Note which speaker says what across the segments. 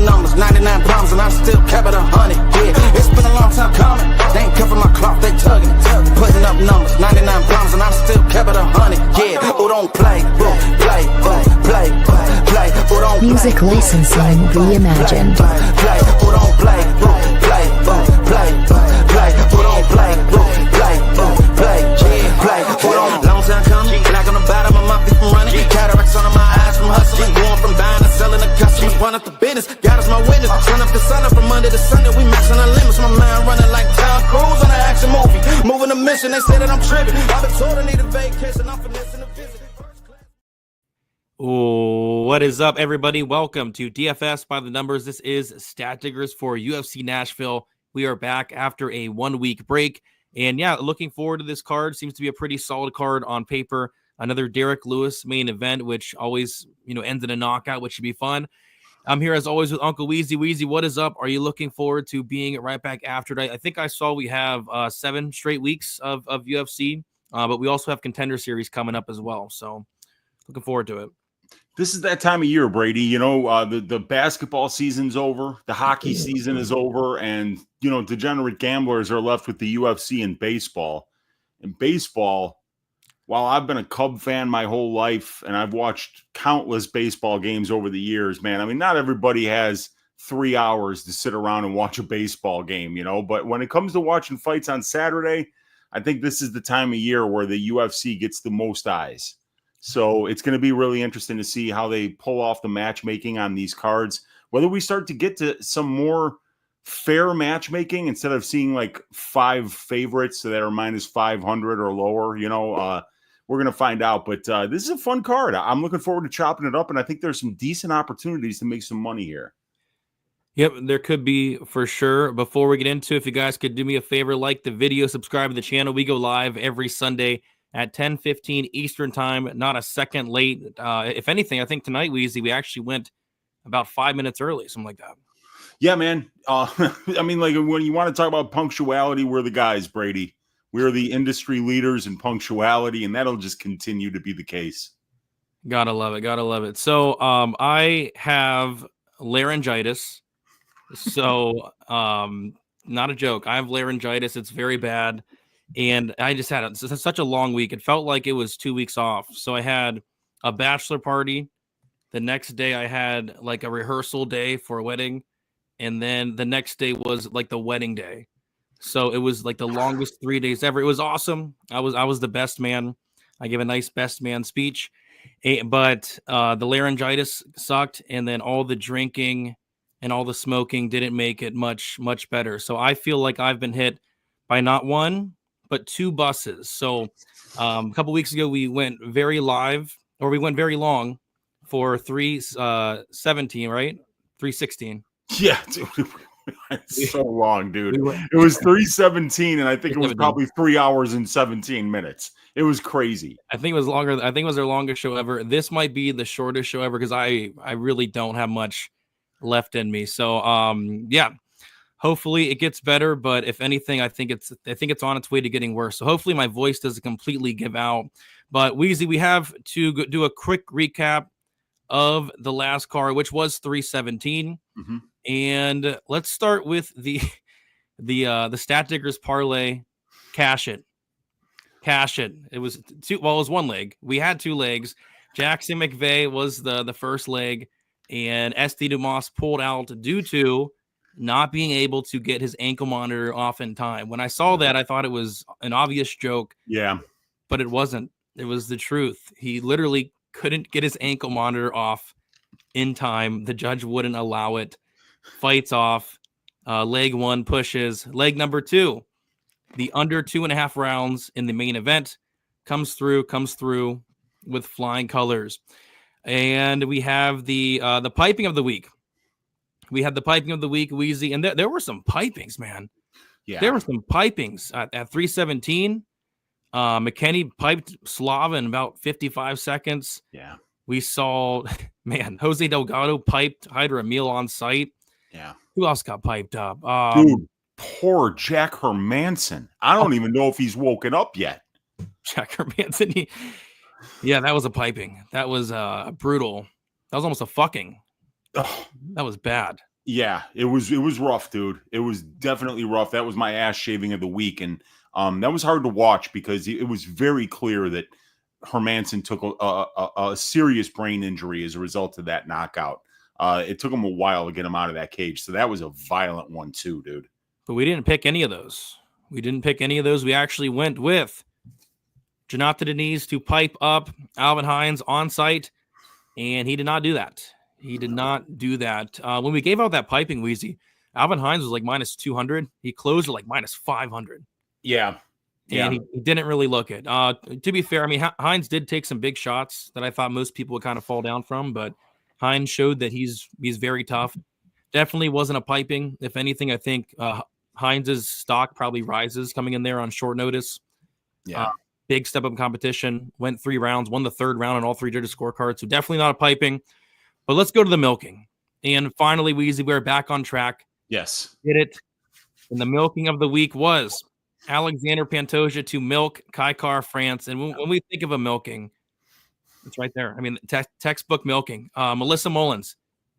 Speaker 1: numbers, 99 problems, and I still kept it 100. Yeah, it's been a long time coming. They ain't covering my cloth, they tugging. Putting up numbers, 99 problems, and I still kept it 100. Yeah, who don't play, play, play, play, who don't play.
Speaker 2: Music licensing reimagined.
Speaker 1: Play, who don't play, play, play, play, who don't play, play, play, who don't. Long time coming, like on the bottom of my feet from running. Cataracts under my eyes from hustling, going from buying and selling to customers. Run up the business, God is my witness. Turn up the sun up from Monday to Sunday. We maxing our limits. My mind running like Tom Cruise on an action movie. Moving the mission, they say that I'm tripping. I've been told I need a vacation. I'm finessing a visit.
Speaker 3: What is up, everybody? Welcome to DFS by the Numbers. This is Stat Diggers for UFC Nashville. We are back after a 1 week break. And yeah, looking forward to this card. Seems to be a pretty solid card on paper. Another Derek Lewis main event, which always, ends in a knockout, which should be fun. I'm here as always with Uncle Weezy. Weezy, what is up? Are you looking forward to being right back after that? I think I saw we have 7 straight weeks of UFC, but we also have Contender Series coming up as well. So looking forward to it.
Speaker 4: This is that time of year, Brady. The basketball season's over, the hockey season is over, and degenerate gamblers are left with the UFC and baseball. And baseball, while I've been a Cub fan my whole life, and I've watched countless baseball games over the years, man. I mean, not everybody has 3 hours to sit around and watch a baseball game, But when it comes to watching fights on Saturday, I think this is the time of year where the UFC gets the most eyes. So it's going to be really interesting to see how they pull off the matchmaking on these cards, whether we start to get to some more fair matchmaking instead of seeing like 5 favorites that are minus 500 or lower. We're going to find out. But this is a fun card. I'm looking forward to chopping it up, and I think there's some decent opportunities to make some money here.
Speaker 3: Yep, there could be for sure. Before we get into it, if you guys could do me a favor, like the video, subscribe to the channel. We go live every Sunday at 10:15 Eastern time, not a second late. If anything, I think tonight, Weezy, we actually went about 5 minutes early, something like that.
Speaker 4: Yeah, man. I mean, like when you want to talk about punctuality, we're the guys, Brady. We're the industry leaders in punctuality, and that'll just continue to be the case.
Speaker 3: Gotta love it. Gotta love it. So I have laryngitis. So not a joke. I have laryngitis. It's very bad. And I just had such a long week. It felt like it was 2 weeks off. So I had a bachelor party. The next day I had like a rehearsal day for a wedding. And then the next day was like the wedding day. So it was like the longest 3 days ever. It was awesome. I was the best man. I gave a nice best man speech. But the laryngitis sucked. And then all the drinking and all the smoking didn't make it much better. So I feel like I've been hit by not one, but 2 buses. So a couple weeks ago, we went very long for 3:17, right? 3:16.
Speaker 4: Yeah, dude. It's so long, dude. It was 3:17, and I think it was probably 3 hours and 17 minutes. It was crazy.
Speaker 3: I think it was longer. I think it was their longest show ever. This might be the shortest show ever because I really don't have much left in me. So yeah. Hopefully it gets better, but if anything, I think it's on its way to getting worse. So hopefully my voice doesn't completely give out. But Weezy, we have to do a quick recap of the last card, which was 3:17, and let's start with the Stat Diggers parlay. Cash it. It was it was one leg. We had 2 legs. Jackson McVeigh was the first leg, and SD Dumas pulled out due to not being able to get his ankle monitor off in time. When I saw that, I thought it was an obvious joke.
Speaker 4: Yeah.
Speaker 3: But it wasn't. It was the truth. He literally couldn't get his ankle monitor off in time. The judge wouldn't allow it. Fights off. Leg 1 pushes. Leg number 2, the under 2.5 rounds in the main event, comes through with flying colors. And we have the piping of the week. We had the piping of the week, Weezy, and there were some pipings, man. Yeah, there were some pipings at 3:17. McKinney piped Slav in about 55 seconds.
Speaker 4: Yeah,
Speaker 3: we saw, man, Jose Delgado piped Hydra Emil on site.
Speaker 4: Yeah,
Speaker 3: who else got piped up?
Speaker 4: Dude, poor Jack Hermanson. I don't even know if he's woken up yet.
Speaker 3: Jack Hermanson. Yeah, that was a piping. That was brutal. That was almost a fucking.
Speaker 4: Oh,
Speaker 3: that was bad.
Speaker 4: Yeah, it was rough, dude. It was definitely rough. That was my ass shaving of the week, and that was hard to watch because it was very clear that Hermanson took a serious brain injury as a result of that knockout. It took him a while to get him out of that cage, so that was a violent one too, dude.
Speaker 3: But we didn't pick any of those. We actually went with Jonathan Deniz to pipe up Alvin Hines on site, and he did not do that. When we gave out that piping, Wheezy, Alvin Hines was like minus 200. He closed at like minus 500.
Speaker 4: Yeah.
Speaker 3: And he didn't really look it. To be fair, I mean, Hines did take some big shots that I thought most people would kind of fall down from, but Hines showed that he's very tough. Definitely wasn't a piping. If anything, I think Hines' stock probably rises coming in there on short notice.
Speaker 4: Yeah.
Speaker 3: Big step up in competition. Went 3 rounds, won the 3rd round on all 3 judges' scorecards. So definitely not a piping. But let's go to the milking. And finally, Weezy, we're back on track.
Speaker 4: Yes.
Speaker 3: Did it. And the milking of the week was Alexander Pantoja to milk Kaikar France. And when we think of a milking, it's right there. I mean, textbook milking. Melissa Mullins,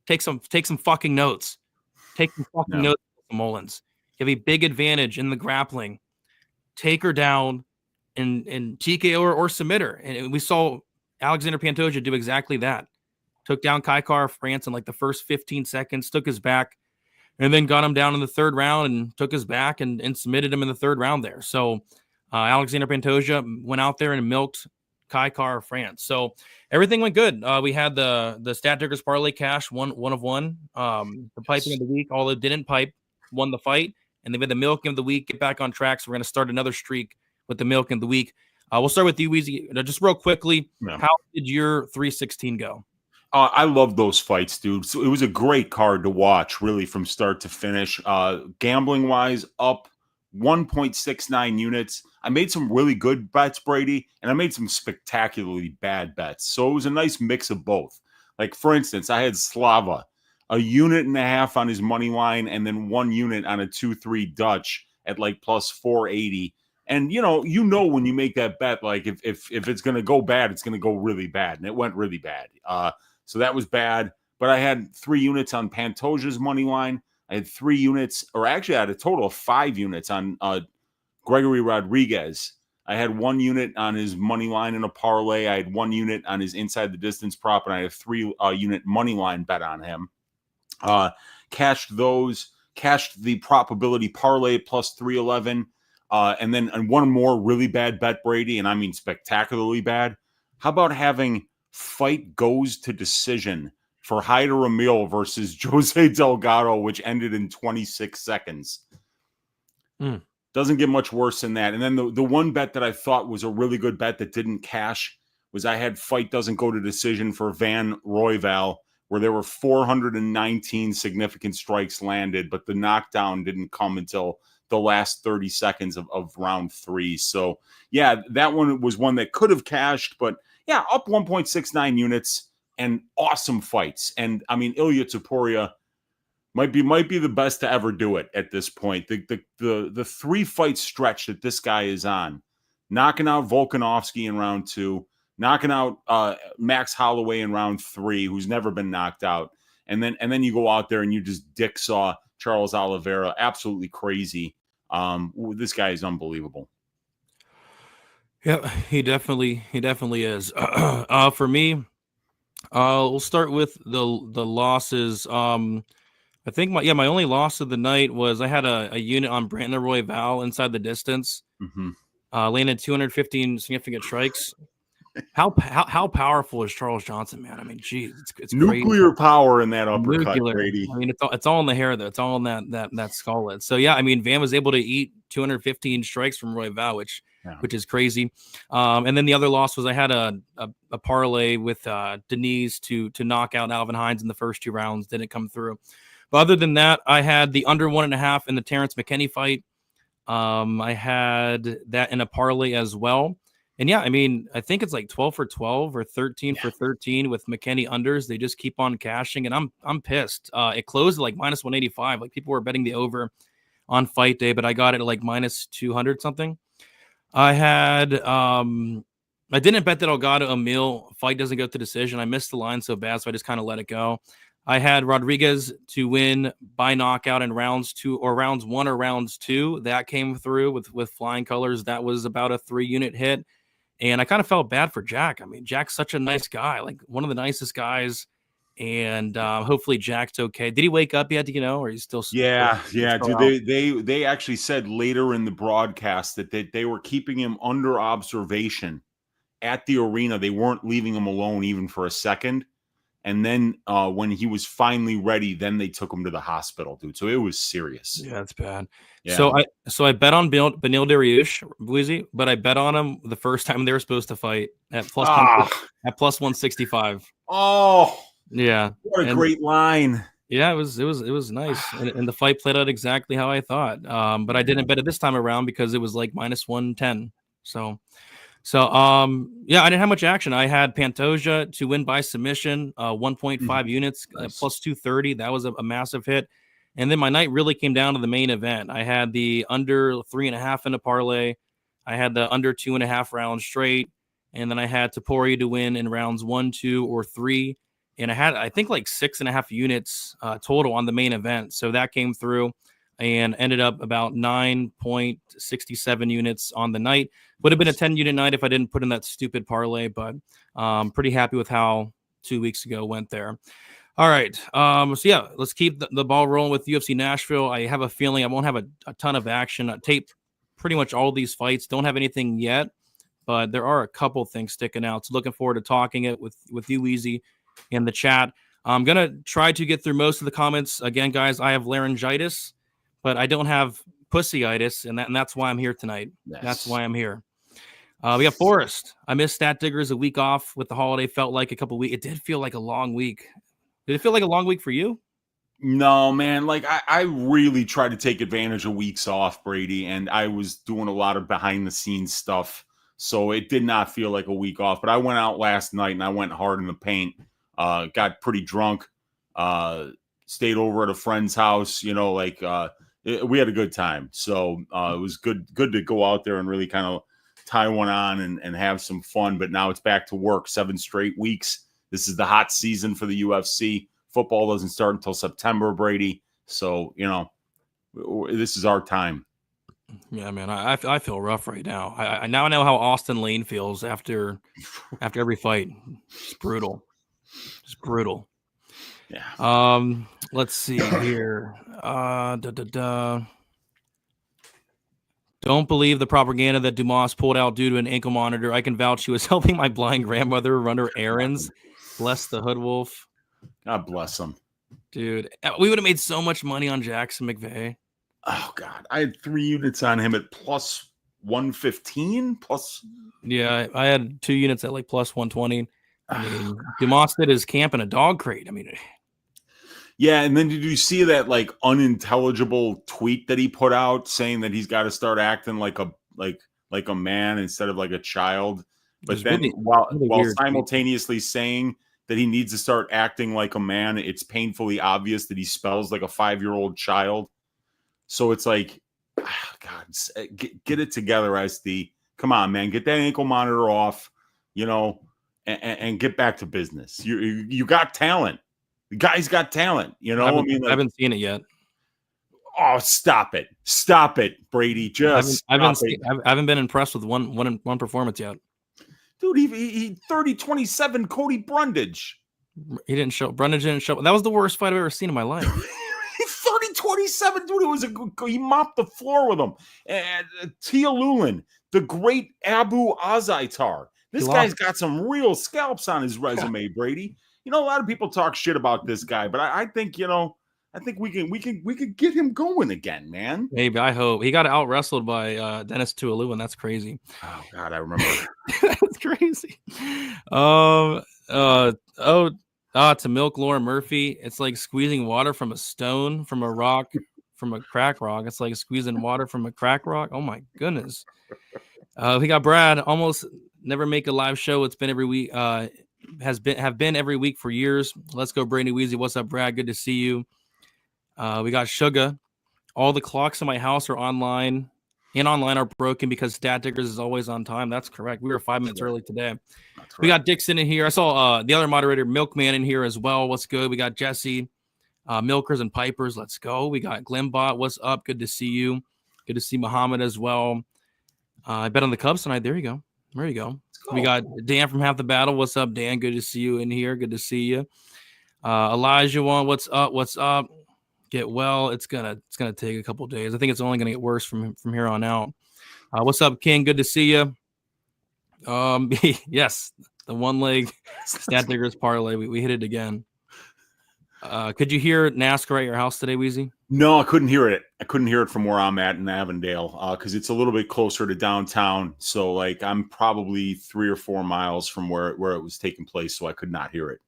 Speaker 3: take some fucking notes. Take some fucking notes, Melissa Mullins. You have a big advantage in the grappling. Take her down and TKO or submit her. And we saw Alexander Pantoja do exactly that. Took down Kaikar France in like the first 15 seconds, took his back, and then got him down in the 3rd round and took his back and submitted him in the 3rd round there. So Alexander Pantoja went out there and milked Kaikar France. So everything went good. We had the Stat Tickers Parlay cash, one of one. The piping of the week, all that didn't pipe, won the fight. And then we had the milking of the week, get back on track. So we're going to start another streak with the milking of the week. We'll start with you, Weezy. Just real quickly, how did your 316 go?
Speaker 4: I love those fights, dude. So it was a great card to watch, really, from start to finish. Gambling wise, up 1.69 units. I made some really good bets, Brady, and I made some spectacularly bad bets. So it was a nice mix of both. Like, for instance, I had Slava, 1.5 units on his money line, and then 1 unit on a 2-3 Dutch at like plus 480. And you know when you make that bet, like if it's going to go bad, it's going to go really bad, and it went really bad. So that was bad. But I had 3 units on Pantoja's money line. I had 3 units, or actually I had a total of 5 units on Gregory Rodriguez. I had 1 unit on his money line in a parlay. I had 1 unit on his inside the distance prop, and I had a 3 unit money line bet on him. Cashed the probability parlay plus 311. And then one more really bad bet, Brady, and I mean spectacularly bad. How about having fight goes to decision for Haider Emil versus Jose Delgado, which ended in 26 seconds? Doesn't get much worse than that. And then the one bet that I thought was a really good bet that didn't cash was I had fight doesn't go to decision for Van Royval, where there were 419 significant strikes landed, but the knockdown didn't come until the last 30 seconds of round 3. So, yeah, that one was one that could have cashed, but yeah, up 1.69 units and awesome fights. And I mean, Ilya Topuria might be the best to ever do it at this point. The 3-fight stretch that this guy is on, knocking out Volkanovski in round 2, knocking out Max Holloway in round 3, who's never been knocked out, and then you go out there and you just dick saw Charles Oliveira. Absolutely crazy. This guy is unbelievable.
Speaker 3: Yeah, he definitely is. For me, we'll start with the losses. I think my only loss of the night was I had a unit on Brandon Royval inside the distance. Landed 215 significant strikes. How powerful is Charles Johnson, man? I mean, geez, it's
Speaker 4: nuclear
Speaker 3: crazy.
Speaker 4: Power in that uppercut, Brady.
Speaker 3: I mean, it's all in the hair, though. It's all in that skull. So yeah, I mean, Van was able to eat 215 strikes from Royval, which is crazy. And then the other loss was I had a parlay with Deniz to knock out Alvin Hines in the first 2 rounds. Didn't come through. But other than that, I had the under 1.5 in the Terrence McKinney fight. I had that in a parlay as well. And yeah, I mean, I think it's like 12 for 12 or 13 for 13 with McKinney unders. They just keep on cashing, and I'm pissed. It closed at like minus 185. Like people were betting the over on fight day, but I got it at like minus 200 something. I had I didn't bet that Delgado Emil fight doesn't go to decision. I missed the line so bad, so I just kind of let it go. I had Rodriguez to win by knockout in rounds 1 or rounds 2. That came through with flying colors. That was about a 3-unit hit. And I kind of felt bad for Jack. I mean, Jack's such a nice guy, like one of the nicest guys. And hopefully Jack's okay. Did he wake up yet? Do you know, or he's still?
Speaker 4: Yeah,
Speaker 3: still
Speaker 4: dude. They actually said later in the broadcast that they were keeping him under observation at the arena. They weren't leaving him alone even for a second. And then when he was finally ready, then they took him to the hospital, dude. So it was serious.
Speaker 3: Yeah, that's bad.
Speaker 4: Yeah.
Speaker 3: So I bet on Benil Dariush, Wheezy, but I bet on him the first time they were supposed to fight at plus 165.
Speaker 4: Oh,
Speaker 3: yeah.
Speaker 4: What a great line.
Speaker 3: Yeah, it was nice. And the fight played out exactly how I thought. But I didn't bet it this time around because it was like minus 110. So yeah, I didn't have much action. I had Pantoja to win by submission, 1.5 units,
Speaker 4: nice.
Speaker 3: Plus 230. That was a massive hit. And then my night really came down to the main event. I had the under 3.5 in a parlay. I had the under 2.5 rounds straight. And then I had Topuria to win in rounds 1, 2, or 3. And I had, I think, like 6.5 units total on the main event. So that came through and ended up about 9.67 units on the night. Would have been a 10-unit night if I didn't put in that stupid parlay, but pretty happy with how 2 weeks ago went there. All right. So, yeah, let's keep the ball rolling with UFC Nashville. I have a feeling I won't have a ton of action. I taped pretty much all these fights. Don't have anything yet, but there are a couple things sticking out. So looking forward to talking it with you, Easy, in the chat. I'm going to try to get through most of the comments. Again, guys, I have laryngitis, but I don't have pussyitis, and that's why I'm here tonight. Yes. That's why I'm here. We got Forrest. I missed Stat Diggers a week off with the holiday. Felt like a couple weeks. It did feel like a long week. Did it feel like a long week for you?
Speaker 4: No, man. Like I really try to take advantage of weeks off, Brady, and I was doing a lot of behind the scenes stuff. So it did not feel like a week off, but I went out last night and I went hard in the paint. Got pretty drunk, stayed over at a friend's house, we had a good time. So it was good to go out there and really kind of tie one on and have some fun. But now it's back to work, 7 straight weeks. This is the hot season for the UFC. Football doesn't start until September, Brady. So, this is our time.
Speaker 3: Yeah, man, I feel rough right now. I now know how Austin Lane feels after every fight. It's brutal. Just brutal.
Speaker 4: Yeah.
Speaker 3: Let's see here. Don't believe the propaganda that Dumas pulled out due to an ankle monitor. I can vouch she was helping my blind grandmother run her errands. Bless the hood wolf.
Speaker 4: God bless him.
Speaker 3: Dude, we would have made so much money on Jackson McVeigh.
Speaker 4: Oh, God. I had 3 units on him at plus 115 plus.
Speaker 3: Yeah, I had 2 units at like plus 120. I mean, Dumas did his camp in a dog crate. I mean,
Speaker 4: yeah. And then did you see that like unintelligible tweet that he put out saying that he's got to start acting like a man instead of like a child? But then really while simultaneously saying that he needs to start acting like a man, it's painfully obvious that he spells like a 5-year-old child. So it's like, God, get it together, SD. Come on, man, get that ankle monitor off, and get back to business. You got talent. The guy's got talent,
Speaker 3: I haven't seen it yet.
Speaker 4: Oh, stop it, Brady.
Speaker 3: I haven't been impressed with one performance yet.
Speaker 4: Dude, he 30-27 Cody Brundage.
Speaker 3: Brundage didn't show. That was the worst fight I've ever seen in my life.
Speaker 4: 30-27, dude. He mopped the floor with him. And Tia Lulin, the great Abu Azaitar. This guy's got some real scalps on his resume, Brady. A lot of people talk shit about this guy, but I think, we can get him going again, man.
Speaker 3: Maybe. I hope. He got out wrestled by Dennis Tualu, and that's crazy.
Speaker 4: Oh God, I remember.
Speaker 3: That's crazy. To milk Lauren Murphy, it's like squeezing water from a stone, from a rock, from a crack rock. It's like squeezing water from a crack rock. Oh my goodness. We got Brad. Almost never make a live show. It's been every week. Have been every week for years. Let's go, Brady Weezy. What's up, Brad? Good to see you. We got Sugar. All the clocks in my house are online. and online are broken because Stat Diggers is always on time. That's correct. We were 5 minutes early today.
Speaker 4: That's
Speaker 3: We
Speaker 4: right.
Speaker 3: got Dixon in here. I saw the other moderator, Milkman, in here as well. What's good? We got Jesse, Milkers and Pipers. Let's go. We got Glimbot. What's up? Good to see you. Good to see Muhammad as well. I bet on the Cubs tonight. There you go. There you go. We got Dan from Half the Battle. What's up, Dan? Good to see you in here. Good to see you. Elijah one. What's up? What's up? Get well. It's gonna take a couple days. I think it's only gonna get worse from here on out. What's up, King? Good to see you. Yes, the one leg Stat Diggers parlay. We hit it again. Could you hear NASCAR at your house today, Weezy?
Speaker 4: No, I couldn't hear it. I couldn't hear it from where I'm at in Avondale because it's a little bit closer to downtown. So, like, I'm probably 3 or 4 miles from where it was taking place, so I could not hear it.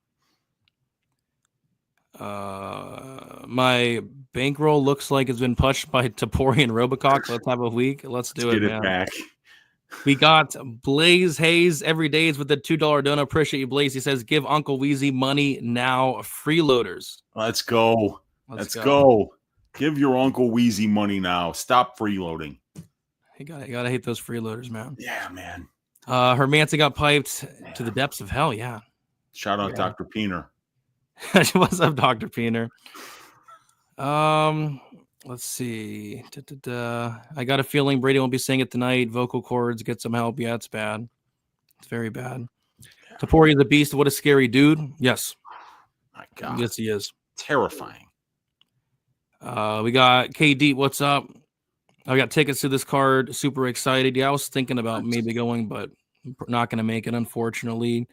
Speaker 3: My bankroll looks like it's been pushed by Tapori and Robocock. Let's have a week. Let's do
Speaker 4: Get
Speaker 3: it,
Speaker 4: it
Speaker 3: man.
Speaker 4: back.
Speaker 3: We got Blaze Hayes every day is with the $2 donut. Appreciate you, Blaze. He says, give Uncle Weezy money now. Freeloaders.
Speaker 4: Let's go.
Speaker 3: Let's
Speaker 4: go. Give your Uncle Weezy money now. Stop freeloading.
Speaker 3: You gotta hate those freeloaders, man.
Speaker 4: Yeah, man.
Speaker 3: Hermanson got piped to the depths of hell. Yeah.
Speaker 4: Shout out Dr. Peener.
Speaker 3: What's up, Dr. Peener? Let's see. I got a feeling Brady won't be saying it tonight. Vocal cords, get some help. Yeah, it's bad. It's very bad. Tapori is a beast. What a scary dude. Yes.
Speaker 4: My God.
Speaker 3: Yes, he is.
Speaker 4: Terrifying.
Speaker 3: We got KD. What's up? I got tickets to this card. Super excited. Yeah, I was thinking about maybe going, but not going to make it, unfortunately.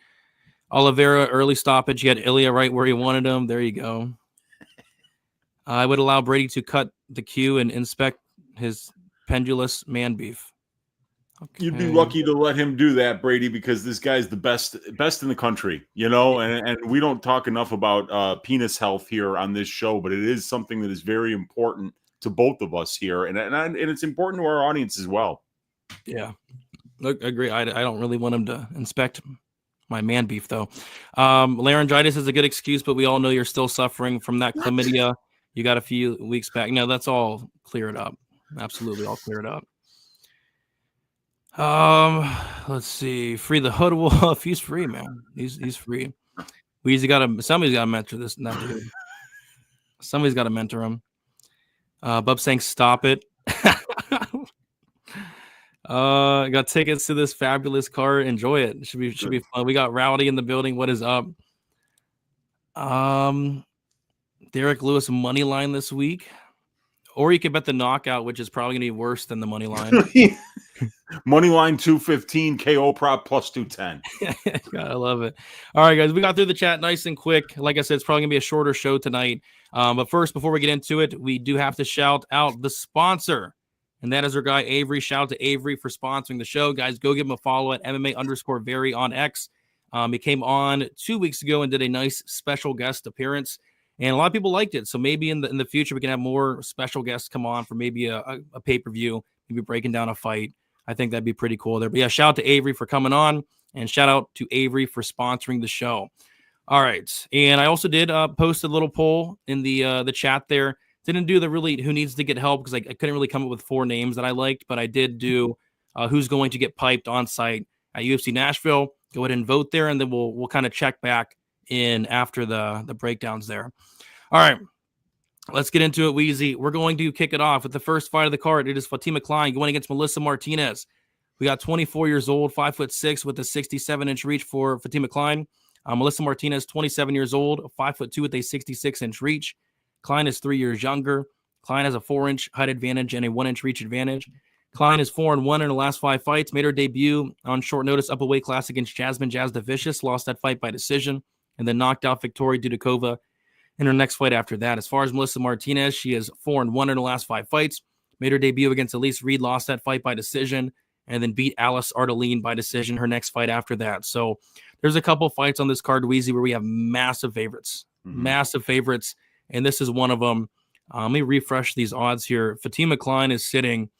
Speaker 3: Oliveira, early stoppage. He had Ilya right where he wanted him. There you go. I would allow Brady to cut the queue and inspect his pendulous man beef. Okay.
Speaker 4: You'd be lucky to let him do that, Brady, because this guy's the best in the country, you know, and we don't talk enough about penis health here on this show, but it is something that is very important to both of us here, and it's important to our audience as well.
Speaker 3: Yeah, agree. I don't really want him to inspect my man beef, though. Laryngitis is a good excuse, but we all know you're still suffering from that chlamydia you got a few weeks back. No, that's all cleared up. Absolutely all cleared up. Let's see. Free the Hood Wolf. He's free, man. He's free. Somebody's got to mentor this. That dude. Somebody's got to mentor him. Bub saying stop it. Got tickets to this fabulous card. Enjoy it. Should be fun. We got Rowdy in the building. What is up? Derek Lewis money line this week. Or you could bet the knockout, which is probably gonna be worse than the money line.
Speaker 4: Money line 215, KO prop plus 210.
Speaker 3: God, I love it. All right, guys, we got through the chat nice and quick. Like I said, it's probably gonna be a shorter show tonight. But first, before we get into it, we do have to shout out the sponsor, and that is our guy Avery. Shout out to Avery for sponsoring the show, guys. Go give him a follow at MMA_Very on X. He came on 2 weeks ago and did a nice special guest appearance. And a lot of people liked it. So maybe in the future, we can have more special guests come on for maybe a pay-per-view, maybe breaking down a fight. I think that'd be pretty cool there. But yeah, shout out to Avery for coming on, and shout out to Avery for sponsoring the show. All right. And I also did post a little poll in the chat there. Didn't do the really who needs to get help because I couldn't really come up with 4 names that I liked, but I did do who's going to get piped on site at UFC Nashville. Go ahead and vote there, and then we'll kind of check back in after the breakdowns there. All right, let's get into it, Weezy. We're going to kick it off with the first fight of the card. It is Fatima Klein going against Melissa Martinez. We got 24 years old, 5'6", with a 67-inch reach for Fatima Klein. Melissa Martinez, 27 years old, 5'2" with a 66-inch reach. Klein is 3 years younger. Klein has a 4-inch height advantage and a 1-inch reach advantage. Klein is 4-1 in the last 5 fights. Made her debut on short notice up a weight class against Jasmine Jazz the Vicious. Lost that fight by decision, and then knocked out Victoria Dudikova in her next fight after that. As far as Melissa Martinez, she is 4-1 in the last 5 fights. Made her debut against Elise Reed, lost that fight by decision, and then beat Alice Ardeline by decision her next fight after that. So there's a couple fights on this card, Weezy, where we have massive favorites. Massive favorites, and this is one of them. Let me refresh these odds here. Fatima Klein is sitting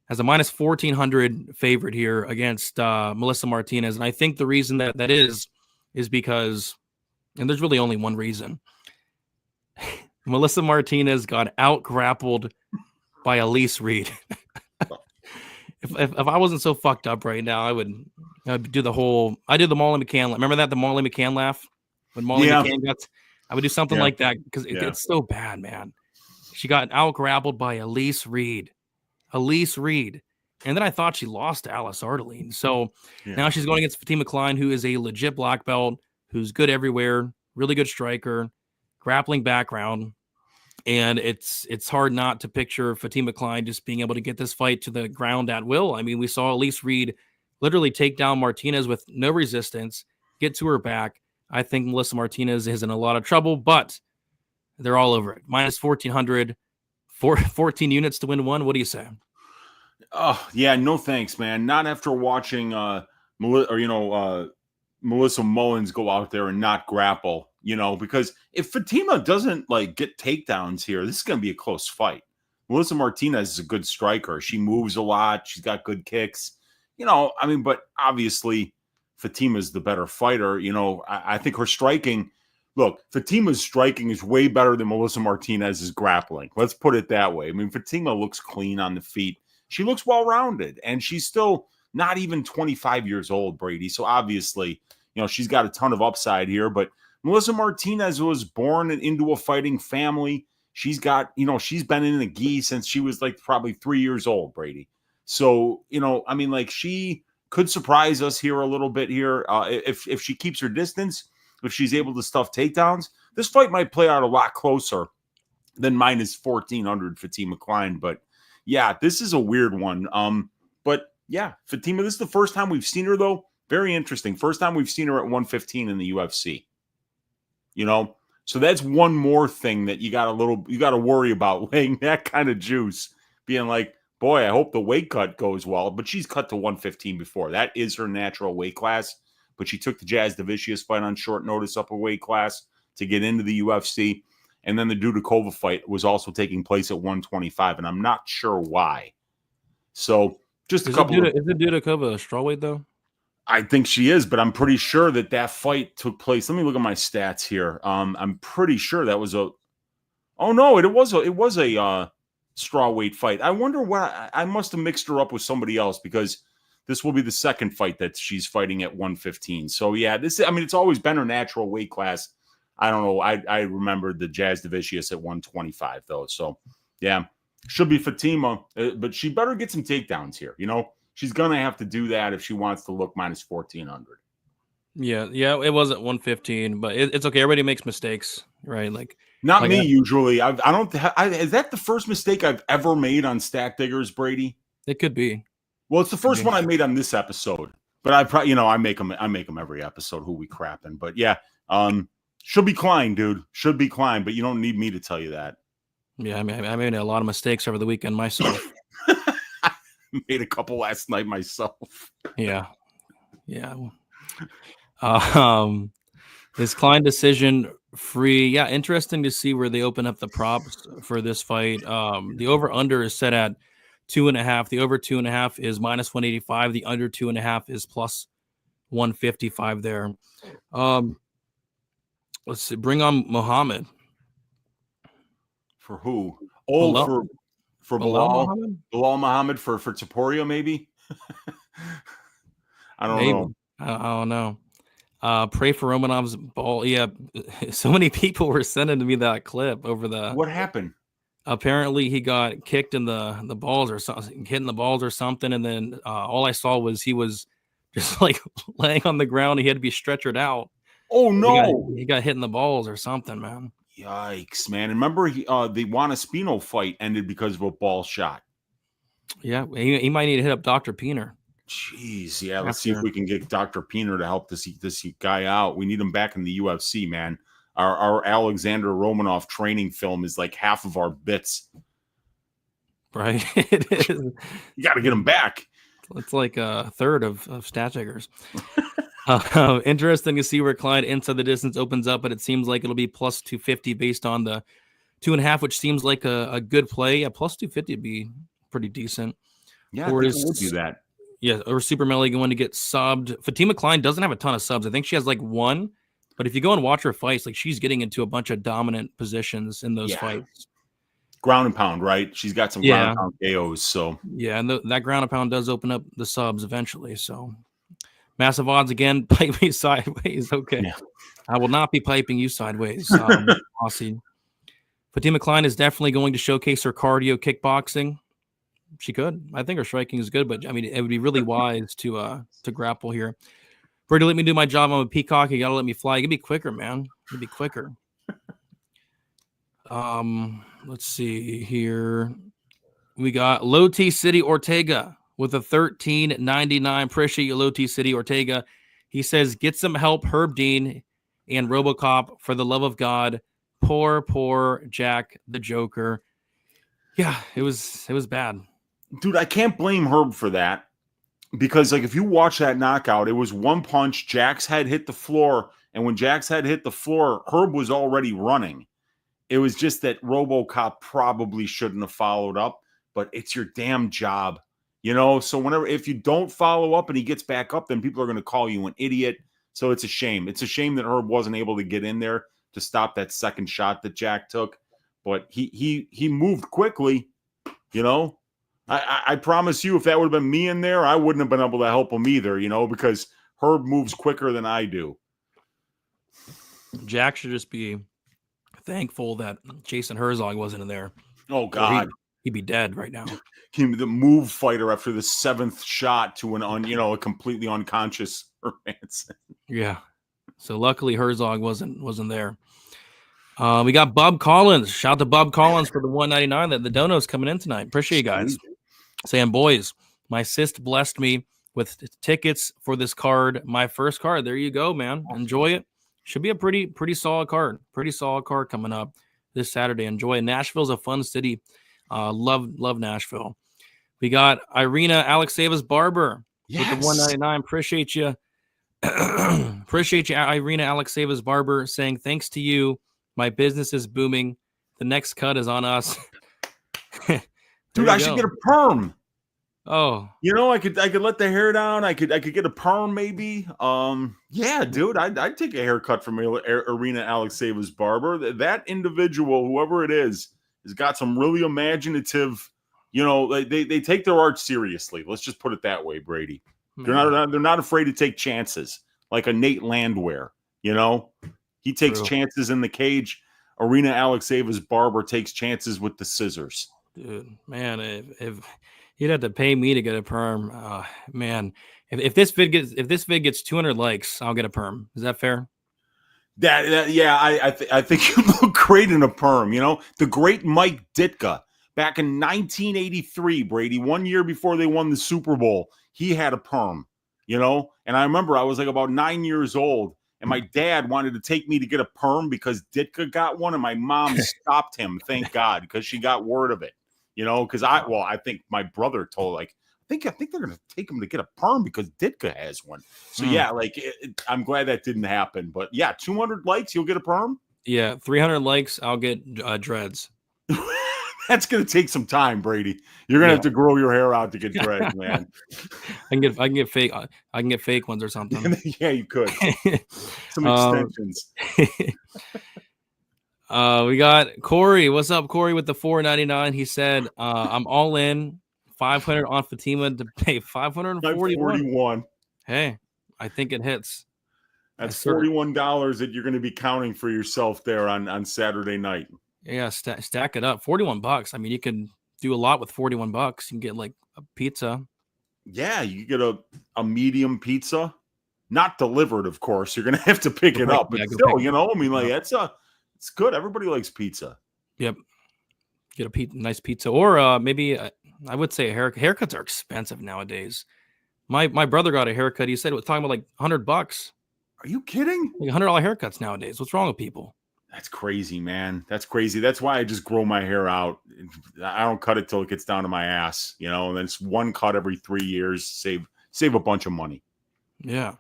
Speaker 3: as a minus 1,400 favorite here against Melissa Martinez. And I think the reason that is because, and there's really only one reason, Melissa Martinez got out-grappled by Elise Reed. if I wasn't so fucked up right now, I'd do the whole. I did the Molly McCann. Remember that the Molly McCann laugh when Molly McCann got. I would do something like that because it's so bad, man. She got out grappled by Elise Reed. And then I thought she lost to Alice Ardeline. So now she's going against Fatima Klein, who is a legit black belt, who's good everywhere, really good striker, grappling background. And it's hard not to picture Fatima Klein just being able to get this fight to the ground at will. I mean, we saw Elise Reed literally take down Martinez with no resistance, get to her back. I think Melissa Martinez is in a lot of trouble, but they're all over it. Minus 1,400, 14 units to win one. What do you say?
Speaker 4: Oh, yeah, no thanks, man. Not after watching Melissa Mullins go out there and not grapple, because if Fatima doesn't get takedowns here, this is going to be a close fight. Melissa Martinez is a good striker. She moves a lot. She's got good kicks, but obviously Fatima's the better fighter. I think her striking, Fatima's striking is way better than Melissa Martinez's grappling. Let's put it that way. I mean, Fatima looks clean on the feet. She looks well-rounded, and she's still not even 25 years old, Brady. So obviously, she's got a ton of upside here, but Melissa Martinez was born into a fighting family. She's got, she's been in the gi since she was probably 3 years old, Brady. So, she could surprise us here a little bit here. If she keeps her distance, if she's able to stuff takedowns, this fight might play out a lot closer than minus 1,400 Fatima Klein. But yeah, this is a weird one. But yeah, Fatima, this is the first time we've seen her, though. Very interesting. First time we've seen her at 115 in the UFC. So that's one more thing that you got to worry about, laying that kind of juice, being like, boy, I hope the weight cut goes well. But she's cut to 115 before. That is her natural weight class. But she took the Jazz Davicius fight on short notice up a weight class to get into the UFC. And then the Dudakova fight was also taking place at 125. And I'm not sure why. So just a couple
Speaker 3: Is it Dudakova a strawweight, though?
Speaker 4: I think she is, but I'm pretty sure that fight took place. Let me look at my stats here. I'm pretty sure that was it was a strawweight fight. I wonder what I must have mixed her up with somebody else, because this will be the second fight that she's fighting at 115. So yeah, it's always been her natural weight class. I don't know. I remembered the Jazz Davicius at 125 though. So yeah, should be Fatima, but she better get some takedowns here. She's going to have to do that if she wants to look minus 1,400.
Speaker 3: Yeah, it was at 115, but it's okay. Everybody makes mistakes, right?
Speaker 4: Not me usually. Is that the first mistake I've ever made on Stat Diggers, Brady?
Speaker 3: It could be.
Speaker 4: Well, it's the first one I made on this episode, but I probably, I make them every episode. Who we crapping? But yeah, should be Klein, dude. Should be Klein, but you don't need me to tell you that.
Speaker 3: Yeah, I made a lot of mistakes over the weekend myself.
Speaker 4: Made a couple last night myself.
Speaker 3: Yeah. Is Klein decision free? Yeah, interesting to see where they open up the props for this fight. The over under is set at 2.5. The over 2.5 is minus 185. The under 2.5 is plus 155 there. Let's see. Bring on Muhammad.
Speaker 4: For who? Oh,
Speaker 3: Bilal.
Speaker 4: for Bilal Muhammad for Topuria, maybe. I don't know.
Speaker 3: I don't know. Pray for Romanov's ball. Yeah, so many people were sending to me that clip over the.
Speaker 4: What happened?
Speaker 3: Apparently, he got kicked in the balls or something, hitting the balls or something, and then all I saw was he was just laying on the ground. He had to be stretchered out.
Speaker 4: Oh no!
Speaker 3: He got hit in the balls or something, man.
Speaker 4: Yikes, man! Remember, the Juan Espino fight ended because of a ball shot.
Speaker 3: Yeah, he might need to hit up Dr. Peener.
Speaker 4: Jeez, yeah. Let's see if we can get Dr. Peener to help this guy out. We need him back in the UFC, man. Our Alexander Romanov training film is like half of our bits.
Speaker 3: Right, it is.
Speaker 4: You got to get him back.
Speaker 3: It's like a third of stat checkers. Interesting to see where Klein inside the distance opens up, but it seems like it'll be plus 250 based on the 2.5, which seems like a good play. Yeah, plus 250 would be pretty decent.
Speaker 4: Yeah, we'll do that.
Speaker 3: Yeah, or Super Melly going to get subbed. Fatima Klein doesn't have a ton of subs. I think she has one, but if you go and watch her fights, she's getting into a bunch of dominant positions in those fights.
Speaker 4: Ground and pound, right? She's got some ground and pound KOs. So
Speaker 3: yeah, and that ground and pound does open up the subs eventually. So massive odds again. Pipe me sideways. Okay,
Speaker 4: yeah.
Speaker 3: I will not be piping you sideways, Aussie. Fatima Klein is definitely going to showcase her cardio kickboxing. She could. I think her striking is good, but I mean, it would be really wise to grapple here. Brady, let me do my job. I'm a peacock. You gotta let me fly. You gotta be quicker, man. You be quicker. Let's see here. We got Low T City Ortega with a $13.99. Appreciate you, Low T City Ortega. He says, "Get some help, Herb Dean and RoboCop, for the love of God. Poor Jack the Joker." Yeah, it was bad.
Speaker 4: Dude, I can't blame Herb for that, because like if you watch that knockout, it was one punch, Jack's head hit the floor, and when Jack's head hit the floor, Herb was already running. It was just that RoboCop probably shouldn't have followed up, but it's your damn job, you know? So if you don't follow up and he gets back up, then people are going to call you an idiot. So it's a shame. It's a shame that Herb wasn't able to get in there to stop that second shot that Jack took, but he moved quickly, you know? I promise you, if that would have been me in there, I wouldn't have been able to help him either, you know, because Herb moves quicker than I do.
Speaker 3: Jack should just be thankful that Jason Herzog wasn't in there.
Speaker 4: Oh, God.
Speaker 3: He'd be dead right now.
Speaker 4: The move fighter after the seventh shot to a completely unconscious Hermanson.
Speaker 3: Yeah. So luckily Herzog wasn't there. We got Bob Collins. Shout out to Bob Collins for the $199. That the dono's coming in tonight. Appreciate you guys. Saying, boys, my sis blessed me with tickets for this card. My first card. There you go, man. Enjoy it. Should be a pretty solid card. Pretty solid card coming up this Saturday. Enjoy it. Nashville's a fun city. Love Nashville. We got Irina Alexeyeva's barber with the $199. Appreciate you. Appreciate you, Irina Alexeyeva's barber, saying, thanks to you, my business is booming. The next cut is on us.
Speaker 4: Dude, I should get a perm.
Speaker 3: Oh,
Speaker 4: you know, I could let the hair down. I could get a perm maybe. Yeah, dude, I'd take a haircut from Irina Alexeyeva's barber. That individual, whoever it is, has got some really imaginative. You know, they take their art seriously. Let's just put it that way, Brady. They're not afraid to take chances, like a Nate Landwear. You know, he takes chances in the cage. Irina Alexeyeva's barber takes chances with the scissors.
Speaker 3: Dude, man, if you'd have to pay me to get a perm, man, if this vid gets 200 likes, I'll get a perm. Is that fair?
Speaker 4: Yeah, I think you look great in a perm. You know, the great Mike Ditka back in 1983, Brady, 1 year before they won the Super Bowl, he had a perm. You know, and I remember I was like about 9 years old. And my dad wanted to take me to get a perm because Ditka got one, and my mom stopped him, thank God, because she got word of it. You know, because I think my brother told, like, I think they're going to take him to get a perm because Ditka has one. So, yeah, like, I'm glad that didn't happen. But, yeah, 200 likes, you'll get a perm?
Speaker 3: Yeah, 300 likes, I'll get dreads.
Speaker 4: That's going to take some time, Brady. You're going to have to grow your hair out to get dreads, man.
Speaker 3: I can get fake ones or something.
Speaker 4: Yeah, you could. Some extensions.
Speaker 3: We got Corey. What's up, Corey, with the $4.99? He said, I'm all in. 500 on Fatima to pay 541. Hey, I think it hits.
Speaker 4: That's $41 that you're going to be counting for yourself there on Saturday night.
Speaker 3: Yeah, stack it up. $41. I mean, you can do a lot with $41. You can get like a pizza.
Speaker 4: Yeah, you get a medium pizza, not delivered, of course. You're going to have to pick it up, but still, you know, I mean, like it's good. Everybody likes pizza.
Speaker 3: Yep. Get a nice pizza, or maybe I would say a haircut. Haircuts are expensive nowadays. My brother got a haircut. He said it was talking about like $100.
Speaker 4: Are you kidding?
Speaker 3: Like $100 haircuts nowadays. What's wrong with people?
Speaker 4: That's crazy, man. That's crazy. That's why I just grow my hair out. I don't cut it till it gets down to my ass, you know, and then it's one cut every 3 years. Save a bunch of money.
Speaker 3: Yeah.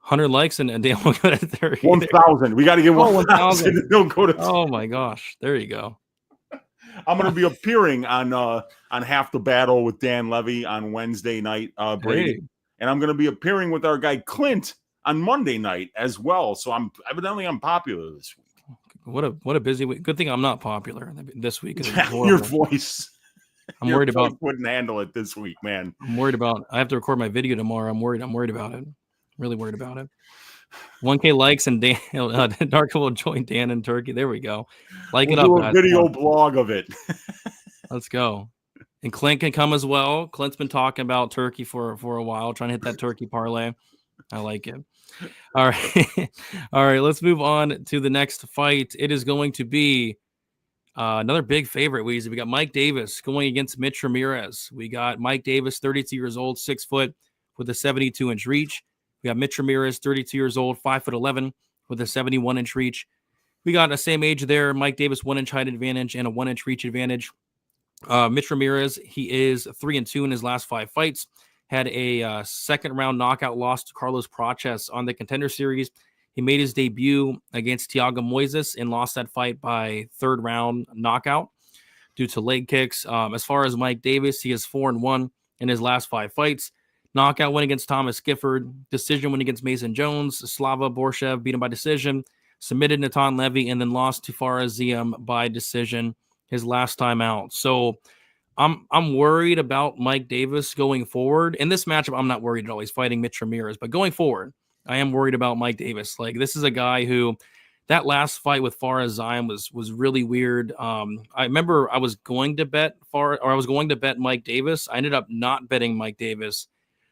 Speaker 3: 100 likes and they won't go to 30.
Speaker 4: 1,000. We got to get 1,000. Don't go to.
Speaker 3: Oh my gosh. There you go.
Speaker 4: I'm going to be appearing on Half the Battle with Dan Levy on Wednesday night, Brady. Hey. And I'm going to be appearing with our guy Clint on Monday night as well. So I'm popular this week.
Speaker 3: What a busy week. Good thing I'm not popular this week.
Speaker 4: Your voice.
Speaker 3: I'm worried about.
Speaker 4: Wouldn't handle it this week, man.
Speaker 3: I'm worried about. I have to record my video tomorrow. I'm worried about it. Really worried about it. 1K likes and Dan Narco will join Dan in Turkey. There we go. Like
Speaker 4: we'll
Speaker 3: it up.
Speaker 4: Do a
Speaker 3: guys.
Speaker 4: video blog of it.
Speaker 3: Let's go. And Clint can come as well. Clint's been talking about Turkey for a while, trying to hit that Turkey parlay. I like it. All right. All right. Let's move on to the next fight. It is going to be another big favorite, Weezy. We got Mike Davis going against Mitch Ramirez. We got Mike Davis, 32 years old, 6 foot with a 72-inch reach. We got Mitch Ramirez, 32 years old, 5'11" with a 71-inch reach. We got a same age there. Mike Davis, 1-inch height advantage and a 1-inch reach advantage. Mitch Ramirez, he is 3-2 in his last 5 fights. Had a second-round knockout loss to Carlos Praches on the Contender Series. He made his debut against Thiago Moises and lost that fight by third-round knockout due to leg kicks. As far as Mike Davis, he is 4-1 in his last 5 fights. Knockout win against Thomas Gifford. Decision win against Mason Jones. Slava Borshev beat him by decision. Submitted Natan Levy and then lost to Faraz Ziem by decision his last time out. So I'm worried about Mike Davis going forward. In this matchup, I'm not worried at all. He's fighting Mitch Ramirez. But going forward, I am worried about Mike Davis. Like, this is a guy who, that last fight with Faraz Ziem was really weird. I remember I was going to bet Mike Davis. I ended up not betting Mike Davis.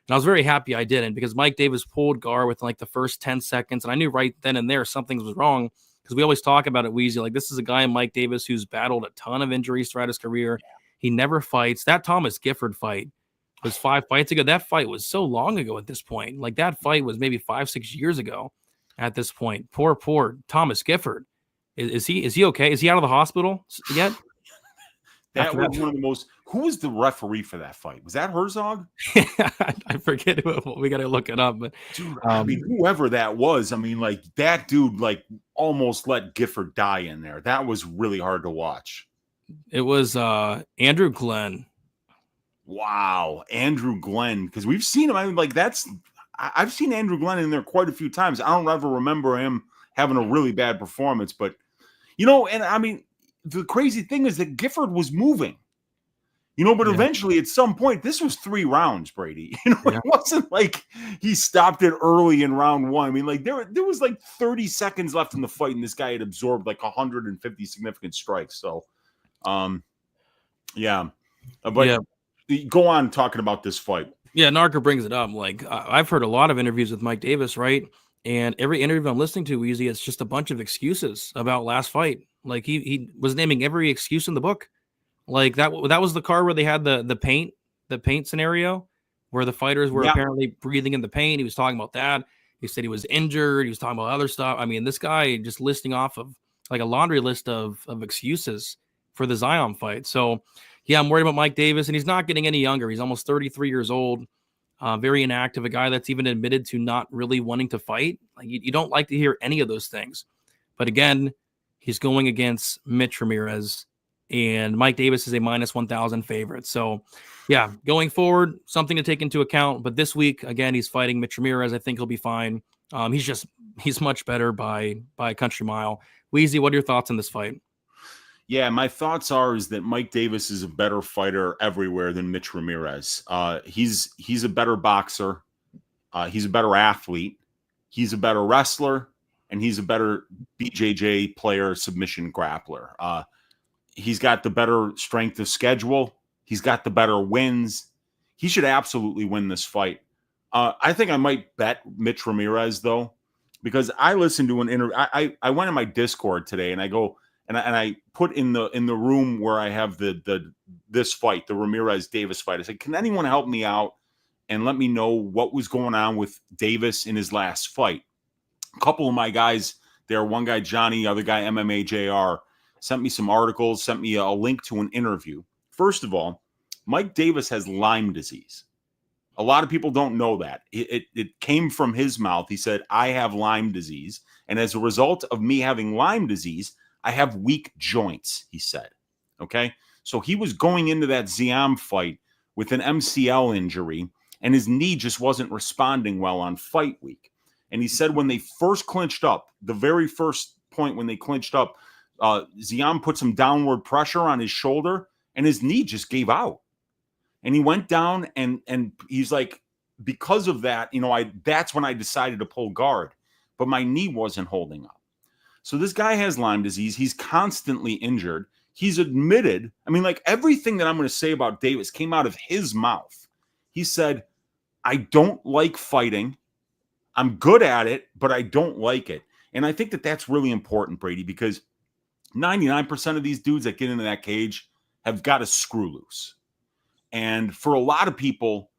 Speaker 3: And I was very happy I didn't, because Mike Davis pulled Gar within like the first 10 seconds. And I knew right then and there something was wrong, because we always talk about it, Weezy. Like, this is a guy, Mike Davis, who's battled a ton of injuries throughout his career. He never fights. That Thomas Gifford fight was 5 fights ago. That fight was so long ago at this point. Like, that fight was maybe 5-6 years ago at this point. Poor Thomas Gifford. Is he okay? Is he out of the hospital yet?
Speaker 4: That was one of the most. Who was the referee for that fight? Was that Herzog?
Speaker 3: I forget. We got to look it up. But
Speaker 4: dude, I mean, whoever that was, I mean, like, that dude, like, almost let Gifford die in there. That was really hard to watch.
Speaker 3: It was Andrew Glenn.
Speaker 4: Wow, Andrew Glenn, because we've seen him. I mean, like, I've seen Andrew Glenn in there quite a few times. I don't ever remember him having a really bad performance, but and I mean, the crazy thing is that Gifford was moving, but eventually at some point, this was 3 rounds, Brady. It wasn't like he stopped it early in round 1. I mean, like, there was like 30 seconds left in the fight, and this guy had absorbed like 150 significant strikes. So, go on talking about this fight.
Speaker 3: Yeah, Narco brings it up. Like, I've heard a lot of interviews with Mike Davis, right? And every interview I'm listening to, Weezy, it's just a bunch of excuses about last fight. Like, he was naming every excuse in the book. Like, that was the card where they had the paint scenario where the fighters were apparently breathing in the paint. He was talking about that. He said he was injured. He was talking about other stuff. I mean, this guy just listing off of like a laundry list of excuses for the Zion fight. So, yeah, I'm worried about Mike Davis, and he's not getting any younger. He's almost 33 years old, very inactive, a guy that's even admitted to not really wanting to fight. Like, you don't like to hear any of those things. But again, he's going against Mitch Ramirez, and Mike Davis is a -1,000 favorite. So, yeah, going forward, something to take into account. But this week, again, he's fighting Mitch Ramirez. I think he'll be fine. He's much better by a country mile. Weezy, what are your thoughts on this fight?
Speaker 4: Yeah, my thoughts is that Mike Davis is a better fighter everywhere than Mitch Ramirez. He's a better boxer. He's a better athlete. He's a better wrestler, and he's a better BJJ player, submission grappler. He's got the better strength of schedule. He's got the better wins. He should absolutely win this fight. I think I might bet Mitch Ramirez, though, because I listened to an interview. I went in my Discord today, and I go and I put in the room where I have this fight, the Ramirez Davis fight. I said, can anyone help me out and let me know what was going on with Davis in his last fight? A couple of my guys there, one guy Johnny, other guy MMA JR, sent me some articles, sent me a link to an interview. First of all, Mike Davis has Lyme disease. A lot of people don't know that. It came from his mouth. He said, I have Lyme disease. And as a result of me having Lyme disease, I have weak joints, he said. Okay? So he was going into that Ziem fight with an MCL injury, and his knee just wasn't responding well on fight week. And he said when they first clinched up, the very first point when they clinched up, Ziam put some downward pressure on his shoulder, and his knee just gave out. And he went down, and he's like, because of that, that's when I decided to pull guard, but my knee wasn't holding up. So this guy has Lyme disease. He's constantly injured. He's admitted, everything that I'm going to say about Davis came out of his mouth. He said, I don't like fighting. I'm good at it, but I don't like it. And I think that that's really important, Brady, because 99% of these dudes that get into that cage have got a screw loose. And for a lot of people,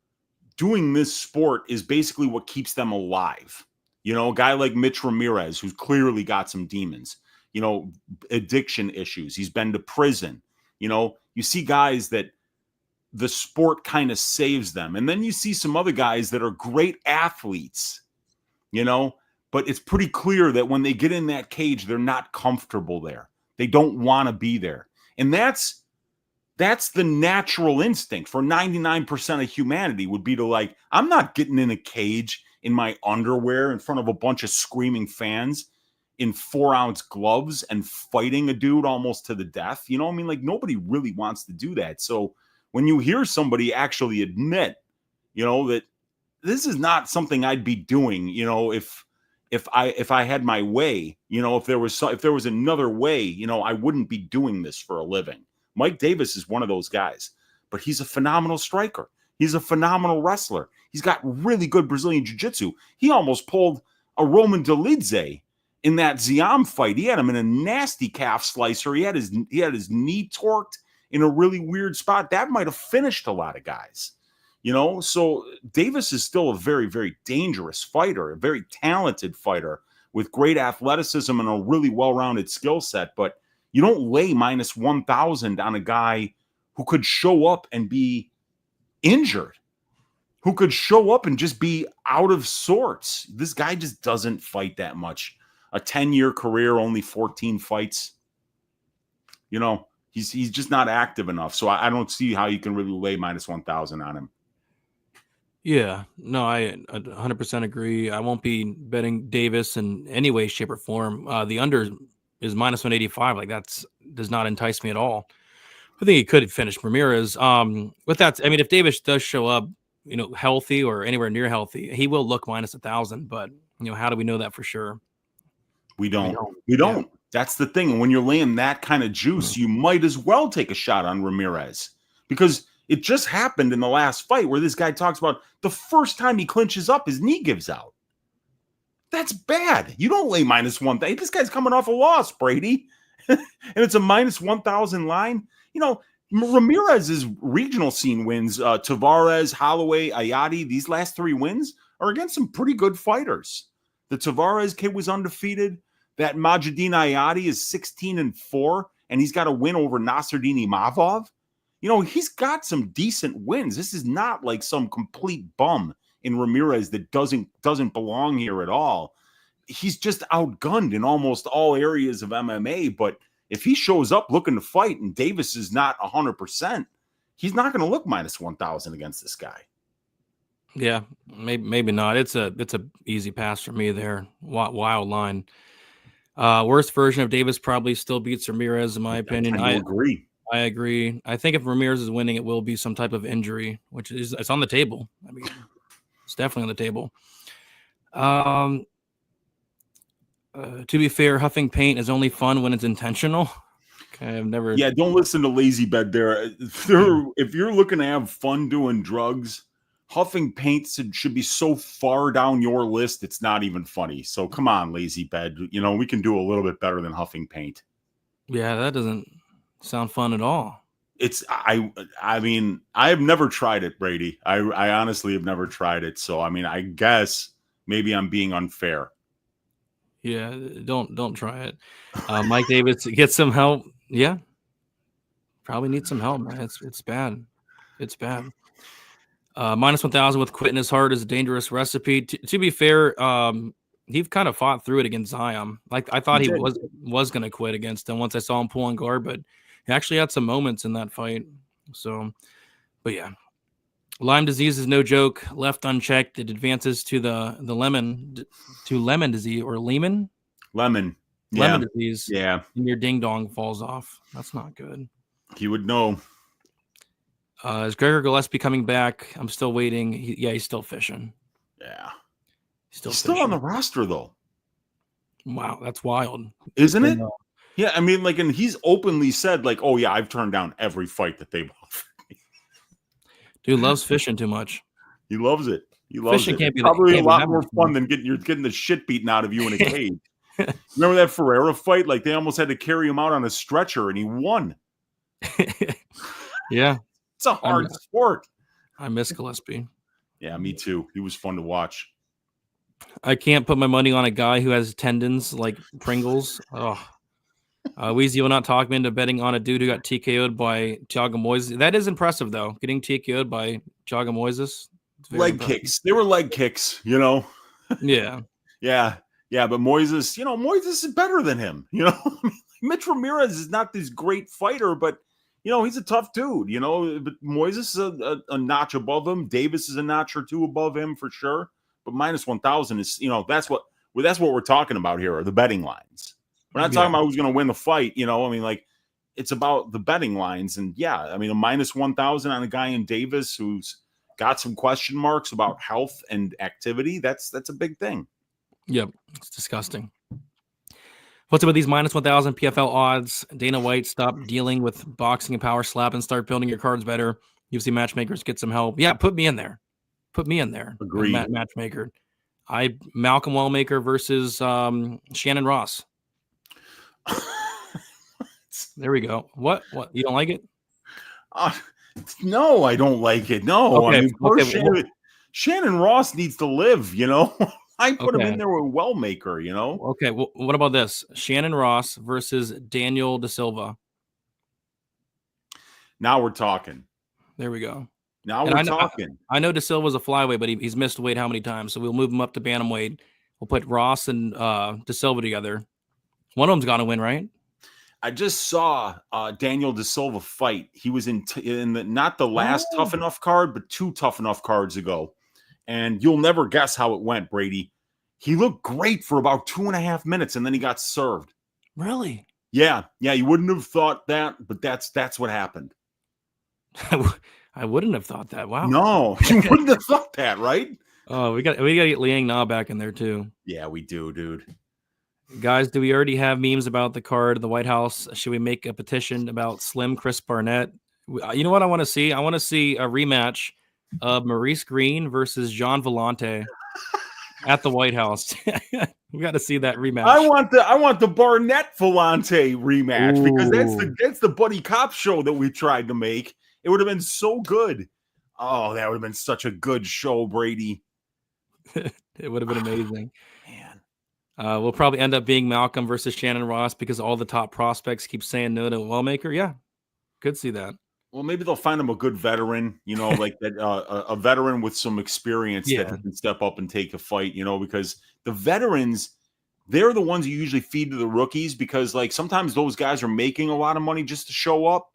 Speaker 4: doing this sport is basically what keeps them alive. A guy like Mitch Ramirez, who's clearly got some demons, addiction issues. He's been to prison. You see guys that the sport kind of saves them. And then you see some other guys that are great athletes, but it's pretty clear that when they get in that cage, they're not comfortable there. They don't want to be there. And that's the natural instinct for 99% of humanity would be to I'm not getting in a cage in my underwear in front of a bunch of screaming fans in 4-ounce gloves and fighting a dude almost to the death. Nobody really wants to do that. So when you hear somebody actually admit, that this is not something I'd be doing, if I had my way, if there was another way, I wouldn't be doing this for a living. Mike Davis is one of those guys, but he's a phenomenal striker. He's a phenomenal wrestler. He's got really good Brazilian jiu-jitsu. He almost pulled a Roman Dolidze in that Ziam fight. He had him in a nasty calf slicer. He had his knee torqued in a really weird spot. That might have finished a lot of guys. So Davis is still a very, very dangerous fighter, a very talented fighter with great athleticism and a really well-rounded skill set. But you don't lay minus 1,000 on a guy who could show up and be injured, who could show up and just be out of sorts. This guy just doesn't fight that much. A 10-year career, only 14 fights. He's just not active enough. So I don't see how you can really lay minus 1,000 on him.
Speaker 3: Yeah, no, I 100% agree. I won't be betting Davis in any way, shape, or form. The under is minus 185. That does not entice me at all. I think he could finish Ramirez. With that, if Davis does show up, healthy or anywhere near healthy, he will look minus 1,000. But how do we know that for sure?
Speaker 4: We don't. Yeah. That's the thing. And when you're laying that kind of juice, you might as well take a shot on Ramirez, because it just happened in the last fight where this guy talks about the first time he clinches up, his knee gives out. That's bad. You don't lay minus 1,000. This guy's coming off a loss, Brady. And it's a minus 1,000 line. Ramirez's regional scene wins, Tavares, Holloway, Ayati, these last 3 wins are against some pretty good fighters. The Tavares kid was undefeated. That Majidin Ayati is 16-4, and he's got a win over Nasruddin Imavov. He's got some decent wins. This is not like some complete bum in Ramirez that doesn't belong here at all. He's just outgunned in almost all areas of MMA, but if he shows up looking to fight and Davis is not 100%, he's not going to look minus 1,000 against this guy.
Speaker 3: Yeah, maybe not. It's a easy pass for me there. Wild line. Worst version of Davis probably still beats Ramirez, in my opinion.
Speaker 4: I agree.
Speaker 3: I agree. I think if Ramirez is winning, it will be some type of injury, it's on the table. It's definitely on the table. To be fair, huffing paint is only fun when it's intentional. Okay, I've never.
Speaker 4: Yeah, don't listen to Lazy Bed there. If you're looking to have fun doing drugs, huffing paint should be so far down your list, it's not even funny. So come on, Lazy Bed. We can do a little bit better than huffing paint.
Speaker 3: Yeah, that doesn't sound fun at all.
Speaker 4: I have never tried it, Brady. I honestly have never tried it. So, I guess maybe I'm being unfair.
Speaker 3: Yeah, don't try it. Mike Davis, get some help. Yeah, probably need some help, man. It's bad. It's bad. Minus 1,000 with quit in his heart is a dangerous recipe. To be fair, he kind of fought through it against Ziam. I thought he was going to quit against him once I saw him pull on guard, but he actually had some moments in that fight. So, but yeah. Lyme disease is no joke. Left unchecked, it advances to the lemon disease or lemon. lemon disease.
Speaker 4: Yeah.
Speaker 3: And your ding dong falls off. That's not good.
Speaker 4: He would know.
Speaker 3: Is Gregor Gillespie coming back? I'm still waiting. He's still fishing.
Speaker 4: Yeah.
Speaker 3: He's
Speaker 4: still on the roster, though.
Speaker 3: Wow, that's wild.
Speaker 4: Isn't it? Yeah, I mean, like, and he's openly said, like, oh, yeah, I've turned down every fight that they've offered me.
Speaker 3: Dude loves fishing too much.
Speaker 4: He loves it. He loves
Speaker 3: fishing
Speaker 4: it.
Speaker 3: Can't be
Speaker 4: probably
Speaker 3: can't
Speaker 4: a lot
Speaker 3: be
Speaker 4: more fun than getting the shit beaten out of you in a cage. Remember that Ferreira fight? Like, they almost had to carry him out on a stretcher, and he won.
Speaker 3: Yeah.
Speaker 4: It's a hard sport.
Speaker 3: I miss Gillespie.
Speaker 4: Yeah, me too. He was fun to watch.
Speaker 3: I can't put my money on a guy who has tendons like Pringles. Oh, Weezy will not talk me into betting on a dude who got TKO'd by Thiago Moises. That is impressive, though. Getting TKO'd by Thiago Moises.
Speaker 4: Leg kicks. They were leg kicks, you know?
Speaker 3: Yeah.
Speaker 4: Yeah. But Moises, Moises is better than him, Mitch Ramirez is not this great fighter, but, he's a tough dude, But Moises is a notch above him. Davis is a notch or two above him for sure. But minus 1,000 is, that's what we're talking about here, are the betting lines. We're not talking about who's going to win the fight, it's about the betting lines. And a minus 1,000 on a guy in Davis who's got some question marks about health and activity. That's a big thing.
Speaker 3: Yep. It's disgusting. What's up with these minus 1,000 PFL odds? Dana White, stop dealing with boxing and power slap and start building your cards better. UFC matchmakers, get some help. Yeah, put me in there.
Speaker 4: Agreed.
Speaker 3: Matchmaker. Malcolm Wellmaker versus Shannon Ross. There we go. What? You don't like it?
Speaker 4: No, I don't like it. No.
Speaker 3: Okay,
Speaker 4: Shannon Ross needs to live, I put him in there with Wellmaker,
Speaker 3: Okay, well, what about this? Shannon Ross versus Daniel Da Silva.
Speaker 4: Now we're talking.
Speaker 3: There we go.
Speaker 4: Now we're talking.
Speaker 3: I know Da Silva's a flyweight, but he's missed weight how many times? So we'll move him up to bantamweight. We'll put Ross and Da Silva together. One of them's got to win, right?
Speaker 4: I just saw Daniel Da Silva fight. He was in not the last Tough Enough card, but 2 Tough Enough cards ago. And you'll never guess how it went, Brady. He looked great for about 2.5 minutes, and then he got served.
Speaker 3: Really?
Speaker 4: Yeah. You wouldn't have thought that, but that's what happened.
Speaker 3: I wouldn't have thought that. Wow.
Speaker 4: No, you wouldn't have thought that, right?
Speaker 3: Oh, we got to get Liang Na back in there too.
Speaker 4: Yeah, we do, dude.
Speaker 3: Guys, do we already have memes about the card, the White House? Should we make a petition about Slim Chris Barnett? You know what I want to see? I want to see a rematch of Maurice Green versus John Vellante at the White House. We got to see that rematch.
Speaker 4: I want the Barnett Vellante rematch. Ooh. Because that's the buddy cop show that we tried to make. It would have been so good. Oh, that would have been such a good show, Brady.
Speaker 3: It would have been amazing. Man. We'll probably end up being Malcolm versus Shannon Ross because all the top prospects keep saying no to Wellmaker. Yeah, could see that.
Speaker 4: Well, maybe they'll find him a good veteran, like that, a veteran with some experience that can step up and take a fight, because the veterans, they're the ones you usually feed to the rookies because, like, sometimes those guys are making a lot of money just to show up.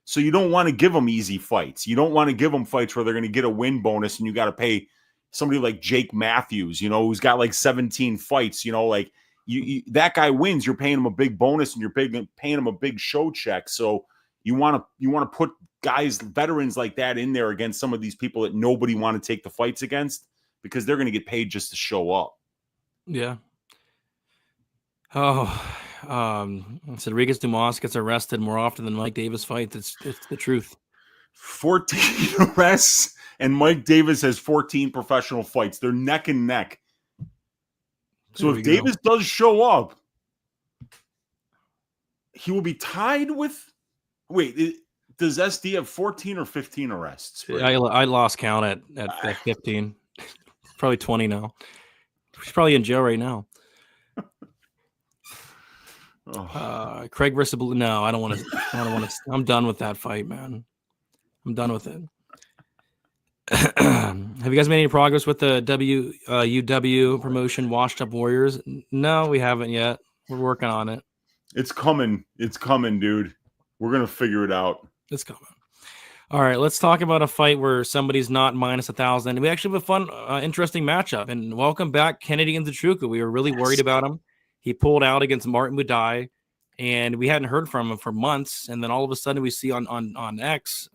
Speaker 4: So you don't want to give them easy fights. You don't want to give them fights where they're going to get a win bonus and you got to pay somebody like Jake Matthews, who's got like 17 fights, like you that guy wins, you're paying him a big bonus and you're paying him a big show check. So you want to put veterans like that in there against some of these people that nobody want to take the fights against because they're going to get paid just to show up.
Speaker 3: Yeah. Oh, Rodriguez Dumas gets arrested more often than Mike Davis fights. It's the truth. 14
Speaker 4: arrests, and Mike Davis has 14 professional fights. They're neck and neck. So if Davis does show up, he will be tied with. Wait, does SD have 14 or 15 arrests?
Speaker 3: Right? I lost count at 15. Probably 20 now. He's probably in jail right now. Craig versus Blue. No, I don't want to. I'm done with that fight, man. I'm done with it. Have you guys made any progress with the UW promotion, Washed Up Warriors? No, we haven't yet. We're working on it.
Speaker 4: It's coming. It's coming, dude. We're going to figure it out.
Speaker 3: It's coming. All right, let's talk about a fight where somebody's not minus 1,000. We actually have a fun, interesting matchup. And welcome back, Kennedy Nzechukwu. We were really worried about him. He pulled out against Martin Budai, and we hadn't heard from him for months. And then all of a sudden we see on X,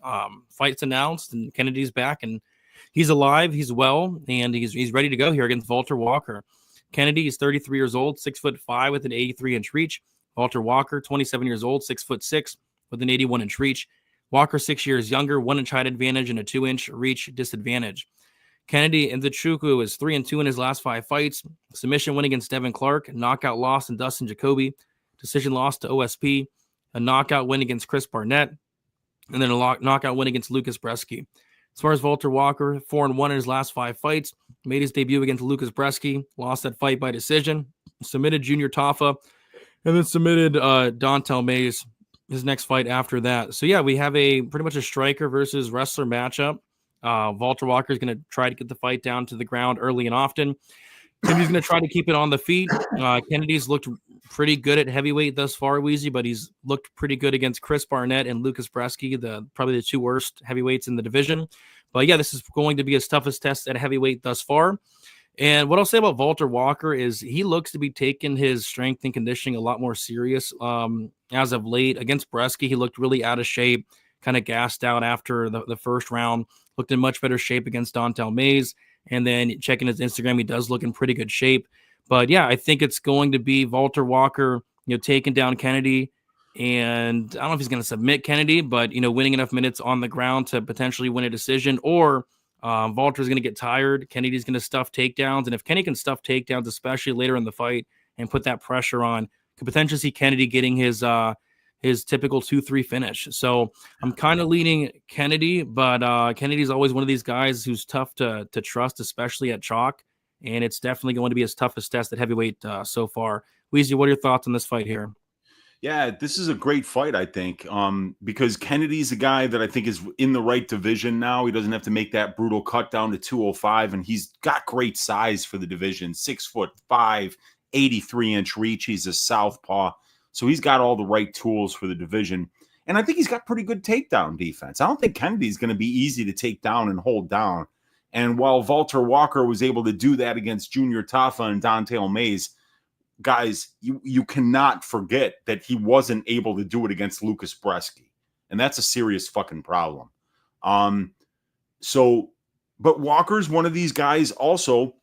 Speaker 3: fights announced, and Kennedy's back, and he's alive, he's well, and he's ready to go here against Walter Walker. Kennedy is 33 years old, 6'5" with an 83-inch reach. Walter Walker, 27 years old, 6'6" with an 81-inch reach. Walker, 6 years younger, 1-inch height advantage and a 2-inch reach disadvantage. Kennedy Nzechukwu is 3-2 in his last 5 fights. Submission win against Devin Clark, knockout loss in Dustin Jacoby, decision loss to OSP, a knockout win against Chris Barnett, and then a knockout win against Lucas Bresky. As far as Walter Walker, 4-1 in his last 5 fights, made his debut against Lucas Bresky, lost that fight by decision, submitted Junior Tafa, and then submitted Dontel Mays his next fight after that. So yeah, we have pretty much a striker versus wrestler matchup. Walter Walker is going to try to get the fight down to the ground early and often. Kennedy's going to try to keep it on the feet. Kennedy's looked pretty good at heavyweight thus far, Weezy, but he's looked pretty good against Chris Barnett and Lucas Bresky, probably the 2 worst heavyweights in the division. But yeah, this is going to be his toughest test at heavyweight thus far. And what I'll say about Walter Walker is he looks to be taking his strength and conditioning a lot more serious as of late. Against Bresky, he looked really out of shape, kind of gassed out after the first round, looked in much better shape against Dontel Mays. And then checking his Instagram, he does look in pretty good shape. But yeah, I think it's going to be Walter Walker, taking down Kennedy. And I don't know if he's going to submit Kennedy, but, winning enough minutes on the ground to potentially win a decision, or Walter's going to get tired. Kennedy's going to stuff takedowns. And if Kenny can stuff takedowns, especially later in the fight, and put that pressure on, could potentially see Kennedy getting his typical 2-3 finish. So I'm kind of leaning Kennedy, but Kennedy's always one of these guys who's tough to trust, especially at chalk. And it's definitely going to be his toughest test at heavyweight so far. Weezy, what are your thoughts on this fight here?
Speaker 4: Yeah, this is a great fight, I think, because Kennedy's a guy that I think is in the right division now. He doesn't have to make that brutal cut down to 205, and he's got great size for the division, 6'5", 83-inch reach. He's a southpaw, so he's got all the right tools for the division. And I think he's got pretty good takedown defense. I don't think Kennedy's going to be easy to take down and hold down. And while Walter Walker was able to do that against Junior Tafa and Dontel Mays, guys, you cannot forget that he wasn't able to do it against Lucas Bresky. And that's a serious fucking problem. But Walker's one of these guys also.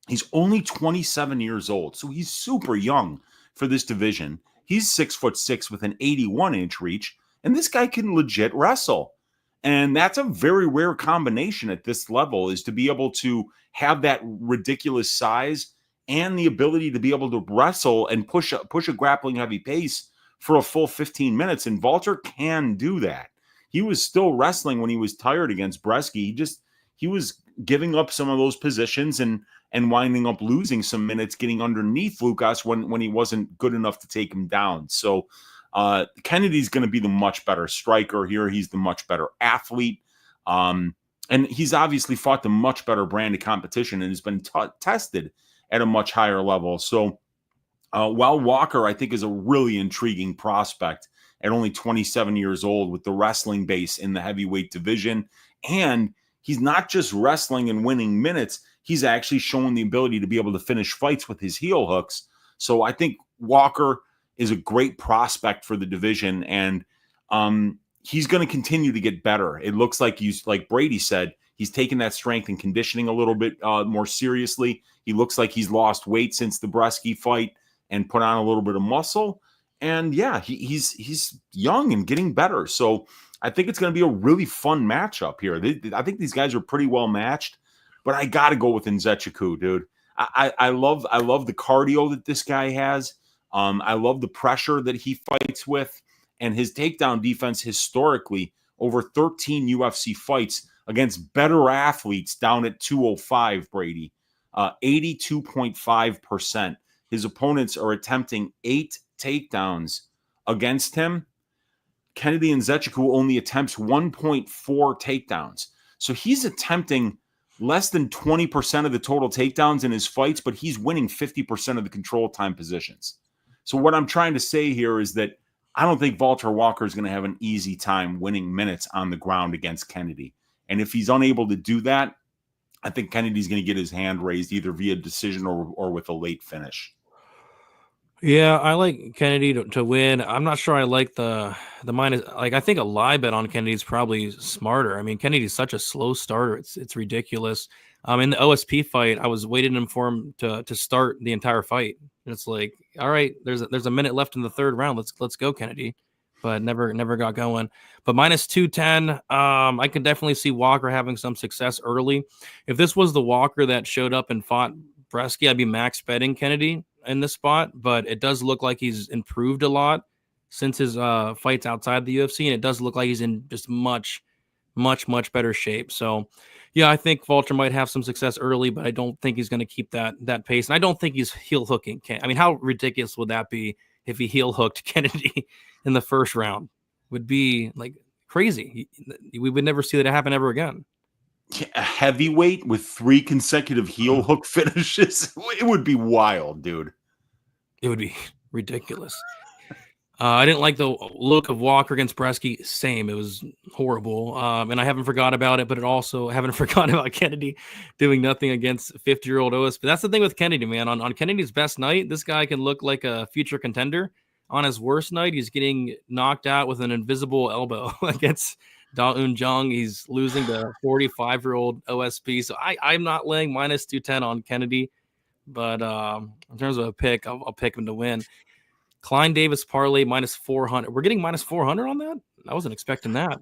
Speaker 4: He's only 27 years old, so he's super young for this division. He's 6'6" with an 81-inch reach, and this guy can legit wrestle. And that's a very rare combination at this level, is to be able to have that ridiculous size and the ability to be able to wrestle and push a grappling heavy pace for a full 15 minutes. And Walter can do that. He was still wrestling when he was tired against Bresky. He was giving up some of those positions and winding up losing some minutes, getting underneath Lucas when he wasn't good enough to take him down. So Kennedy's going to be the much better striker here. He's the much better athlete. And he's obviously fought the much better brand of competition and has been tested at a much higher level. So while Walker, I think, is a really intriguing prospect at only 27 years old with the wrestling base in the heavyweight division, and he's not just wrestling and winning minutes, he's actually showing the ability to be able to finish fights with his heel hooks. So I think Walker is a great prospect for the division, and he's going to continue to get better. It looks like like Brady said, he's taken that strength and conditioning a little bit more seriously. He looks like he's lost weight since the Bresky fight and put on a little bit of muscle. And yeah, he's young and getting better. So I think it's going to be a really fun matchup here. I think these guys are pretty well matched, but I got to go with Nzechukwu, dude. I love the cardio that this guy has. I love the pressure that he fights with, and his takedown defense historically over 13 UFC fights against better athletes down at 205, Brady. 82.5%. His opponents are attempting 8 takedowns against him. Kennedy Nzechukwu only attempts 1.4 takedowns. So he's attempting less than 20% of the total takedowns in his fights, but he's winning 50% of the control time positions. So what I'm trying to say here is that I don't think Walter Walker is going to have an easy time winning minutes on the ground against Kennedy. And if he's unable to do that, I think Kennedy's going to get his hand raised either via decision or with a late finish.
Speaker 3: Yeah, I like Kennedy to win. I'm not sure I like the minus. Like, I think a live bet on Kennedy is probably smarter. I mean, Kennedy's such a slow starter. It's ridiculous. In the OSP fight, I was waiting for him to start the entire fight. And it's like, all right, there's a minute left in the third round. Let's go, Kennedy. But never got going. But minus 210, I could definitely see Walker having some success early. If this was the Walker that showed up and fought Bresky, I'd be max betting Kennedy in this spot, but it does look like he's improved a lot since his fights outside the UFC, and it does look like he's in just much better shape. So, yeah, I think Vulture might have some success early, but I don't think he's going to keep that pace, and I don't think he's heel hooking. I mean, how ridiculous would that be if he heel hooked Kennedy in the first round? Would be like crazy. We would never see that happen ever again.
Speaker 4: A heavyweight with 3 consecutive heel hook finishes. It would be wild, dude.
Speaker 3: It would be ridiculous. I didn't like the look of Walker against Bresky. Same. It was horrible. And I haven't forgot about it, but haven't forgotten about Kennedy doing nothing against 50-year-old OSP. That's the thing with Kennedy, man. On Kennedy's best night, this guy can look like a future contender. On his worst night, he's getting knocked out with an invisible elbow against Da Un Jung. He's losing to 45-year-old OSP. So I'm not laying minus 210 on Kennedy. But in terms of a pick, I'll pick him to win. Klein Davis parlay minus 400. We're getting minus 400 on that? I wasn't expecting that.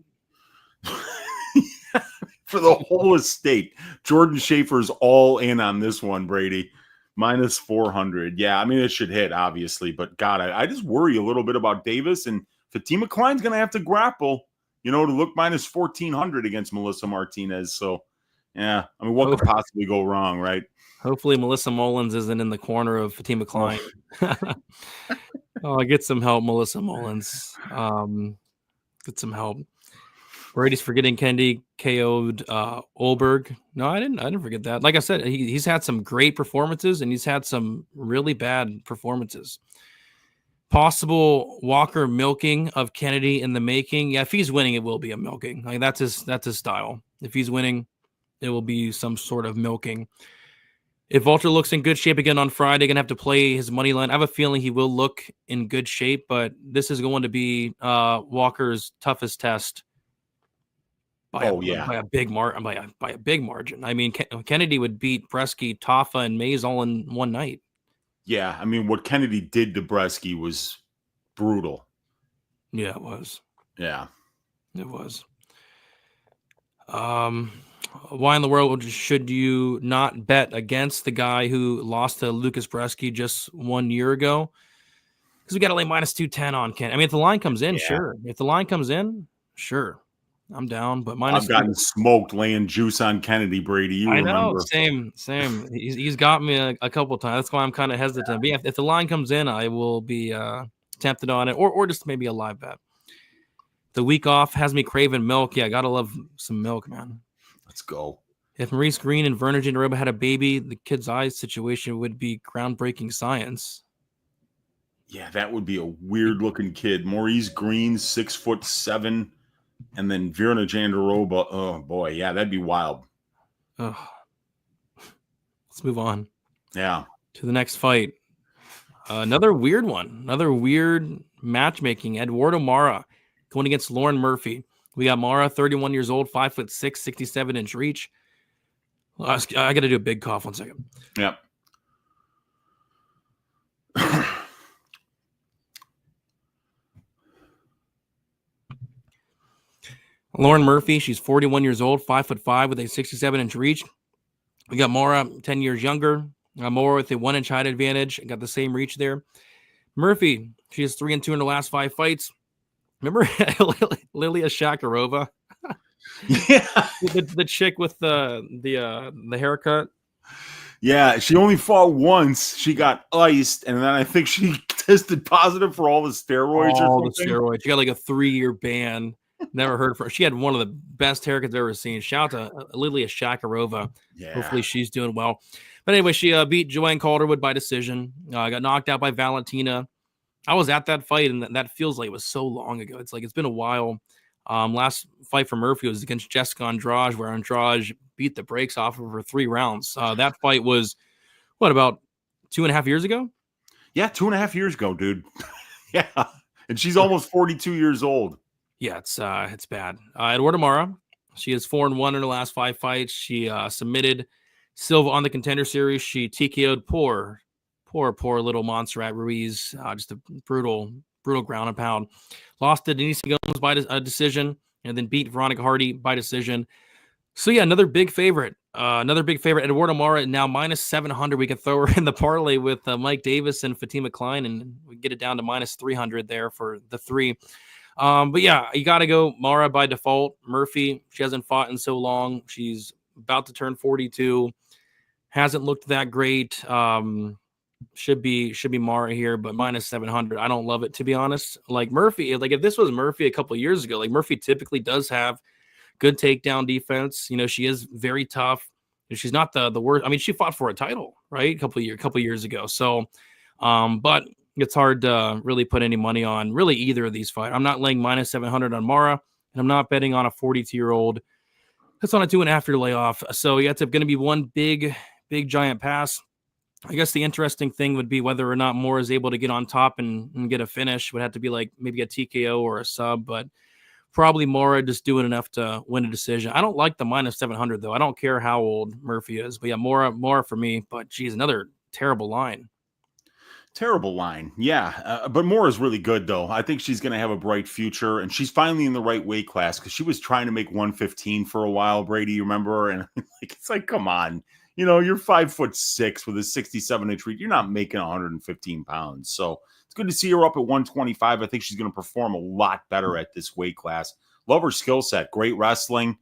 Speaker 4: For the whole estate. Jordan Schaefer's all in on this one, Brady. Minus 400. Yeah, I mean, it should hit, obviously. But, God, I just worry a little bit about Davis. And Fatima Klein's going to have to grapple, to look minus 1,400 against Melissa Martinez. So, yeah, I mean, what could possibly go wrong, right?
Speaker 3: Hopefully Melissa Mullins isn't in the corner of Fatima Klein. Get some help, Melissa Mullins. Get some help. Brady's forgetting Kennedy KO'd Olberg. No, I didn't forget that. Like I said, he's had some great performances and he's had some really bad performances. Possible Walker milking of Kennedy in the making. Yeah, if he's winning, it will be a milking. Like that's his style. If he's winning, it will be some sort of milking. If Vulture looks in good shape again on Friday, going to have to play his money line. I have a feeling he will look in good shape, but this is going to be Walker's toughest test. By a big margin. I mean, Kennedy would beat Bresky, Tafa, and Mays all in one night.
Speaker 4: Yeah, I mean, what Kennedy did to Bresky was brutal.
Speaker 3: Yeah, it was.
Speaker 4: Yeah,
Speaker 3: it was. Why in the world should you not bet against the guy who lost to Lucas Bresky just 1 year ago? Because we got to lay minus 210 on Ken. I mean, if the line comes in, sure. If the line comes in, sure. I'm down, but minus.
Speaker 4: I've gotten smoked laying juice on Kennedy, Brady. I remember.
Speaker 3: Same. He's got me a couple of times. That's why I'm kind of hesitant. But if the line comes in, I will be tempted on it, or just maybe a live bet. The week off has me craving milk. Yeah, gotta love some milk, man.
Speaker 4: Let's go.
Speaker 3: If Maurice Green and Vernon Jandaroba had a baby, the kid's eyes situation would be groundbreaking science.
Speaker 4: Yeah, that would be a weird looking kid. Maurice Green, 6'7". And then Verna Jandaroba, oh boy, yeah, that'd be wild.
Speaker 3: Let's move on.
Speaker 4: Yeah.
Speaker 3: To the next fight. Another weird one. Another weird matchmaking. Eduardo Mora going against Lauren Murphy. We got Mora, 31 years old, 5'6", 67-inch reach. I got to do a big cough 1 second.
Speaker 4: Yep.
Speaker 3: Lauren Murphy, she's 41 years old, 5'5" with a 67-inch reach. We got Mora, 10 years younger. Mora with a 1-inch height advantage. Got the same reach there. Murphy, she has 3-2 in her last 5 fights. Remember Lilia Shakarova?
Speaker 4: Yeah.
Speaker 3: the chick with the haircut?
Speaker 4: Yeah, she only fought once. She got iced, and then I think she tested positive for all the steroids
Speaker 3: all the steroids. She got like a 3-year ban. Never heard from her. She had one of the best haircuts I've ever seen. Shout out to Lilia Shakarova.
Speaker 4: Yeah.
Speaker 3: Hopefully she's doing well. But anyway, she beat Joanne Calderwood by decision. Got knocked out by Valentina. I was at that fight, and that feels like it was so long ago. It's like it's been a while. Last fight for Murphy was against Jessica Andrade, where Andrade beat the brakes off of her 3 rounds. That fight was, about 2.5 years ago?
Speaker 4: Yeah, 2.5 years ago, dude. Yeah, and she's almost 42 years old.
Speaker 3: Yeah, it's bad. Eduardo Mora, she is 4-1 in her last 5 fights. She submitted Silva on the Contender Series. She TKO'd poor little Montserrat Ruiz. Just a brutal ground and pound. Lost to Denise Gomes by a decision, and then beat Veronica Hardy by decision. So yeah, another big favorite. Eduardo Mora now minus 700. We can throw her in the parlay with Mike Davis and Fatima Klein, and we get it down to minus 300 there for the 3. But yeah, you got to go Mora by default. Murphy, she hasn't fought in so long. She's about to turn 42. Hasn't looked that great. Should be Mara here, but minus 700. I don't love it, to be honest. Like Murphy, like if this was Murphy a couple of years ago, like Murphy typically does have good takedown defense. You know, she is very tough. She's not the worst. I mean, she fought for a title, right? A couple years ago. So, but it's hard to really put any money on really either of these fights. I'm not laying minus 700 on Mara, and I'm not betting on a 42-year-old that's on a 2.5-year layoff. So yeah, it's going to be one big giant pass. I guess the interesting thing would be whether or not Mora is able to get on top and get a finish. Would have to be like maybe a TKO or a sub, but probably Mora just doing enough to win a decision. I don't like the minus 700 though. I don't care how old Murphy is, but yeah, Mora for me. But geez, another terrible line.
Speaker 4: Terrible line. Yeah. But Mora's really good, though. I think she's going to have a bright future, and she's finally in the right weight class because she was trying to make 115 for a while, Brady. You remember? And it's like, come on. You know, you're 5'6" with a 67-inch reach. You're not making 115 pounds. So it's good to see her up at 125. I think she's going to perform a lot better at this weight class. Love her skill set. Great wrestling,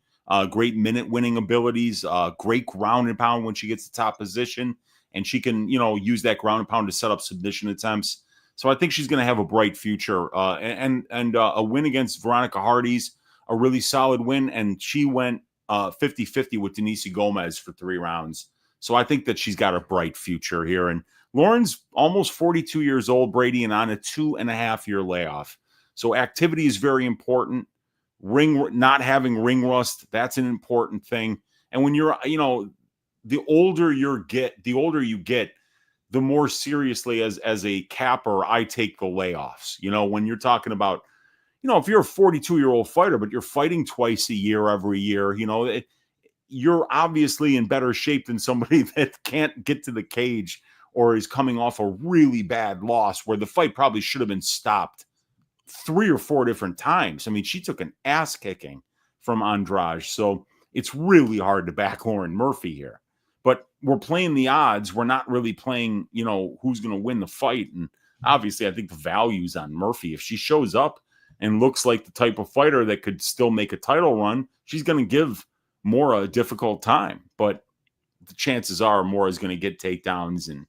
Speaker 4: great minute winning abilities, great ground and pound when she gets the top position. And she can, you know, use that ground and pound to set up submission attempts. So I think she's going to have a bright future. And a win against Veronica Hardy's a really solid win. And she went 50-50 with Denise Gomez for 3 rounds. So I think that she's got a bright future here. And Lauren's almost 42 years old, Brady, and on a 2.5-year layoff. So activity is very important. Not having ring rust, that's an important thing. And when you're, you know, the older you get, the more seriously as a capper, I take the layoffs. You know, when you're talking about, you know, if you're a 42-year-old fighter, but you're fighting twice a year, every year, you know, you're obviously in better shape than somebody that can't get to the cage or is coming off a really bad loss where the fight probably should have been stopped 3 or 4 different times. I mean, she took an ass kicking from Andrade. So it's really hard to back Lauren Murphy here. But we're playing the odds. We're not really playing, you know, who's going to win the fight. And obviously, I think the value's on Murphy. If she shows up and looks like the type of fighter that could still make a title run, she's going to give Mora a difficult time. But the chances are Mora's going to get takedowns and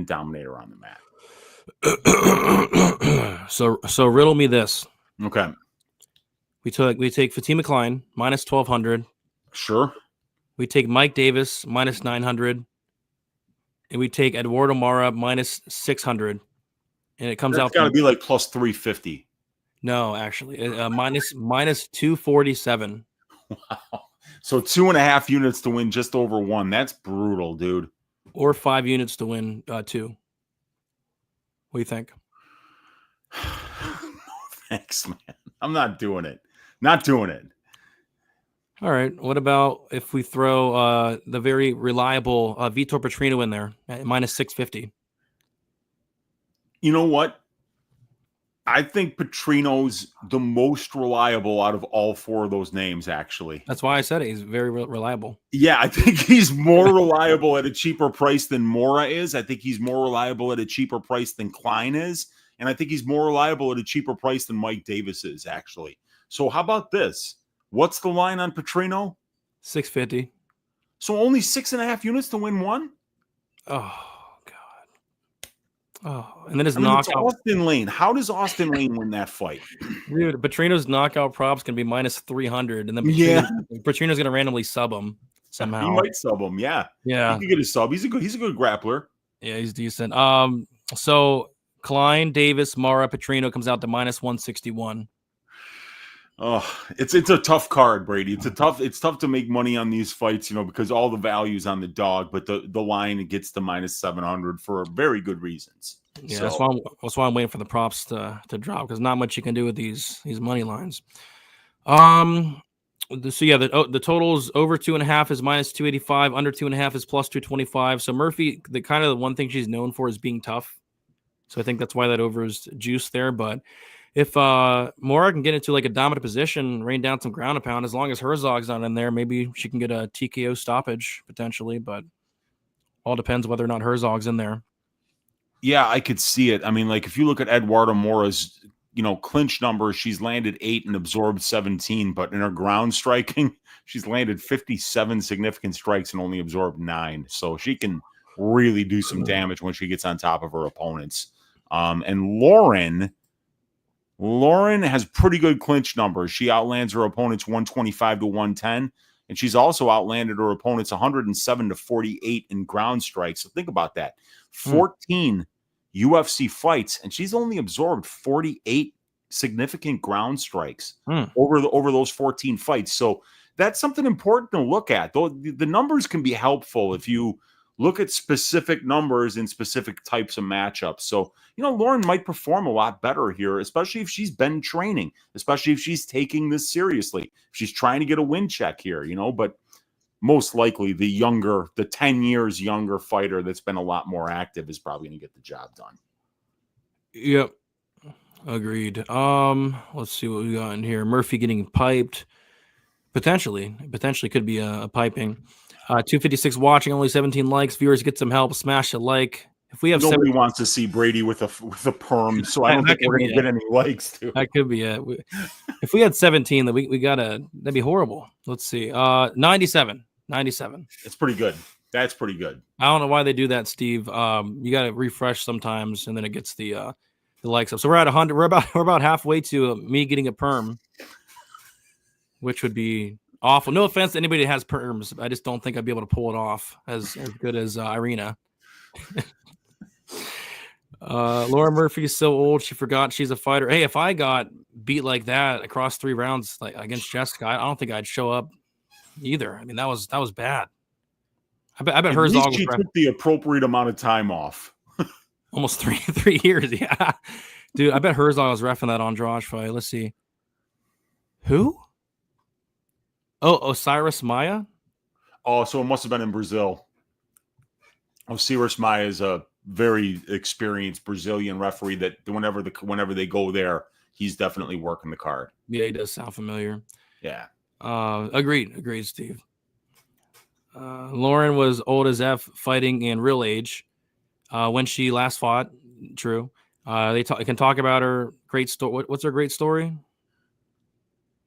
Speaker 4: dominate her on the mat.
Speaker 3: So riddle me this.
Speaker 4: Okay.
Speaker 3: We take Fatima Klein minus 1,200.
Speaker 4: Sure.
Speaker 3: We take Mike Davis minus 900, and we take Eduardo Mora minus 600, and it comes
Speaker 4: That's
Speaker 3: out.
Speaker 4: Got to be like plus 350.
Speaker 3: No, actually, minus 247.
Speaker 4: Wow. So 2.5 units to win just over 1. That's brutal, dude.
Speaker 3: Or 5 units to win 2. What do you think?
Speaker 4: Thanks, man. I'm not doing it. Not doing it.
Speaker 3: All right. What about if we throw the very reliable Vitor Petrino in there at minus 650?
Speaker 4: You know what? I think Petrino's the most reliable out of all 4 of those names, actually.
Speaker 3: That's why I said it. He's very reliable.
Speaker 4: Yeah, I think he's more reliable at a cheaper price than Mora is. I think he's more reliable at a cheaper price than Klein is. And I think he's more reliable at a cheaper price than Mike Davis is, actually. So how about this? What's the line on Petrino?
Speaker 3: 650.
Speaker 4: So only 6.5 units to win 1?
Speaker 3: Oh, God. Oh, and then his knockout.
Speaker 4: Austin Lane. How does Austin Lane win that fight?
Speaker 3: Dude, Petrino's knockout prop's going to be minus 300. And then Petrino's going to randomly sub him somehow.
Speaker 4: He might sub him, yeah.
Speaker 3: Yeah.
Speaker 4: He could get a sub. He's a good grappler.
Speaker 3: Yeah, he's decent. So Klein, Davis, Mara, Petrino comes out to minus 161.
Speaker 4: Oh, it's a tough card, Brady. It's tough to make money on these fights, because all the value's on the dog, but the line gets to -700 for very good reasons.
Speaker 3: Yeah,
Speaker 4: So,
Speaker 3: that's why I'm waiting for the props to drop, because not much you can do with these money lines. So yeah, the totals over 2.5 is -285, under 2.5 is +225. So Murphy, the kind of the one thing she's known for is being tough. So I think that's why that over is juiced there. But if Mora can get into like a dominant position, rain down some ground and pound, as long as Herzog's not in there, maybe she can get a TKO stoppage potentially. But all depends whether or not Herzog's in there.
Speaker 4: yeah, I could see it. I mean, like if you look at Eduardo Mora's, clinch numbers, she's landed 8 and absorbed 17, but in her ground striking, she's landed 57 significant strikes and only absorbed 9. So she can really do some damage when she gets on top of her opponents. And Lauren has pretty good clinch numbers. She outlands her opponents 125 to 110, and she's also outlanded her opponents 107 to 48 in ground strikes. So think about that. 14 UFC fights, and she's only absorbed 48 significant ground strikes over those 14 fights. So that's something important to look at. Though the numbers can be helpful if you look at specific numbers in specific types of matchups. So, Lauren might perform a lot better here, especially if she's been training, especially if she's taking this seriously. If she's trying to get a win check here, but most likely the 10 years younger fighter that's been a lot more active is probably going to get the job done.
Speaker 3: Yep. Agreed. Let's see what we got in here. Murphy getting piped. Potentially could be a piping. 256 watching, only 17 likes. Viewers, get some help. Smash a like. If we have
Speaker 4: nobody wants to see Brady with a perm, so I don't think we're going to get any likes too.
Speaker 3: That could be it. If we had 17, then we gotta. That'd be horrible. Let's see. 97.
Speaker 4: It's pretty good. That's pretty good.
Speaker 3: I don't know why they do that, Steve. You got to refresh sometimes, and then it gets the likes up. So we're at 100. We're about halfway to me getting a perm, which would be awful. No offense to anybody that has perms. I just don't think I'd be able to pull it off as good as Irina. Laura Murphy is so old she forgot she's a fighter. Hey, if I got beat like that across 3 rounds, like against Jessica, I don't think I'd show up either. I mean, that was bad. I bet Herzog
Speaker 4: she took the appropriate amount of time off.
Speaker 3: Almost three years, yeah. Dude, I bet Herzog was reffing that Andrade fight. Let's see. Who? Oh, Osiris Maya?
Speaker 4: Oh, so it must have been in Brazil. Osiris Maya is a very experienced Brazilian referee that whenever they go there, he's definitely working the card.
Speaker 3: Yeah, he does sound familiar.
Speaker 4: Yeah.
Speaker 3: Agreed, Steve. Lauren was old as F, fighting in real age when she last fought. True. They can talk about her great story. What's her great story?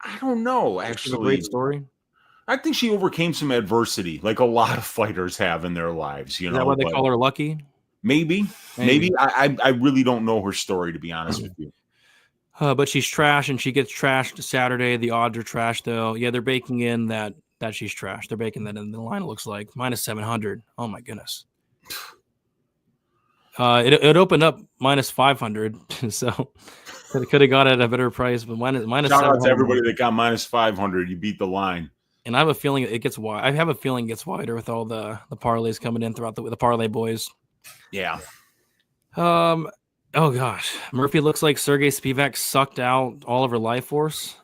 Speaker 4: I don't know. Actually,
Speaker 3: a great story.
Speaker 4: I think she overcame some adversity, like a lot of fighters have in their lives.
Speaker 3: Is that why they call her lucky?
Speaker 4: Maybe. I really don't know her story, to be honest with you.
Speaker 3: But she's trash, and she gets trashed Saturday. The odds are trash, though. Yeah, they're baking in that she's trash. They're baking that in the line. It looks like -700. Oh my goodness. It opened up -500, so could have got it at a better price. But minus
Speaker 4: shout out to everybody that got -500. You beat the line.
Speaker 3: And I have a feeling it gets wide. I have a feeling it gets wider with all the parlays coming in throughout the parlay boys.
Speaker 4: Yeah.
Speaker 3: Oh gosh, Murphy looks like Sergey Spivak sucked out all of her life force.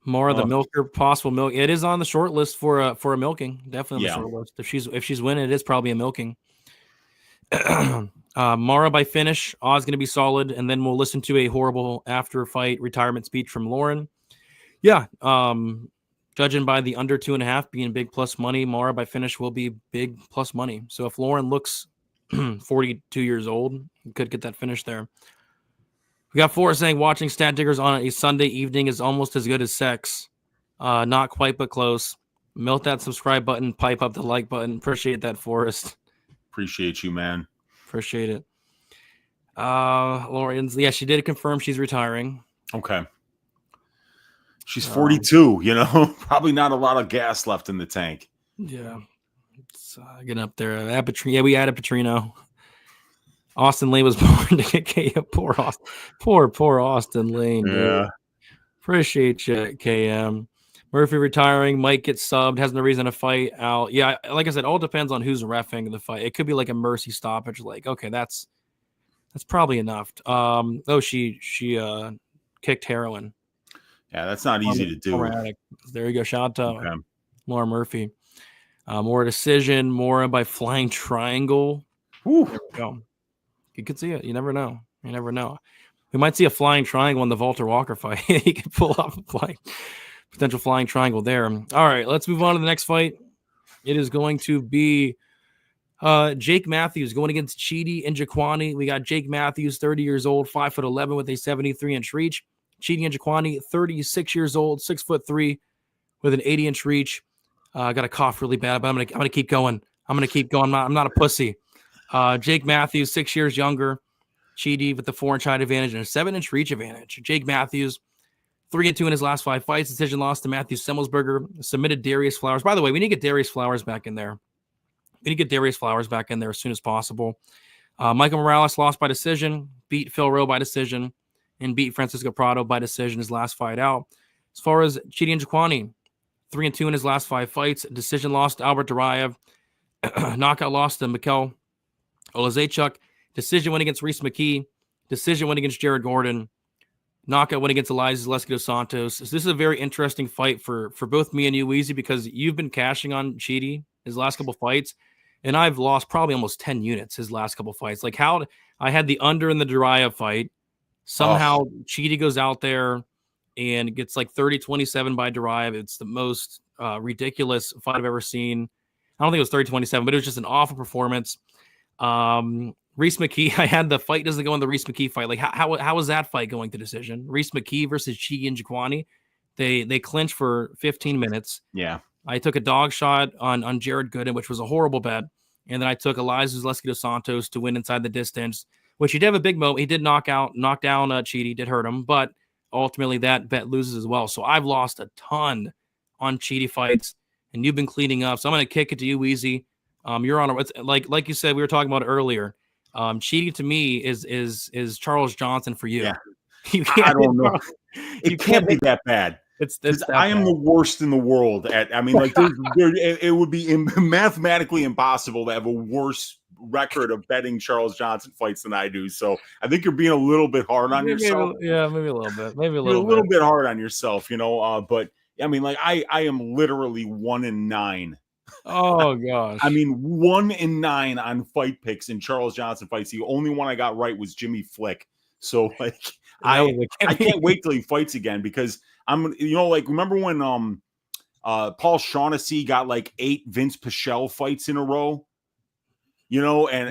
Speaker 3: Mora the milker, possible milk. It is on the short list for a milking. Definitely on the short list. If she's winning, it is probably a milking. Mora by finish. Odds going to be solid, and then we'll listen to a horrible after fight retirement speech from Lauren. Yeah. Judging by the under 2.5 being big plus money, Mora by finish will be big plus money. So if Lauren looks 42 years old, you could get that finish there. We got Forrest saying watching Stat Diggers on a Sunday evening is almost as good as sex. Not quite, but close. Melt that subscribe button, pipe up the like button. Appreciate that, Forrest.
Speaker 4: Appreciate you, man.
Speaker 3: Appreciate it. Lauren's, yeah, she did confirm she's retiring.
Speaker 4: Okay. She's 42, probably not a lot of gas left in the tank.
Speaker 3: Yeah. It's getting up there. Petrino. Yeah, we added Petrino. Austin Lane was born to get KM. Poor Austin Lane, dude.
Speaker 4: Yeah.
Speaker 3: Appreciate you, KM. Murphy retiring. Mike gets subbed. Has no reason to fight out. Yeah, like I said, all depends on who's reffing the fight. It could be like a mercy stoppage. Like, okay, that's probably enough. She kicked heroin.
Speaker 4: Yeah, that's not easy to do.
Speaker 3: There you go. Shout out to Laura Murphy. Mora decision. Mora by flying triangle.
Speaker 4: Whew.
Speaker 3: There we go. You could see it. You never know. We might see a flying triangle in the Walter Walker fight. He could pull off a potential flying triangle there. All right, let's move on to the next fight. It is going to be Jake Matthews going against Chidi and Jaquani. We got Jake Matthews, 30 years old, 5'11" with a 73-inch reach. Chidi and Jaquani, 36 years old, 6'3" with an 80-inch reach. I got to cough really bad, but I'm gonna keep going. I'm not a pussy. Jake Matthews, 6 years younger. Chidi with the 4-inch height advantage and a 7-inch reach advantage. Jake Matthews, 3-2 in his last 5 fights. Decision loss to Matthew Semmelsberger. Submitted Darius Flowers. By the way, we need to get Darius Flowers back in there. As soon as possible. Michael Morales lost by decision, beat Phil Rowe by decision, and beat Francisco Prado by decision his last fight out. As far as Chidi and Jaquani, 3-2 in his last 5 fights. Decision loss to Albert Duraev. Knockout loss to Mikhail Olazechuk. Decision win against Reese McKee. Decision win against Jared Gordon. Knockout win against Elias Zaleski dos Santos. So this is a very interesting fight for both me and you, Weezy, because you've been cashing on Chidi his last couple fights, and I've lost probably almost 10 units his last couple fights. Like how I had the under in the Duraev fight. Somehow Chidi goes out there and gets like 30-27 by Duraev. It's the most ridiculous fight I've ever seen. I don't think it was 30-27, but it was just an awful performance. Reese McKee, I had the fight doesn't go in the Reese McKee fight. Like how was that fight going to decision? Reese McKee versus Chidi and Jaquani. They clinched for 15 minutes.
Speaker 4: Yeah.
Speaker 3: I took a dog shot on Jared Gooden, which was a horrible bet. And then I took Elias Zaleski dos Santos to win inside the distance, which he did have a big moment. He did knock down Chidi, did hurt him, but ultimately that bet loses as well. So I've lost a ton on Chidi fights, and you've been cleaning up. So I'm going to kick it to you, Weezy. You're on like you said, we were talking about it earlier. Chidi to me is Charles Johnson for you.
Speaker 4: Yeah. I don't know. It can't be that bad. I am the worst in the world at. I mean, like it would be mathematically impossible to have a worse record of betting Charles Johnson fights than I do. So I think you're being a little bit hard on yourself.
Speaker 3: Yeah, maybe a little bit. Maybe a
Speaker 4: little bit hard on yourself, you know. But I mean, like I am literally 1-9.
Speaker 3: Oh gosh.
Speaker 4: I mean, 1-9 on fight picks in Charles Johnson fights. The only one I got right was Jimmy Flick. So like I can't wait till he fights again because like remember when Paul Shaughnessy got like 8 Vince Pichel fights in a row? You know, and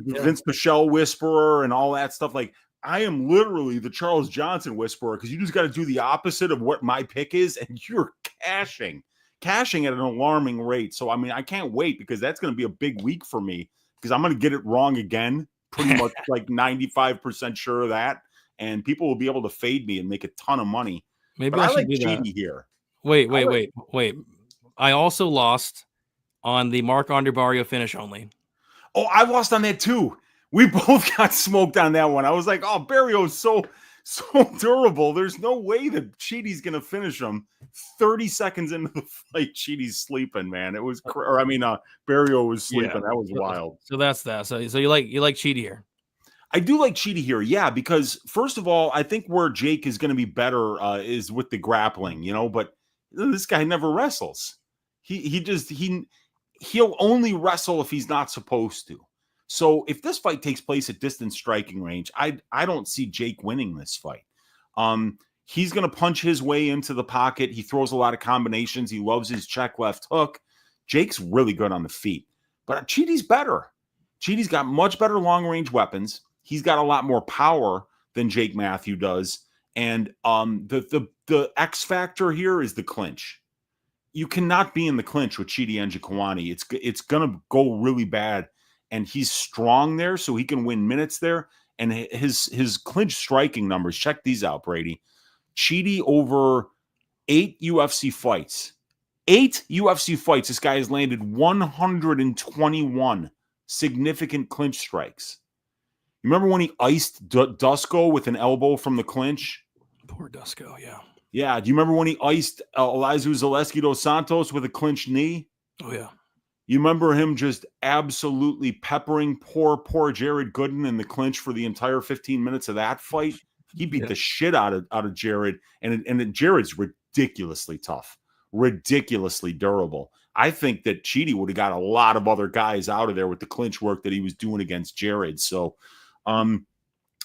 Speaker 4: Vince Pichel whisperer and all that stuff. Like I am literally the Charles Johnson whisperer because you just got to do the opposite of what my pick is, and you're cashing at an alarming rate. So I mean, I can't wait because that's going to be a big week for me because I'm going to get it wrong again. Pretty much like 95% sure of that, and people will be able to fade me and make a ton of money.
Speaker 3: Maybe I like Chidi
Speaker 4: here.
Speaker 3: Wait. I also lost on the Marc-Andre Barrio finish only.
Speaker 4: Oh, I lost on that too. We both got smoked on that one. I was like, oh, Barrio's so durable. There's no way that Chidi's going to finish him. 30 seconds into the fight, Chidi's sleeping, man. It was, Barrio was sleeping. Yeah. That was wild.
Speaker 3: So that's that. So you like Chidi here?
Speaker 4: I do like Chidi here, yeah, because first of all, I think where Jake is going to be better is with the grappling, you know. But this guy never wrestles. He'll only wrestle if he's not supposed to. So if this fight takes place at distance striking range, I don't see Jake winning this fight. He's going to punch his way into the pocket. He throws a lot of combinations. He loves his check left hook. Jake's really good on the feet. But Chidi's better. Chidi's got much better long-range weapons. He's got a lot more power than Jake Matthew does. And the X factor here is the clinch. You cannot be in the clinch with Chidi and Jaquani. It's going to go really bad. And he's strong there, so he can win minutes there. And his clinch striking numbers, check these out, Brady. Chidi over 8 UFC fights. 8 UFC fights, this guy has landed 121 significant clinch strikes. You remember when he iced Dusko with an elbow from the clinch?
Speaker 3: Poor Dusko, yeah.
Speaker 4: Yeah. Do you remember when he iced Elizeu Zaleski dos Santos with a clinch knee?
Speaker 3: Oh, yeah.
Speaker 4: You remember him just absolutely peppering poor Jared Gooden in the clinch for the entire 15 minutes of that fight? He beat the shit out of Jared, and Jared's ridiculously tough, ridiculously durable. I think that Chidi would have got a lot of other guys out of there with the clinch work that he was doing against Jared. So,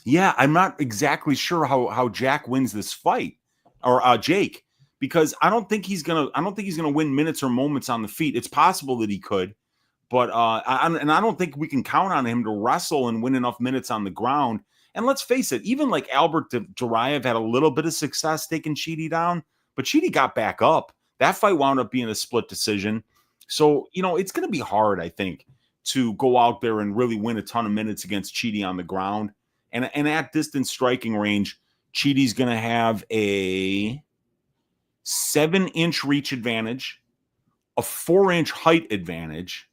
Speaker 4: yeah, I'm not exactly sure how Jack wins this fight, or Jake, because I don't think he's gonna win minutes or moments on the feet. It's possible that he could, but I don't think we can count on him to wrestle and win enough minutes on the ground. And let's face it, even like Albert Duraev had a little bit of success taking Chidi down, but Chidi got back up. That fight wound up being a split decision. So, it's going to be hard, I think, to go out there and really win a ton of minutes against Chidi on the ground. And at distance striking range, Chidi's going to have a 7-inch reach advantage, a 4-inch height advantage,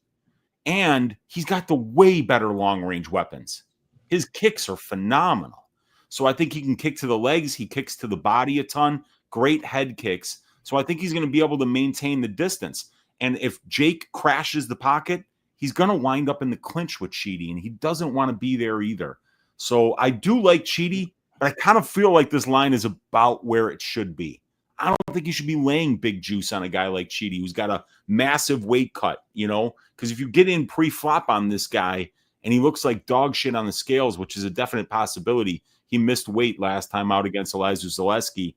Speaker 4: and he's got the way better long-range weapons. His kicks are phenomenal. So I think he can kick to the legs. He kicks to the body a ton. Great head kicks. So I think he's going to be able to maintain the distance. And if Jake crashes the pocket, he's going to wind up in the clinch with Chidi, and he doesn't want to be there either. So I do like Chidi, but I kind of feel like this line is about where it should be. I don't think you should be laying big juice on a guy like Chidi who's got a massive weight cut, because if you get in pre-flop on this guy, and he looks like dog shit on the scales, which is a definite possibility. He missed weight last time out against Elizeu Zaleski.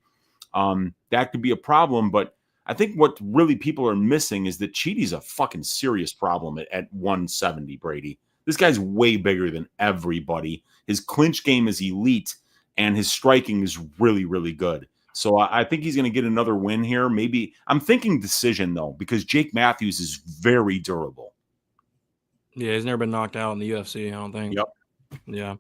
Speaker 4: That could be a problem, but I think what really people are missing is that Chidi's a fucking serious problem at 170, Brady. This guy's way bigger than everybody. His clinch game is elite, and his striking is really, really good. So I think he's going to get another win here. Maybe I'm thinking decision, though, because Jake Matthews is very durable.
Speaker 3: Yeah, he's never been knocked out in the UFC, I don't think.
Speaker 4: Yep.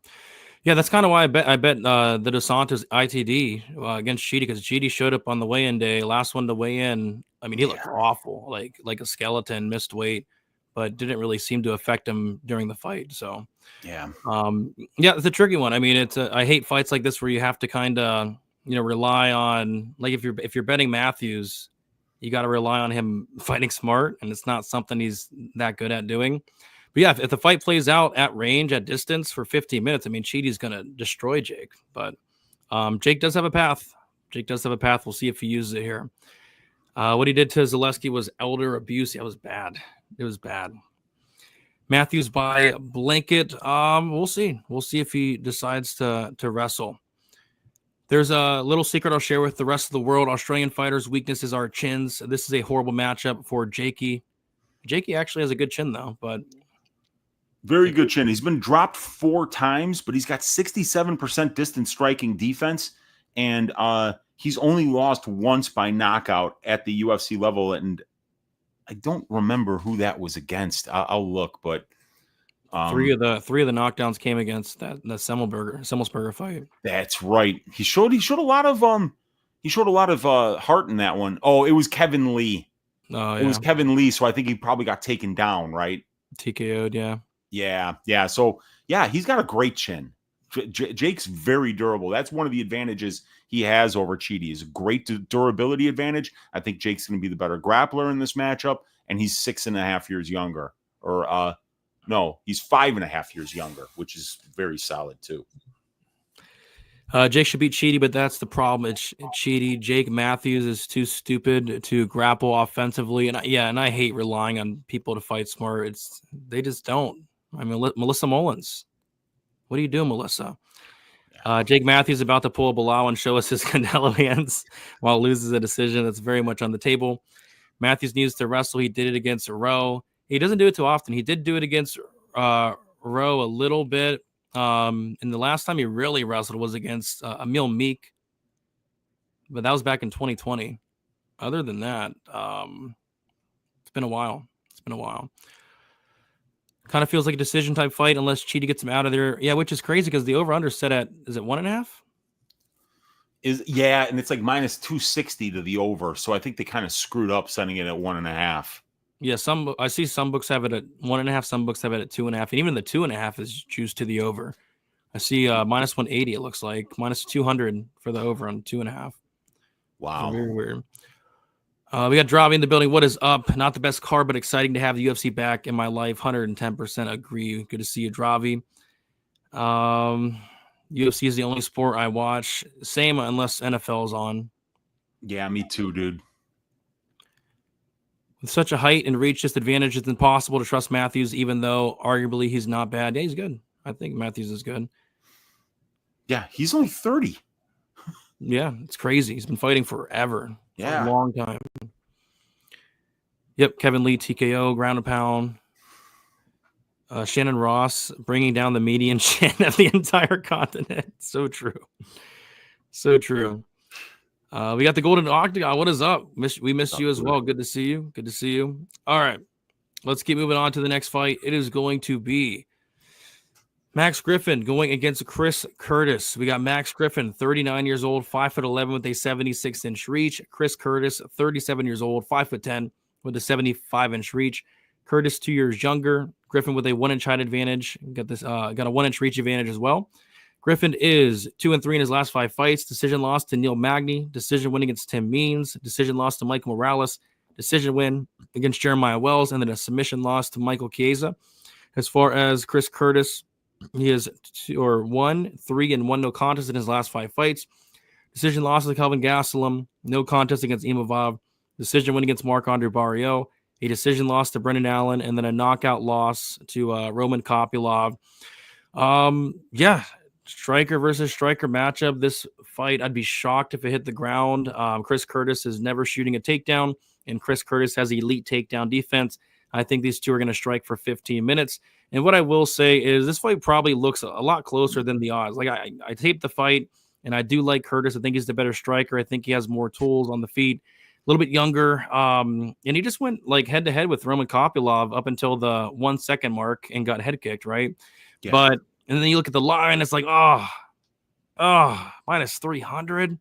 Speaker 3: Yeah, that's kind of why I bet the Dos Santos ITD against Chidi, because Chidi showed up on the weigh-in day, last one to weigh in. I mean, he looked awful, like a skeleton, missed weight, but didn't really seem to affect him during the fight. So yeah, it's a tricky one. I mean, I hate fights like this where you have to kind of rely on, like, if you're betting Matthews, you got to rely on him fighting smart, and it's not something he's that good at doing. But yeah, if the fight plays out at range, at distance for 15 minutes, I mean, Chidi's going to destroy Jake. But Jake does have a path. We'll see if he uses it here. What he did to Zaleski was elder abuse. Yeah, it was bad. Matthews by blanket. We'll see. We'll see if he decides to wrestle. There's a little secret I'll share with the rest of the world. Australian fighters' weaknesses are chins. This is a horrible matchup for Jakey. Jakey actually has a good chin, though, but...
Speaker 4: Very good chin. He's been dropped 4 times, but he's got 67% distance striking defense, and he's only lost once by knockout at the UFC level, and I don't remember who that was against. I'll look, but
Speaker 3: three of the knockdowns came against the Semmelsberger fight.
Speaker 4: That's right. He showed a lot of heart in that one. Oh, it was Kevin Lee.
Speaker 3: Oh, yeah.
Speaker 4: It was Kevin Lee, so I think he probably got taken down, right?
Speaker 3: TKO'd, yeah.
Speaker 4: Yeah. So, yeah, he's got a great chin. Jake's very durable. That's one of the advantages he has over Chidi, is a great durability advantage. I think Jake's going to be the better grappler in this matchup, and he's 6.5 years younger. No, he's 5.5 years younger, which is very solid, too.
Speaker 3: Jake should beat Chidi, but that's the problem. It's Chidi. Jake Matthews is too stupid to grapple offensively, and I hate relying on people to fight smart. They just don't. I mean, Melissa Mullins, what are you doing, Melissa? Jake Matthews is about to pull a Bilal and show us his Canelo hands while loses a decision that's very much on the table. Matthews needs to wrestle. He did it against Rowe. He doesn't do it too often. He did do it against Rowe a little bit. And the last time he really wrestled was against Emil Meek, but that was back in 2020. Other than that, it's been a while. Kind of feels like a decision type fight unless Chidi gets him out of there. Yeah, which is crazy because the over under set at, is it 1.5?
Speaker 4: And it's like minus 260 to the over. So I think they kind of screwed up setting it at 1.5.
Speaker 3: Yeah, I see some books have it at 1.5, some books have it at 2.5, and even the 2.5 is juiced to the over. I see minus 180. It looks like minus 200 for the over on 2.5.
Speaker 4: Wow.
Speaker 3: Very weird. We got Dravi in the building. What is up? Not the best card, but exciting to have the UFC back in my life. 110% agree. Good to see you, Dravi. UFC is the only sport I watch. Same unless NFL is on.
Speaker 4: Yeah, me too, dude.
Speaker 3: With such a height and reach disadvantage, it's impossible to trust Matthews, even though arguably he's not bad. Yeah, he's good. I think Matthews is good.
Speaker 4: Yeah, he's only 30.
Speaker 3: Yeah, it's crazy. He's been fighting forever.
Speaker 4: Yeah.
Speaker 3: For a long time. Yep, Kevin Lee, TKO, ground and pound. Shannon Ross bringing down the median chin of the entire continent. So true. So true. We got the Golden Octagon. What is up? We missed you as well. Good to see you. Good to see you. All right. Let's keep moving on to the next fight. It is going to be Max Griffin going against Chris Curtis. We got Max Griffin, 39 years old, 5'11" with a 76-inch reach. Chris Curtis, 37 years old, 5'10" with a 75-inch reach. Curtis, 2 years younger. Griffin with a 1-inch height advantage. Got a 1-inch reach advantage as well. Griffin is 2-3 in his last 5 fights. Decision loss to Neil Magny. Decision win against Tim Means. Decision loss to Michael Morales. Decision win against Jeremiah Wells. And then a submission loss to Michael Chiesa. As far as Chris Curtis, he has 1-3 and 1 no contest in his last 5 fights. Decision loss to Kelvin Gastelum. No contest against Imavov. Decision win against Marc-Andre Barrios. A decision loss to Brendan Allen. And then a knockout loss to Roman Kopylov. Yeah. Striker versus striker matchup. This fight, I'd be shocked if it hit the ground. Chris Curtis is never shooting a takedown, and Chris Curtis has elite takedown defense. I think these two are going to strike for 15 minutes. And what I will say is this fight probably looks a lot closer than the odds. Like I taped the fight, and I do like Curtis. I think he's the better striker. I think he has more tools on the feet, a little bit younger. And he just went like head to head with Roman Kopylov up until the 1 second mark and got head kicked, right? Yeah. But and then you look at the line, it's like, minus 300.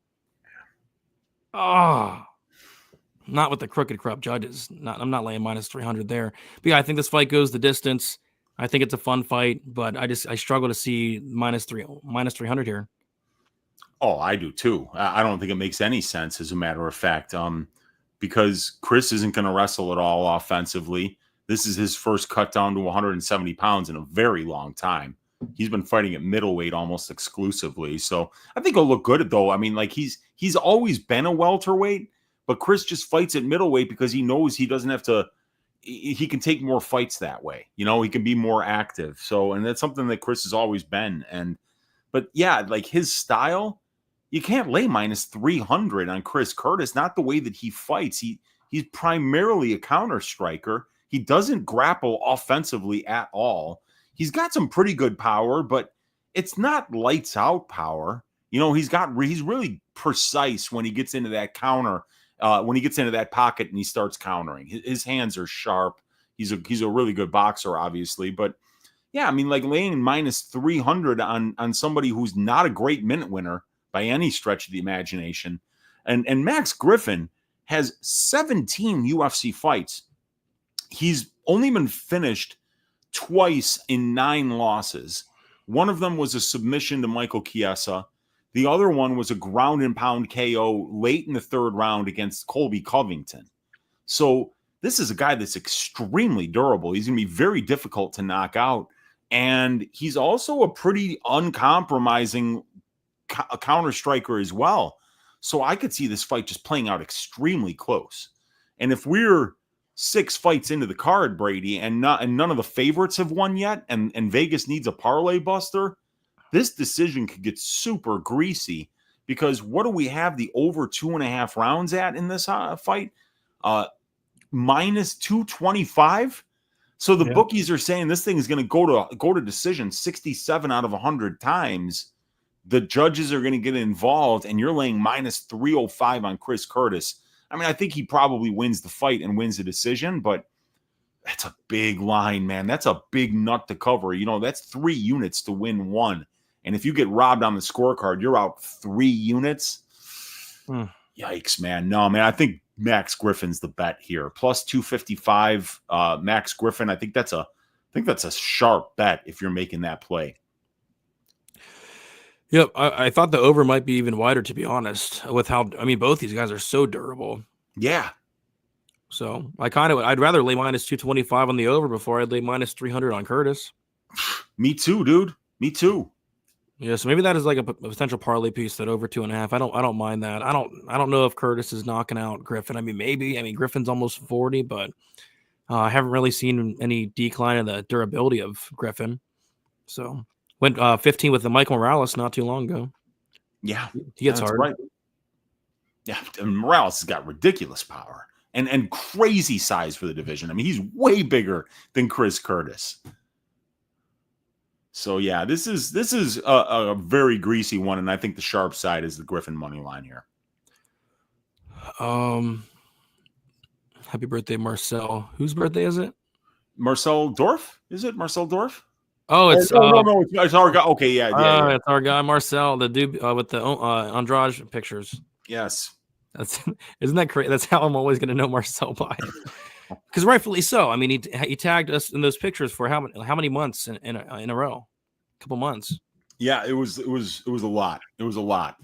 Speaker 3: Not with the crooked corrupt judges. I'm not laying minus 300 there. But yeah, I think this fight goes the distance. I think it's a fun fight, but I struggle to see minus 300 here.
Speaker 4: Oh, I do too. I don't think it makes any sense, as a matter of fact, because Chris isn't going to wrestle at all offensively. This is his first cut down to 170 pounds in a very long time. He's been fighting at middleweight almost exclusively. So I think he'll look good, though. I mean, like he's always been a welterweight, but Chris just fights at middleweight because he knows he doesn't have to, he can take more fights that way. You know, he can be more active. So, and that's something that Chris has always been. But yeah, like his style, you can't lay minus 300 on Chris Curtis, not the way that he fights. He's primarily a counter striker. He doesn't grapple offensively at all. He's got some pretty good power, but it's not lights out power. You know, he's really precise when he gets into that counter, when he gets into that pocket and he starts countering. His hands are sharp. He's a really good boxer, obviously. But yeah, I mean, like laying minus 300 on somebody who's not a great minute winner by any stretch of the imagination. And Max Griffin has 17 UFC fights. He's only been finished twice in 9 losses. One of them was a submission to Michael Chiesa. The other one was a ground and pound KO late in the 3rd round against Colby Covington. So this is a guy that's extremely durable. He's going to be very difficult to knock out. And he's also a pretty uncompromising counter striker as well. So I could see this fight just playing out extremely close. And if we're 6 fights into the card, Brady, and none of the favorites have won yet, and Vegas needs a parlay buster, this decision could get super greasy, because what do we have the over 2.5 rounds at in this fight? Minus 225. So the bookies are saying this thing is going to go to decision 67 out of 100 times. The judges are going to get involved, and you're laying minus 305 on Chris Curtis. I mean, I think he probably wins the fight and wins the decision, but that's a big line, man. That's a big nut to cover. You know, that's 3 units to win 1. And if you get robbed on the scorecard, you're out 3 units. Yikes, man. No, man, I think Max Griffin's the bet here. Plus 255, Max Griffin. I think that's a sharp bet if you're making that play.
Speaker 3: Yep, I thought the over might be even wider, to be honest, with how, I mean, both these guys are so durable.
Speaker 4: Yeah.
Speaker 3: So I'd rather lay minus 225 on the over before I'd lay minus 300 on Curtis.
Speaker 4: Me too, dude. Me too.
Speaker 3: Yeah, so maybe that is like a potential parlay piece, that over 2.5. I don't mind that. I don't know if Curtis is knocking out Griffin. I mean, maybe. I mean, Griffin's almost 40, but I haven't really seen any decline in the durability of Griffin. So went 15 with the Michael Morales not too long ago.
Speaker 4: Yeah,
Speaker 3: he gets hard.
Speaker 4: Right. Yeah, and Morales has got ridiculous power and crazy size for the division. I mean, he's way bigger than Chris Curtis. So yeah, this is a very greasy one, and I think the sharp side is the Griffin money line here.
Speaker 3: Happy birthday, Marcel. Whose birthday is it?
Speaker 4: Marcel Dorf? Is it Marcel Dorf?
Speaker 3: Oh, it's
Speaker 4: no, it's our guy. Okay, yeah.
Speaker 3: It's our guy Marcel, the dude with the Andrade pictures.
Speaker 4: Yes,
Speaker 3: isn't that crazy? That's how I'm always going to know Marcel by, because rightfully so. I mean, he tagged us in those pictures for how many months in a row, a couple months.
Speaker 4: Yeah, it was a lot. It was a lot.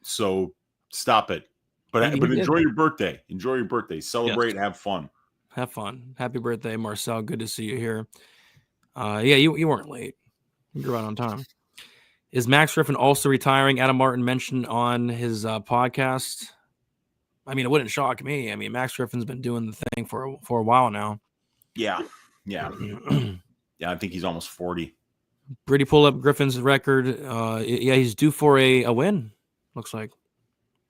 Speaker 4: So stop it. But enjoy your birthday. Enjoy your birthday. Celebrate. Yes. Have fun.
Speaker 3: Have fun. Happy birthday, Marcel. Good to see you here. Yeah, you weren't late. You're right on time. Is Max Griffin also retiring? Adam Martin mentioned on his podcast. I mean, it wouldn't shock me. I mean, Max Griffin's been doing the thing for a while now.
Speaker 4: Yeah. Yeah, I think he's almost 40.
Speaker 3: Brady pull up Griffin's record. Yeah, he's due for a win, looks like.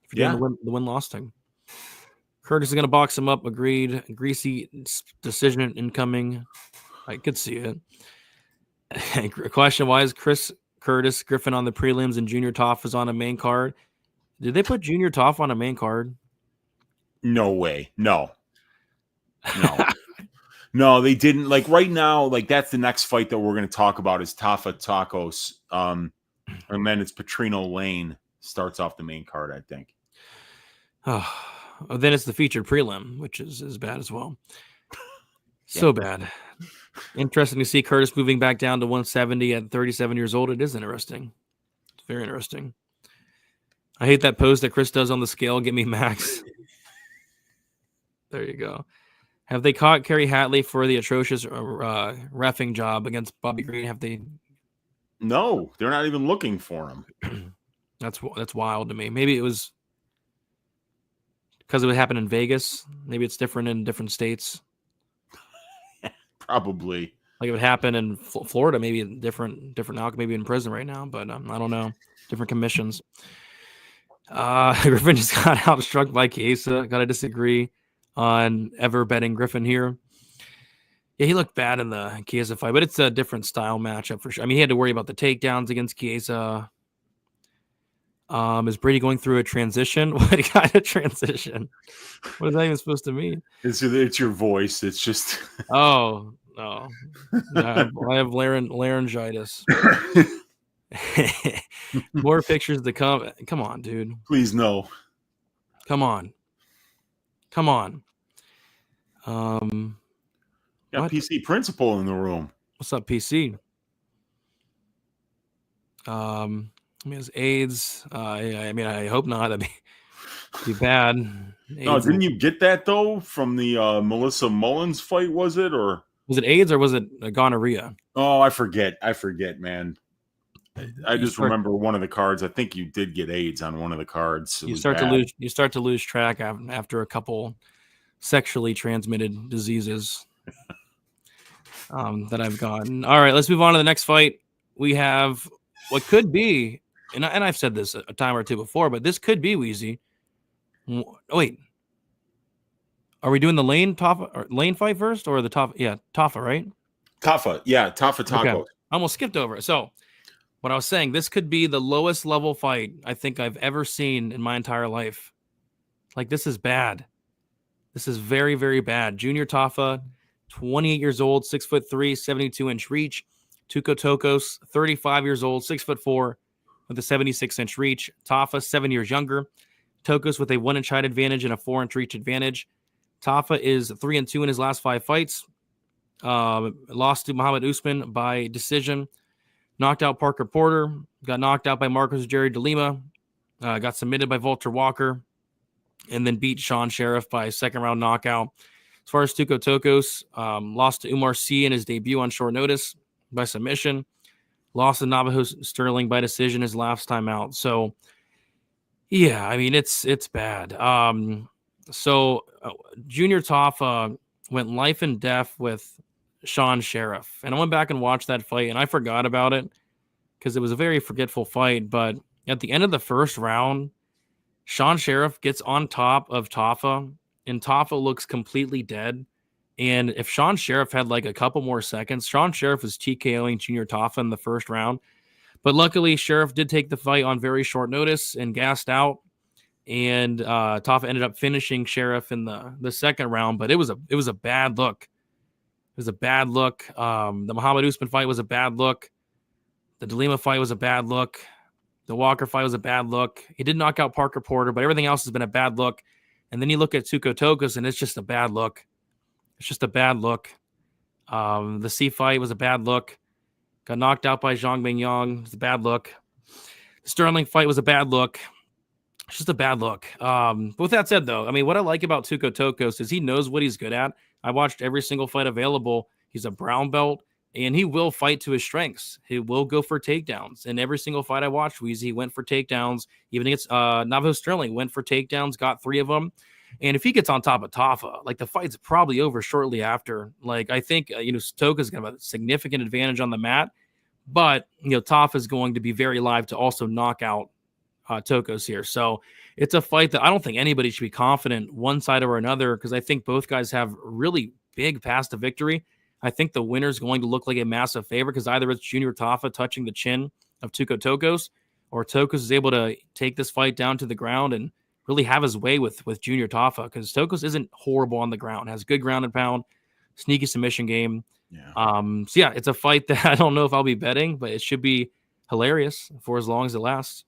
Speaker 3: If you're doing the win-loss thing. Curtis is going to box him up. Agreed. Greasy decision incoming. I could see it. Question, why is Curtis Griffin on the prelims and Junior Tafa is on a main card? Did they put Junior Tafa on a main card?
Speaker 4: No way. No. No, they didn't. Like right now, like that's the next fight that we're going to talk about is Tafa Tokos. And then it's Petrino Lane starts off the main card, I think.
Speaker 3: Oh, then it's the featured prelim, which is bad as well. So bad. Interesting to see Curtis moving back down to 170 at 37 years old. It is interesting. It's very interesting. I hate that pose that Chris does on the scale. Get me Max. There you go. Have they caught Kerry Hatley for the atrocious reffing job against Bobby Green? Have they?
Speaker 4: No, they're not even looking for him.
Speaker 3: That's wild to me. Maybe it was because it would happen in Vegas. Maybe it's different in different states.
Speaker 4: Probably.
Speaker 3: Like it would happen in Florida, maybe different now, maybe in prison right now, but I don't know. Different commissions. Griffin just got outstruck by Chiesa. Got to disagree on ever betting Griffin here. Yeah, he looked bad in the Chiesa fight, but it's a different style matchup for sure. I mean, he had to worry about the takedowns against Chiesa. Is Brady going through a transition? What kind of transition? What is that even supposed to mean?
Speaker 4: It's your voice. It's just
Speaker 3: no. I have laryngitis. More pictures to come. Come on, dude.
Speaker 4: Please no.
Speaker 3: Come on. Got
Speaker 4: what? PC Principal in the room.
Speaker 3: What's up, PC? I mean, his AIDS. I mean, I hope not. That'd be bad.
Speaker 4: No, didn't you get that though from the Melissa Mullins fight? Was it
Speaker 3: was it AIDS or was it gonorrhea?
Speaker 4: Oh, I forget, man. I just remember one of the cards. I think you did get AIDS on one of the cards.
Speaker 3: You start to lose track after a couple sexually transmitted diseases that I've gotten. All right, let's move on to the next fight. We have what could be. And I've said this a time or two before, but this could be Wheezy. Oh, wait. Are we doing the Lane fight first or the Tafa? Yeah, Tafa, right?
Speaker 4: Tafa. Yeah, Tafa Taco.
Speaker 3: Okay. I almost skipped over it. So what I was saying, this could be the lowest level fight I think I've ever seen in my entire life. Like, this is bad. This is very, very bad. Junior Tafa, 28 years old, 6'3", 72-inch reach. Tokos, 35 years old, 6'4", with a 76-inch reach. Tafa, 7 years younger. Tokos with a 1-inch height advantage and a 4-inch reach advantage. Tafa is 3-2 in his last 5 fights. Lost to Muhammad Usman by decision. knocked out Parker Porter, got knocked out by Marcos Jerry DeLima, got submitted by Vulture Walker, and then beat Sean Sheriff by a second-round knockout. As far as Tokos, lost to Umar C in his debut on short notice by submission. Lost to Navajo Sterling by decision his last time out. So, yeah, I mean, it's bad. Junior Tafa went life and death with Sean Sheriff. And I went back and watched that fight, and I forgot about it because it was a very forgetful fight. But at the end of the first round, Sean Sheriff gets on top of Tafa, and Tafa looks completely dead. And if Sean Sheriff had like a couple more seconds, Sean Sheriff was TKOing Junior Tafa in the first round. But luckily, Sheriff did take the fight on very short notice and gassed out. And Tafa ended up finishing Sheriff in the second round. But it was a bad look. It was a bad look. The Muhammad Usman fight was a bad look. The DeLima fight was a bad look. The Walker fight was a bad look. He did knock out Parker Porter, but everything else has been a bad look. And then you look at Tokos, and it's just a bad look. It's just a bad look. The C fight was a bad look. Got knocked out by Zhang Mingyang. It's a bad look. The Sterling fight was a bad look. It's just a bad look. But with that said, though, I mean, what I like about Tokos is he knows what he's good at. I watched every single fight available. He's a brown belt, and he will fight to his strengths. He will go for takedowns. And every single fight I watched, he went for takedowns. Even against Navajo Sterling, went for takedowns, got 3 of them. And if he gets on top of Tafa, like the fight's probably over shortly after. Like I think Tokos is going to have a significant advantage on the mat, but Tafa is going to be very live to also knock out Tokos here. So it's a fight that I don't think anybody should be confident one side or another, because I think both guys have really big paths to victory. I think the winner is going to look like a massive favor because either it's Junior Tafa touching the chin of Tokos, or Tokos is able to take this fight down to the ground and really have his way with Junior Tafa, because Tokos isn't horrible on the ground, has good ground and pound, sneaky submission game. Yeah. It's a fight that I don't know if I'll be betting, but it should be hilarious for as long as it lasts.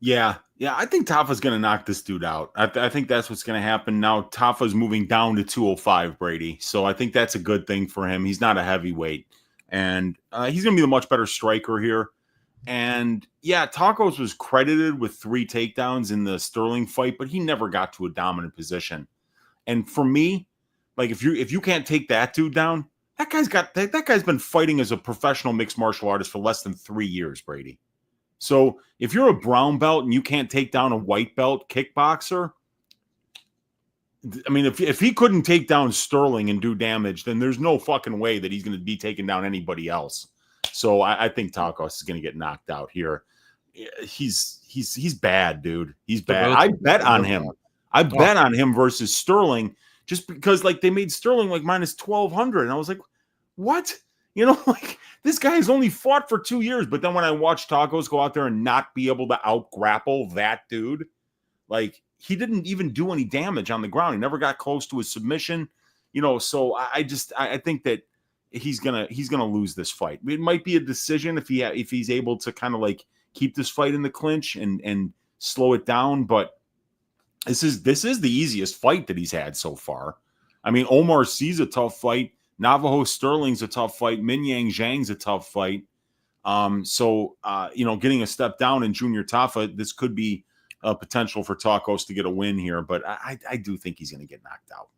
Speaker 4: Yeah, I think Tafa's going to knock this dude out. I think that's what's going to happen. Now Tafa's moving down to 205, Brady. So I think that's a good thing for him. He's not a heavyweight, and he's going to be the much better striker here. And yeah, Tokos was credited with 3 takedowns in the Sterling fight, but he never got to a dominant position. And for me, like if you can't take that dude down, that guy's been fighting as a professional mixed martial artist for less than 3 years, Brady. So if you're a brown belt and you can't take down a white belt kickboxer, I mean, if he couldn't take down Sterling and do damage, then there's no fucking way that he's going to be taking down anybody else. So I think Tokos is going to get knocked out here. He's bad, dude. He's bad. I bet on him. I bet on him versus Sterling just because like they made Sterling like minus 1,200. And I was like, what? Like this guy has only fought for 2 years. But then when I watched Tokos go out there and not be able to out grapple that dude, like he didn't even do any damage on the ground. He never got close to his submission, so I think that he's gonna lose this fight. It might be a decision if he's able to kind of like keep this fight in the clinch and slow it down. But this is the easiest fight that he's had so far. I mean, Omar C's a tough fight. Navajo Sterling's a tough fight. Minyang Zhang's a tough fight. Getting a step down in Junior Tafa, this could be a potential for Tokos to get a win here. But I do think he's going to get knocked out.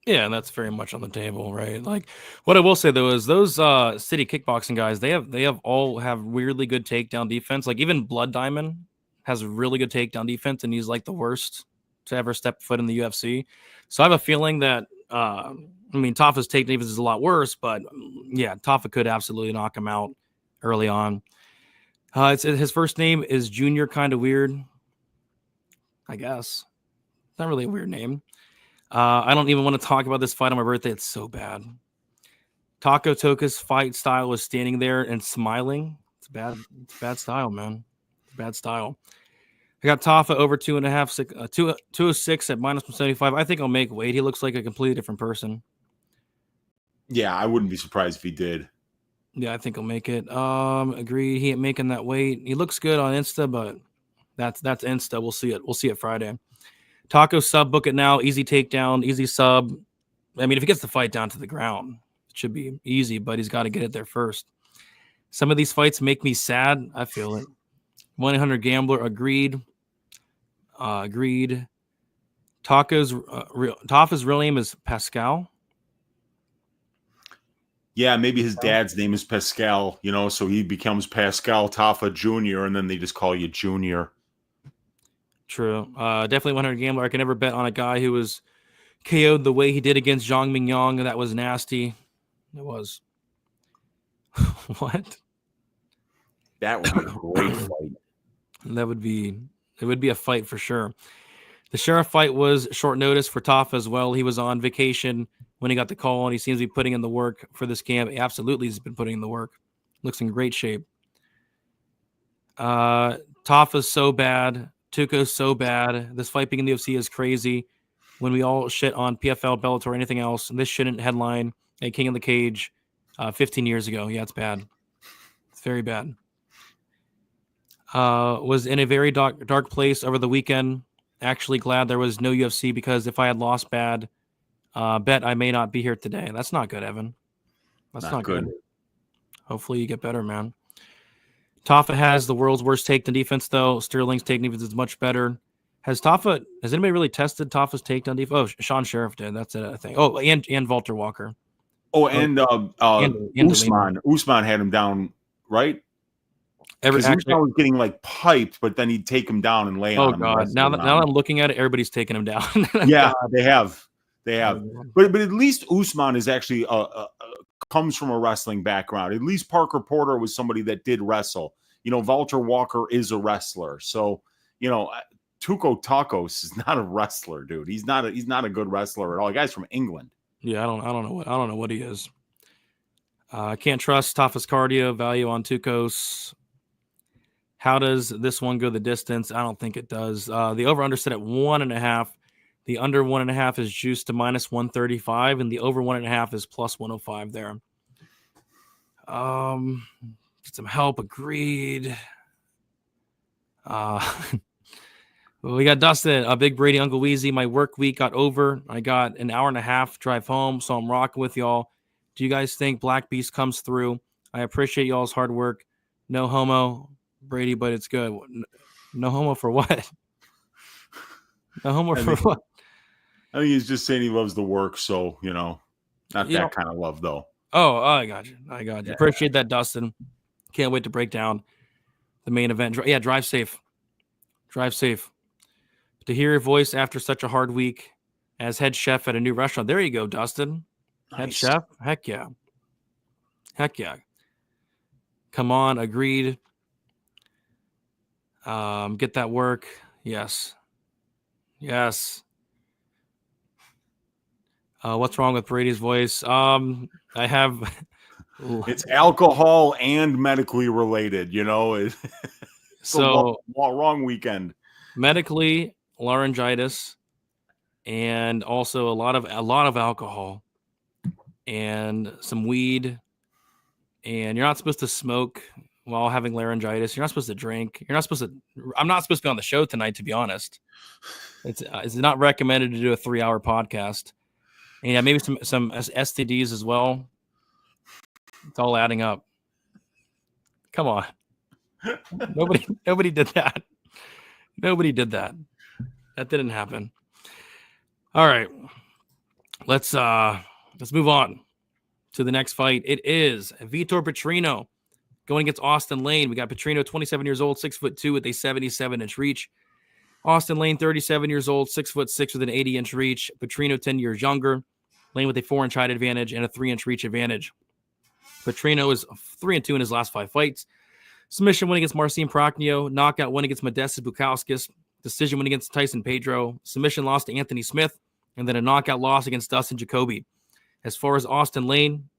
Speaker 3: Yeah, and that's very much on the table, right? Like what I will say though is those city kickboxing guys, they all have weirdly good takedown defense. Like even Blood Diamond has really good takedown defense, and he's like the worst to ever step foot in the UFC. So I have a feeling that Tafa's takedown defense is a lot worse, but yeah, Tafa could absolutely knock him out early on. His first name is Junior, kind of weird, I guess. It's not really a weird name. I don't even want to talk about this fight on my birthday. It's so bad. Tokos' fight style is standing there and smiling. It's bad style, man. It's bad style. I got Tafa over 206 at minus 175. I think I'll make weight. He looks like a completely different person.
Speaker 4: Yeah, I wouldn't be surprised if he did.
Speaker 3: Yeah, I think I'll make it. Agreed. He ain't making that weight. He looks good on Insta, but that's Insta. We'll see it. We'll see it Friday. Taco sub, book it now. Easy takedown, easy sub. I mean, if he gets the fight down to the ground, it should be easy, but he's got to get it there first. Some of these fights make me sad. I feel it. 1-800-GAMBLER, agreed. Agreed. Tafa's real name is Pascal.
Speaker 4: Yeah, maybe his dad's name is Pascal, so he becomes Pascal Tafa Jr., and then they just call you Junior.
Speaker 3: True. Definitely 100-GAMBLER. I can never bet on a guy who was KO'd the way he did against Zhang Mingyang. That was nasty. It was. What?
Speaker 4: That would be a great fight.
Speaker 3: It would be a fight for sure. The Sheriff fight was short notice for Tafa as well. He was on vacation when he got the call, and he seems to be putting in the work for this camp. He absolutely has been putting in the work. Looks in great shape. Tafa's so bad. Tokos so bad. This fight being in the UFC is crazy. When we all shit on PFL, Bellator, or anything else, this shouldn't headline a King of the Cage 15 years ago. Yeah, it's bad. It's very bad. Was in a very dark place over the weekend. Actually glad there was no UFC, because if I had lost bad, bet I may not be here today. That's not good, Evan. That's not good. Hopefully you get better, man. Tafa has the world's worst takedown defense, though. Sterling's takedown defense is much better. Has anybody really tested Tafa's takedown defense? Oh, Sean Sheriff did. That's it, I think. Oh, and Walter Walker.
Speaker 4: Oh, and Usman. Usman had him down, right? Because Usman was getting piped, but then he'd take him down and lay on him. Oh, God.
Speaker 3: Now that I'm looking at it, everybody's taking him down.
Speaker 4: Yeah, they have. But at least Usman is actually comes from a wrestling background. At least Parker Porter was somebody that did wrestle. Walter Walker is a wrestler. So, Tokos is not a wrestler, dude. He's not a good wrestler at all. The guy's from England.
Speaker 3: Yeah, I don't know what he is. I can't trust Tafa's cardio value on Tokos. How does this one go the distance? I don't think it does. The over-under set at 1.5. The under 1.5 is juiced to -135, and the over 1.5 is +105 there. Get some help. Agreed. We got Dustin, a big Brady Uncle Weezy. My work week got over. I got an hour and a half drive home, so I'm rocking with y'all. Do you guys think Black Beast comes through? I appreciate y'all's hard work. No homo, Brady, but it's good. No homo for what? No homo for what?
Speaker 4: I think he's just saying he loves the work, so, not that kind of love, though.
Speaker 3: Oh, I got you. Yeah. Appreciate that, Dustin. Can't wait to break down the main event. Yeah, drive safe. Drive safe. To hear your voice after such a hard week as head chef at a new restaurant. There you go, Dustin. Nice. Head chef? Heck yeah. Heck yeah. Come on, agreed. Get that work. Yes. What's wrong with Brady's voice? I have...
Speaker 4: It's alcohol and medically related,
Speaker 3: So
Speaker 4: wrong weekend.
Speaker 3: Medically, laryngitis, and also a lot of alcohol and some weed. And you're not supposed to smoke while having laryngitis. You're not supposed to drink. I'm not supposed to be on the show tonight, to be honest. It's not recommended to do a 3-hour podcast. And yeah, maybe some STDs as well. It's all adding up. Come on. Nobody did that. Nobody did that. That didn't happen. All right. Let's move on to the next fight. It is Vitor Petrino going against Austin Lane. We got Petrino, 27 years old, 6'2" with a 77-inch reach. Austin Lane, 37 years old, 6'6" with an 80-inch reach. Petrino, 10 years younger. Lane with a 4-inch height advantage and a 3-inch reach advantage. Petrino is 3-2 in his last 5 fights. Submission win against Marcin Prachnio. Knockout win against Modestas Bukauskas. Decision win against Tyson Pedro. Submission loss to Anthony Smith. And then a knockout loss against Dustin Jacoby. As far as Austin Lane,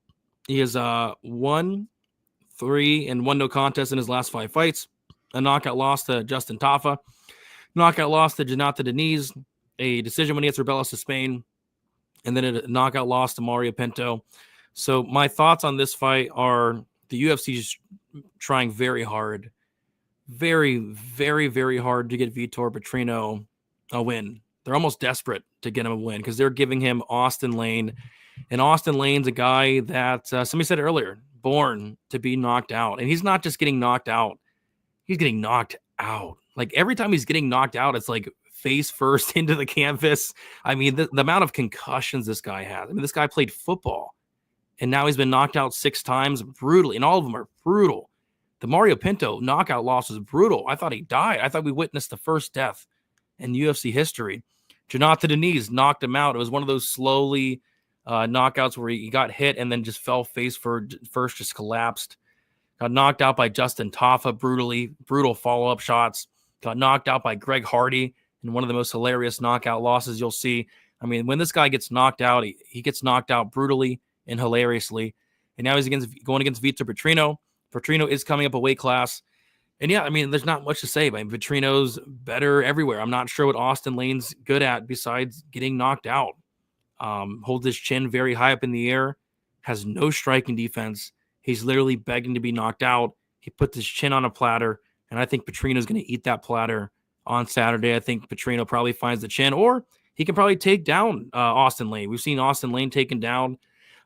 Speaker 3: he has 1-3 and 1 no contest in his last 5 fights. A knockout loss to Justin Tafa. Knockout loss to Jonathan Deniz. A decision win against Rebellas to Spain. And then a knockout loss to Mario Pinto. So my thoughts on this fight are the UFC is trying very hard, very, very, very hard to get Vitor Petrino a win. They're almost desperate to get him a win because they're giving him Austin Lane. And Austin Lane's a guy that somebody said earlier, born to be knocked out. And he's not just getting knocked out. He's getting knocked out. Like every time he's getting knocked out, it's like face first into the canvas. I mean, the amount of concussions this guy has. I mean, this guy played football and now he's been knocked out 6 times brutally. And all of them are brutal. The Mario Pinto knockout loss was brutal. I thought he died. I thought we witnessed the first death in UFC history. Jonathan Deniz knocked him out. It was one of those slowly knockouts where he got hit and then just fell face first, just collapsed. Got knocked out by Justin Tafa brutally, brutal follow-up shots. Got knocked out by Greg Hardy in one of the most hilarious knockout losses you'll see. I mean, when this guy gets knocked out, he gets knocked out brutally and hilariously. And now he's going against Vitor Petrino. Petrino is coming up a weight class. And yeah, I mean, there's not much to say. But Petrino's better everywhere. I'm not sure what Austin Lane's good at besides getting knocked out. Holds his chin very high up in the air. Has no striking defense. He's literally begging to be knocked out. He puts his chin on a platter. And I think Petrino's going to eat that platter on Saturday. I think Petrino probably finds the chin. Or he can probably take down Austin Lane. We've seen Austin Lane taken down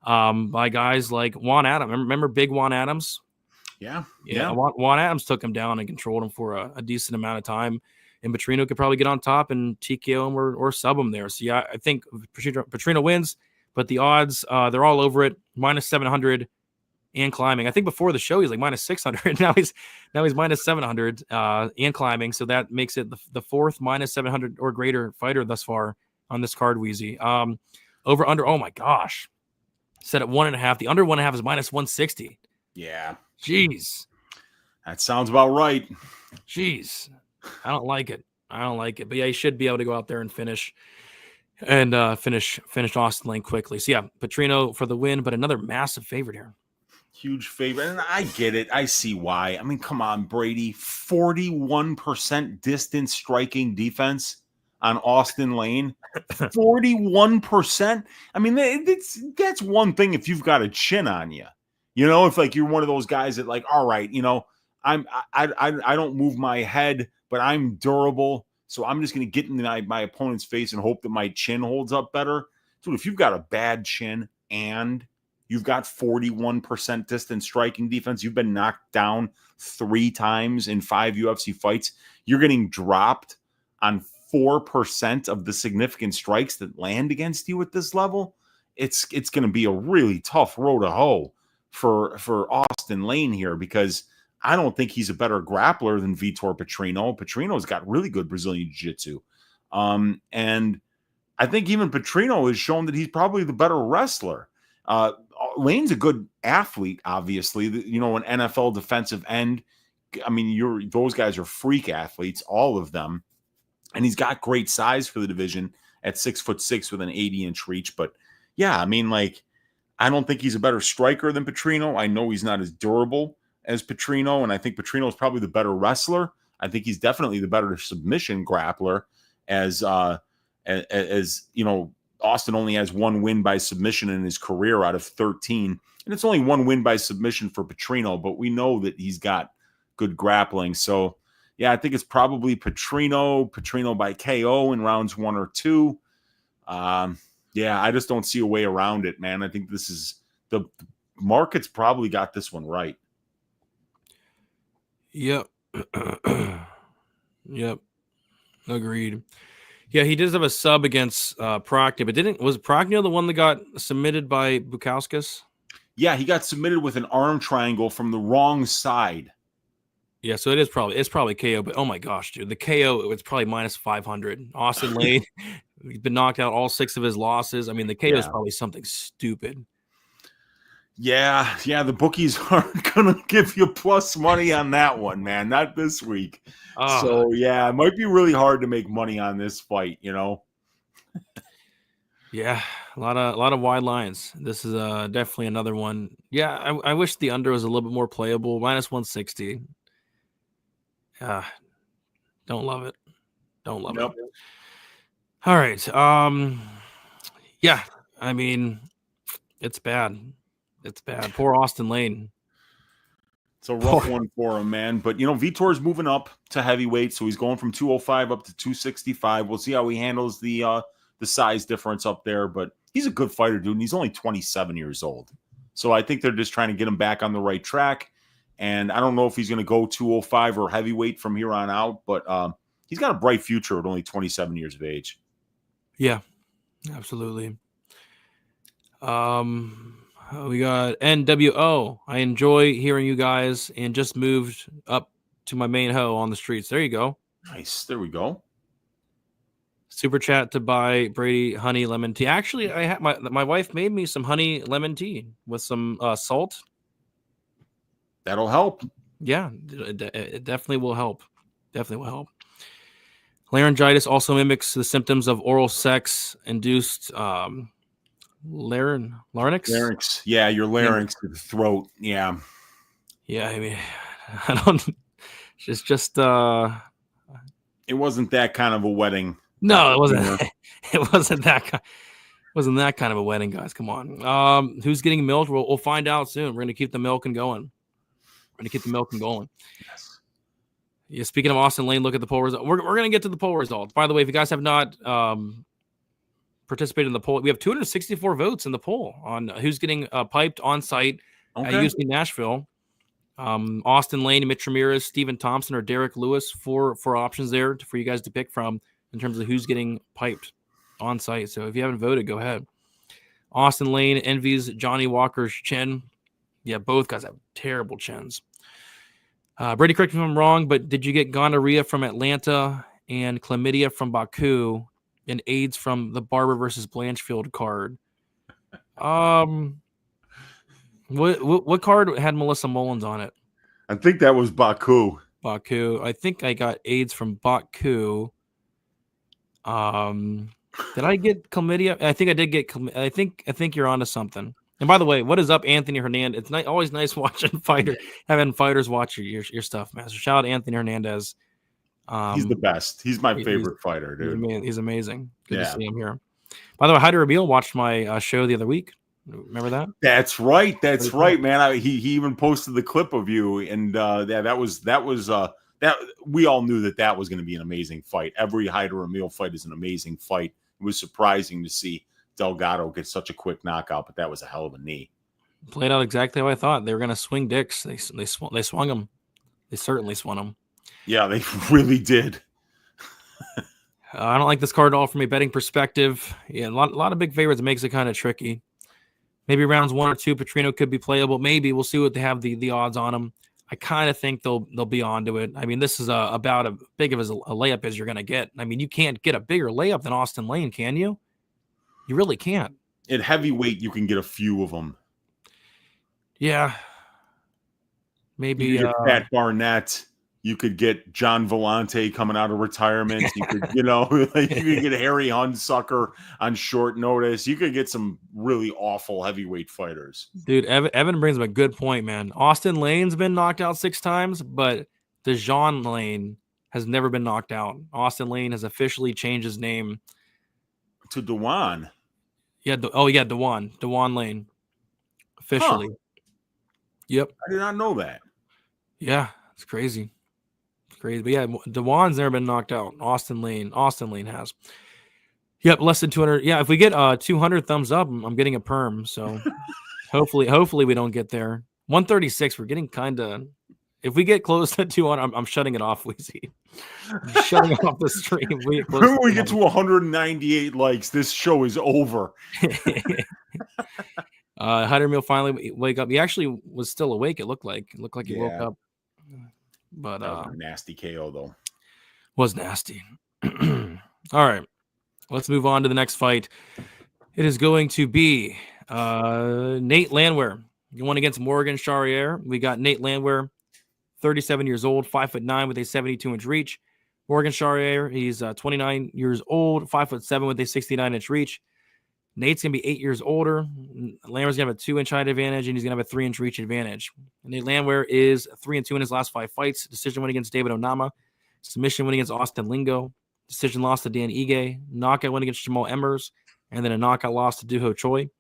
Speaker 3: by guys like Juan Adams. Remember big Juan Adams?
Speaker 4: Yeah.
Speaker 3: Juan Adams took him down and controlled him for a decent amount of time. And Petrino could probably get on top and TKO him or sub him there. So, yeah, I think Petrino wins. But the odds, they're all over it. Minus 700 and climbing. I think before the show, he's like minus 600. Now he's minus 700 and climbing. So that makes it the fourth minus 700 or greater fighter thus far on this card, Wheezy. Over under, oh, my gosh. Set at 1.5. The under 1.5 is minus 160.
Speaker 4: Yeah.
Speaker 3: Jeez.
Speaker 4: That sounds about right.
Speaker 3: Jeez. I don't like it. But yeah, he should be able to go out there and finish Austin Lane quickly. So yeah, Petrino for the win, but another massive favorite here.
Speaker 4: Huge favorite. And I get it. I see why. I mean, come on, Brady. 41% distance striking defense on Austin Lane. 41%. I mean, that's one thing if you've got a chin on you. You know, if like you're one of those guys that like, all right, you know, I don't move my head, but I'm durable, so I'm just going to get in my opponent's face and hope that my chin holds up better. Dude, if you've got a bad chin and you've got 41% distance striking defense, you've been knocked down 3 times in 5 UFC fights, you're getting dropped on 4% of the significant strikes that land against you at this level. It's going to be a really tough road to hoe for Austin Lane here, because I don't think he's a better grappler than Vitor Petrino. Petrino's got really good Brazilian jiu-jitsu. And I think even Petrino has shown that he's probably the better wrestler. Lane's a good athlete, obviously. You know, an NFL defensive end. I mean, those guys are freak athletes, all of them. And he's got great size for the division at 6'6" with an 80-inch reach. But yeah, I mean, like, I don't think he's a better striker than Petrino. I know he's not as durable as Petrino, and I think Petrino is probably the better wrestler. I think he's definitely the better submission grappler. As you know, Austin only has 1 win by submission in his career out of 13, and it's only 1 win by submission for Petrino. But we know that he's got good grappling. So yeah, I think it's probably Petrino by KO in rounds 1 or 2. Yeah, I just don't see a way around it, man. I think this is the market's probably got this one right.
Speaker 3: Yep. Yep. Agreed. Yeah, he does have a sub against Prochnio, but was Prochnio the one that got submitted by Bukauskas?
Speaker 4: Yeah, he got submitted with an arm triangle from the wrong side.
Speaker 3: Yeah, so it's probably KO, but oh my gosh, dude, the KO, it's probably minus 500. Austin Lane, he's been knocked out all 6 of his losses. I mean, the KO is probably something stupid.
Speaker 4: Yeah, the bookies aren't going to give you plus money on that one, man. Not this week. So, yeah, it might be really hard to make money on this fight, you know?
Speaker 3: Yeah, a lot of wide lines. This is definitely another one. Yeah, I wish the under was a little bit more playable. Minus 160. Don't love it. Don't love it. All right. Yeah, I mean, it's bad. It's bad. Poor Austin Lane.
Speaker 4: It's a rough one for him, man. But, you know, Vitor's moving up to heavyweight, so he's going from 205 up to 265. We'll see how he handles the size difference up there. But he's a good fighter, dude, and he's only 27 years old. So I think they're just trying to get him back on the right track. And I don't know if he's going to go 205 or heavyweight from here on out, but he's got a bright future at only 27 years of age.
Speaker 3: Yeah, absolutely. We got NWO. I enjoy hearing you guys and just moved up to my main hoe on the streets. There you go.
Speaker 4: Nice. There we go.
Speaker 3: Super chat to buy Brady honey lemon tea. Actually, I had my wife made me some honey lemon tea with some salt.
Speaker 4: That'll help.
Speaker 3: Yeah, it definitely will help. Definitely will help. Laryngitis also mimics the symptoms of oral sex induced larynx.
Speaker 4: Larynx. Yeah, your larynx, the throat. Yeah.
Speaker 3: Yeah, I mean, I don't. It's just.
Speaker 4: It wasn't that kind of a wedding.
Speaker 3: No, it wasn't. It wasn't that. Wasn't that kind of a wedding, guys? Come on. Who's getting milk? We'll find out soon. We're gonna keep the milking going.
Speaker 4: Yes.
Speaker 3: Yeah. Speaking of Austin Lane, look at the poll results. We're gonna get to the poll results. By the way, if you guys have not participated in the poll, we have 264 votes in the poll on who's getting piped on site at UFC Nashville. Austin Lane, Mitch Ramirez, Stephen Thompson, or Derek Lewis. Four options there for you guys to pick from in terms of who's getting piped on site. So if you haven't voted, go ahead. Austin Lane envies Johnny Walker's chin. Yeah, both guys have terrible chins. Brady, correct me if I'm wrong, but did you get gonorrhea from Atlanta and chlamydia from Baku and AIDS from the Barber versus Blanchfield card? What card had Melissa Mullins on it?
Speaker 4: I think that was Baku.
Speaker 3: I think I got AIDS from Baku. Did I get chlamydia? I think I did get. I think you're onto something. And by the way, what is up, Anthony Hernandez? It's always nice watching having fighters watch your stuff, man. So shout out Anthony Hernandez.
Speaker 4: He's the best. He's my favorite fighter, dude.
Speaker 3: He's amazing. Good to see him here. By the way, Hyder Rabil watched my show the other week. Remember that?
Speaker 4: That's right. That's right, man. He even posted the clip of you, and that was we all knew that was going to be an amazing fight. Every Hyder Rabil fight is an amazing fight. It was surprising to see Delgado get such a quick knockout, but that was a hell of a knee.
Speaker 3: Played out exactly how I thought. They were going to swing dicks. They swung them. They certainly swung them.
Speaker 4: Yeah, they really did.
Speaker 3: I don't like this card at all from a betting perspective. Yeah, a lot of big favorites. It makes it kind of tricky. Maybe rounds 1 or 2, Petrino could be playable. Maybe we'll see what they have the odds on them. I kind of think they'll be onto it. I mean, this is about as big of a layup as you're going to get. I mean, you can't get a bigger layup than Austin Lane, can you? You really can't.
Speaker 4: At heavyweight, you can get a few of them.
Speaker 3: Yeah. Maybe
Speaker 4: you could get Pat Barnett. You could get John Vellante coming out of retirement. You could, you could get Harry Hunsucker on short notice. You could get some really awful heavyweight fighters.
Speaker 3: Dude, Evan brings up a good point, man. Austin Lane's been knocked out 6 times, but DeJohn Lane has never been knocked out. Austin Lane has officially changed his name
Speaker 4: to Dewan.
Speaker 3: Yeah. Dewan Lane. Officially.
Speaker 4: Huh.
Speaker 3: Yep.
Speaker 4: I did not know that.
Speaker 3: Yeah. It's crazy. But yeah, Dewan's never been knocked out. Austin Lane has. Yep. Less than 200. Yeah. If we get 200 thumbs up, I'm getting a perm. So hopefully we don't get there. 136. We're getting kind of, if we get close to 200, I'm shutting it off, Weezy. I'm shutting off the stream.
Speaker 4: When we get to 198 likes, this show is over.
Speaker 3: Hyder Meal finally wake up. He actually was still awake. It looked like he woke up. But
Speaker 4: that was a nasty KO though.
Speaker 3: Was nasty. All right. Let's move on to the next fight. It is going to be Nate Landwear. You won against Morgan Sharier. We got Nate Landwear, 37 years old, 5'9" with a 72-inch reach. Morgan Sharier, he's 29 years old, 5'7" with a 69-inch reach. Nate's going to be 8 years older. Landwear's going to have a 2-inch height advantage, and he's going to have a 3-inch reach advantage. Nate Landwear is 3-2 in his last 5 fights. Decision win against David Onama. Submission win against Austin Lingo. Decision loss to Dan Ige. Knockout win against Jamal Emmers. And then a knockout loss to Duho Choi.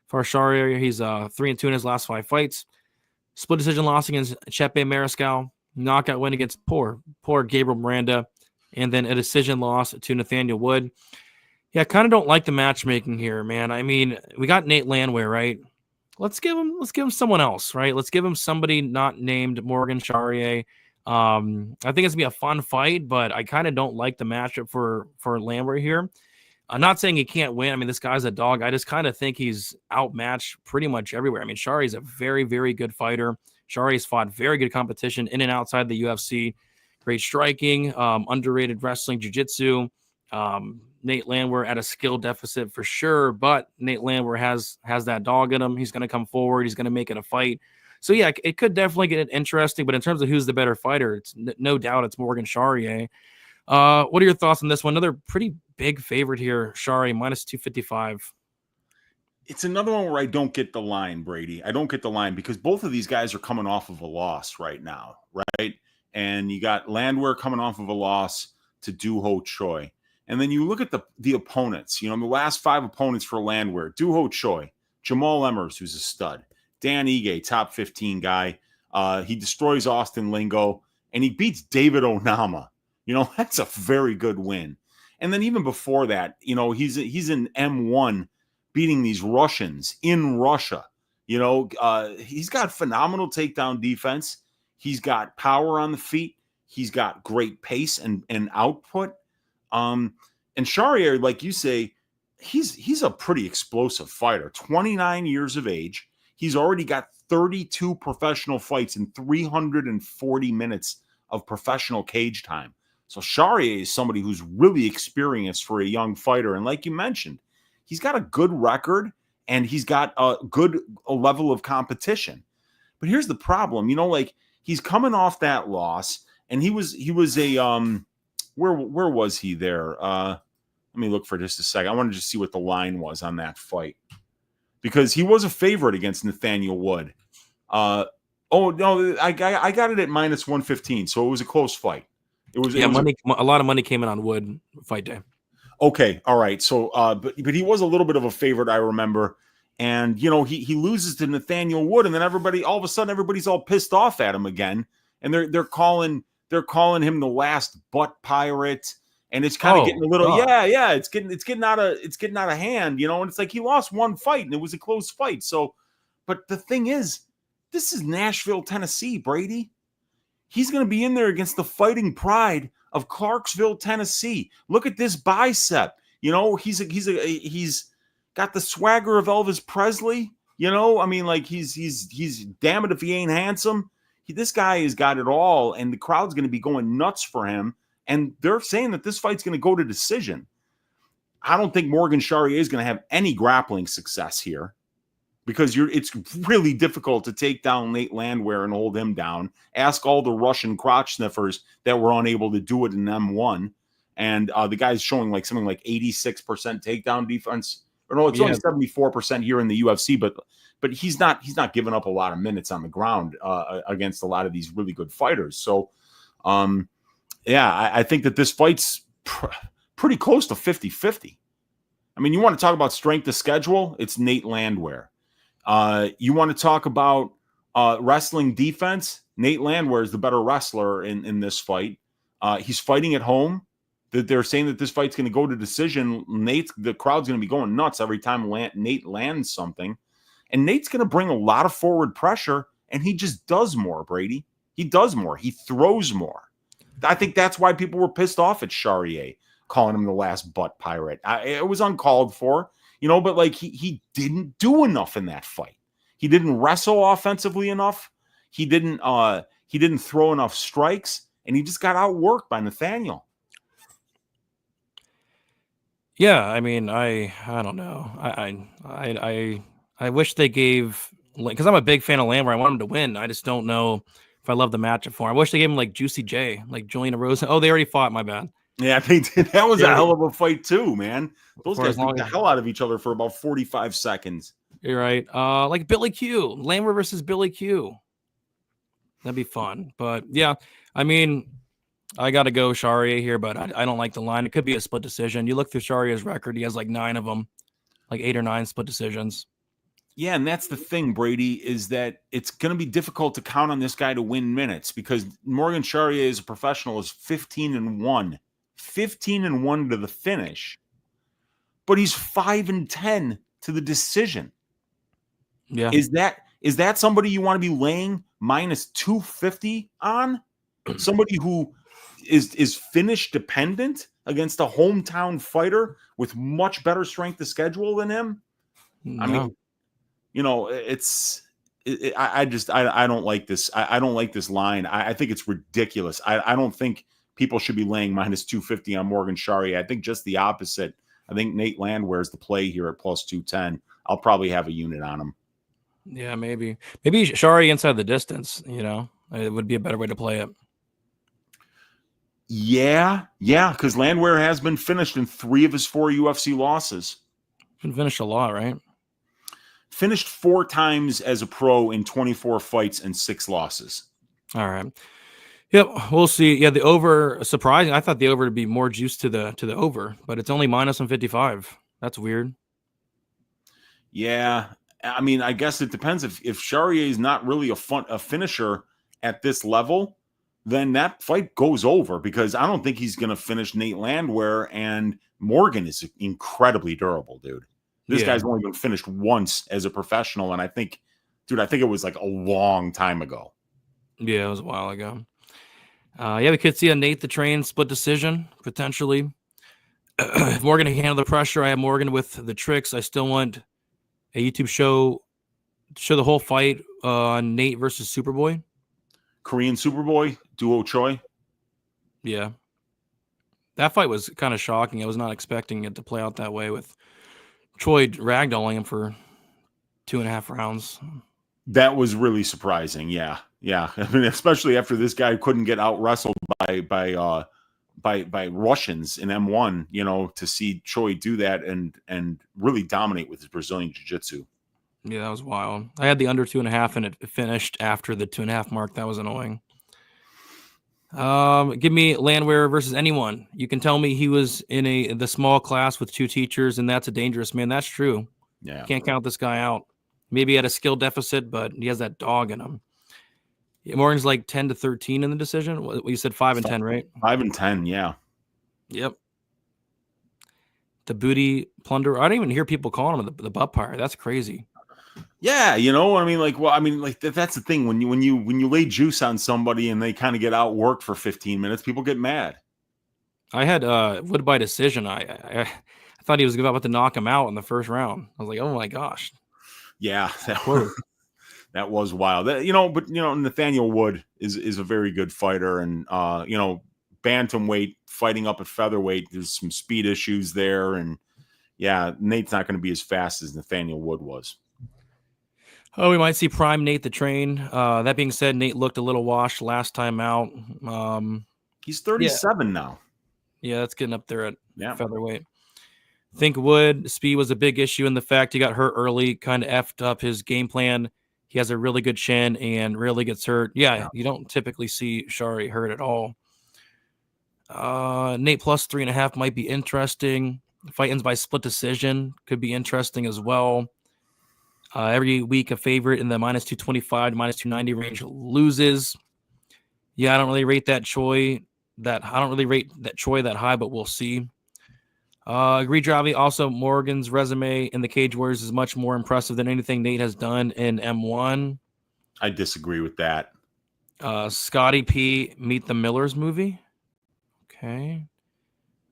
Speaker 3: For Sharier, he's 3-2 in his last 5 fights. Split decision loss against Chepe Mariscal. Knockout win against poor Gabriel Miranda. And then a decision loss to Nathaniel Wood. Yeah, I kind of don't like the matchmaking here, man. I mean, we got Nate Landwear, right? let's give him someone else, right? Let's give him somebody not named Morgan Sharier. I think it's gonna be a fun fight, but I kind of don't like the matchup for Landwear here. I'm not saying he can't win. I mean, this guy's a dog. I just kind of think he's outmatched pretty much everywhere. I mean, Shari's a very, very good fighter. Shari's fought very good competition in and outside the UFC. Great striking, underrated wrestling, jiu-jitsu. Nate Landwear at a skill deficit for sure, but Nate Landwear has that dog in him. He's going to come forward. He's going to make it a fight. So, yeah, it could definitely get interesting, but in terms of who's the better fighter, it's no doubt it's Morgan Sharier. What are your thoughts on this one? Another pretty big favorite here, Sharier, minus 255.
Speaker 4: It's another one where I don't get the line, Brady. I don't get the line because both of these guys are coming off of a loss right now, right? And you got Landwear coming off of a loss to Doo-Ho Choi. And then you look at the opponents, the last 5 opponents for Landwear: Doo-Ho Choi, Jamal Emmers, who's a stud, Dan Ige, top 15 guy. He destroys Austin Lingo, and he beats David Onama. That's a very good win. And then even before that, he's in M1 beating these Russians in Russia. He's got phenomenal takedown defense. He's got power on the feet. He's got great pace and output. And Sharier, like you say, he's a pretty explosive fighter. 29 years of age. He's already got 32 professional fights and 340 minutes of professional cage time. So Sharier is somebody who's really experienced for a young fighter. And like you mentioned, he's got a good record and he's got a good level of competition. But here's the problem, he's coming off that loss, and he was a where was he there? Let me look for just a second. I want to just see what the line was on that fight, because he was a favorite against Nathaniel Wood. Oh no, I got it at minus 115, so it was a close fight. It was
Speaker 3: a lot of money came in on Wood fight day.
Speaker 4: Okay, all right. So, but he was a little bit of a favorite, I remember. And he loses to Nathaniel Wood, and then all of a sudden everybody's all pissed off at him again, and they're calling him the last butt pirate, and it's kind of getting a little it's getting out of hand, and it's like he lost one fight and it was a close fight. So, but the thing is, this is Nashville, Tennessee, Brady. He's going to be in there against the Fighting Pride of Clarksville, Tennessee. Look at this bicep. He's got the swagger of Elvis Presley. I mean, like he's damn it if he ain't handsome. This guy has got it all, and the crowd's going to be going nuts for him. And they're saying that this fight's going to go to decision. I don't think Morgan Sharier is going to have any grappling success here, because it's really difficult to take down Nate Landwear and hold him down. Ask all the Russian crotch sniffers that were unable to do it in M1. And the guy's showing like something like 86% takedown defense. Or no, it's only 74% here in the UFC, but he's not giving up a lot of minutes on the ground against a lot of these really good fighters. So, I think that this fight's pretty close to 50-50. I mean, you want to talk about strength of schedule? It's Nate Landwear. You want to talk about wrestling defense? Nate Landwear is the better wrestler in this fight. He's fighting at home. They're saying that this fight's going to go to decision. The crowd's going to be going nuts every time Nate lands something. And Nate's going to bring a lot of forward pressure, and he just does more, Brady. He does more. He throws more. I think that's why people were pissed off at Sharier, calling him the last butt pirate. It was uncalled for. But like he didn't do enough in that fight. He didn't wrestle offensively enough. He didn't throw enough strikes, and he just got outworked by Nathaniel.
Speaker 3: Yeah, I mean, I don't know. I wish they gave, because I'm a big fan of Landwear. I want him to win. I just don't know if I love the matchup for him. I wish they gave him like Juicy J, like Julian Rosen. Oh, they already fought. My bad.
Speaker 4: Yeah, they did. That was a hell of a fight too, man. Those guys beat the hell out of each other for about 45 seconds.
Speaker 3: You're right. Like Billy Q, Landwear versus Billy Q. That'd be fun. But yeah, I mean, I got to go Sharier here, but I don't like the line. It could be a split decision. You look through Sharier's record; he has like 9 of them, like 8 or 9 split decisions.
Speaker 4: Yeah, and that's the thing, Brady, is that it's going to be difficult to count on this guy to win minutes, because Morgan Sharier as a professional is 15-1. 15-1 to the finish, but he's 5-10 to the decision.
Speaker 3: Yeah.
Speaker 4: Is that somebody you want to be laying minus 250 on? Somebody who is finish dependent against a hometown fighter with much better strength of schedule than him? I mean, I don't like this. I don't like this line. I think it's ridiculous. I don't think people should be laying minus 250 on Morgan Sharier. I think just the opposite. I think Nate Landwear is the play here at plus 210. I'll probably have a unit on him.
Speaker 3: Yeah, maybe Sharier inside the distance. It would be a better way to play it.
Speaker 4: Yeah, because Landwear has been finished in 3 of his 4 UFC losses.
Speaker 3: Been finished a lot, right?
Speaker 4: Finished 4 times as a pro in 24 fights and 6 losses.
Speaker 3: All right. Yep, we'll see. Yeah, the over, surprising. I thought the over would be more juice to the over, but it's only minus 155. That's weird.
Speaker 4: Yeah, I mean, I guess it depends. If Sharier is not really a finisher at this level, then that fight goes over, because I don't think he's going to finish Nate Landwear, and Morgan is incredibly durable, dude. This guy's only been finished once as a professional, and I think it was like a long time ago.
Speaker 3: Yeah, it was a while ago. We could see a Nate the Train split decision, potentially. If Morgan can handle the pressure, I have Morgan with the tricks. I still want a YouTube show to show the whole fight on Nate versus Superboy.
Speaker 4: Korean Superboy, Duo Choi.
Speaker 3: Yeah. That fight was kind of shocking. I was not expecting it to play out that way, with Choi ragdolling him for 2.5 rounds. That was
Speaker 4: really surprising. Yeah. I mean, especially after this guy couldn't get out wrestled by Russians in M1. To see Choi do that and really dominate with his Brazilian jiu-jitsu.
Speaker 3: Yeah, that was wild. I had the under 2.5, and it finished after the 2.5 mark. That was annoying. Give me Landwear versus anyone. You can tell me he was in the small class with 2 teachers, and that's a dangerous man. That's true.
Speaker 4: Yeah.
Speaker 3: Can't count this guy out. Maybe he had a skill deficit, but he has that dog in him. Morgan's like 10-13 in the decision. What you said, 5-10, right?
Speaker 4: 5-10, yeah.
Speaker 3: Yep. The booty plunder. I don't even hear people calling him the butt pirate. That's crazy.
Speaker 4: Yeah, that's the thing. When you lay juice on somebody and they kind of get outworked for 15 minutes, people get mad.
Speaker 3: I had Wood by decision. I thought he was about to knock him out in the first round. I was like, oh my gosh.
Speaker 4: Yeah, that was wild. But Nathaniel Wood is a very good fighter, and bantamweight fighting up at featherweight, there's some speed issues there, and yeah, Nate's not going to be as fast as Nathaniel Wood was.
Speaker 3: Oh, we might see prime Nate the Train. That being said, Nate looked a little washed last time out.
Speaker 4: He's 37 now.
Speaker 3: Yeah, that's getting up there at featherweight. I think Wood speed was a big issue, in the fact he got hurt early, kind of effed up his game plan. He has a really good chin and really gets hurt. Yeah, you don't typically see Shari hurt at all. Nate plus 3.5 might be interesting. Fight ends by split decision. Could be interesting as well. Every week, a favorite in the minus 225 to minus 290 range loses. Yeah, I don't really rate that Choi that high, but we'll see. Agree, Javi. Also, Morgan's resume in the Cage Warriors is much more impressive than anything Nate has done in M1.
Speaker 4: I disagree with that.
Speaker 3: Scotty P. Meet the Millers movie. Okay.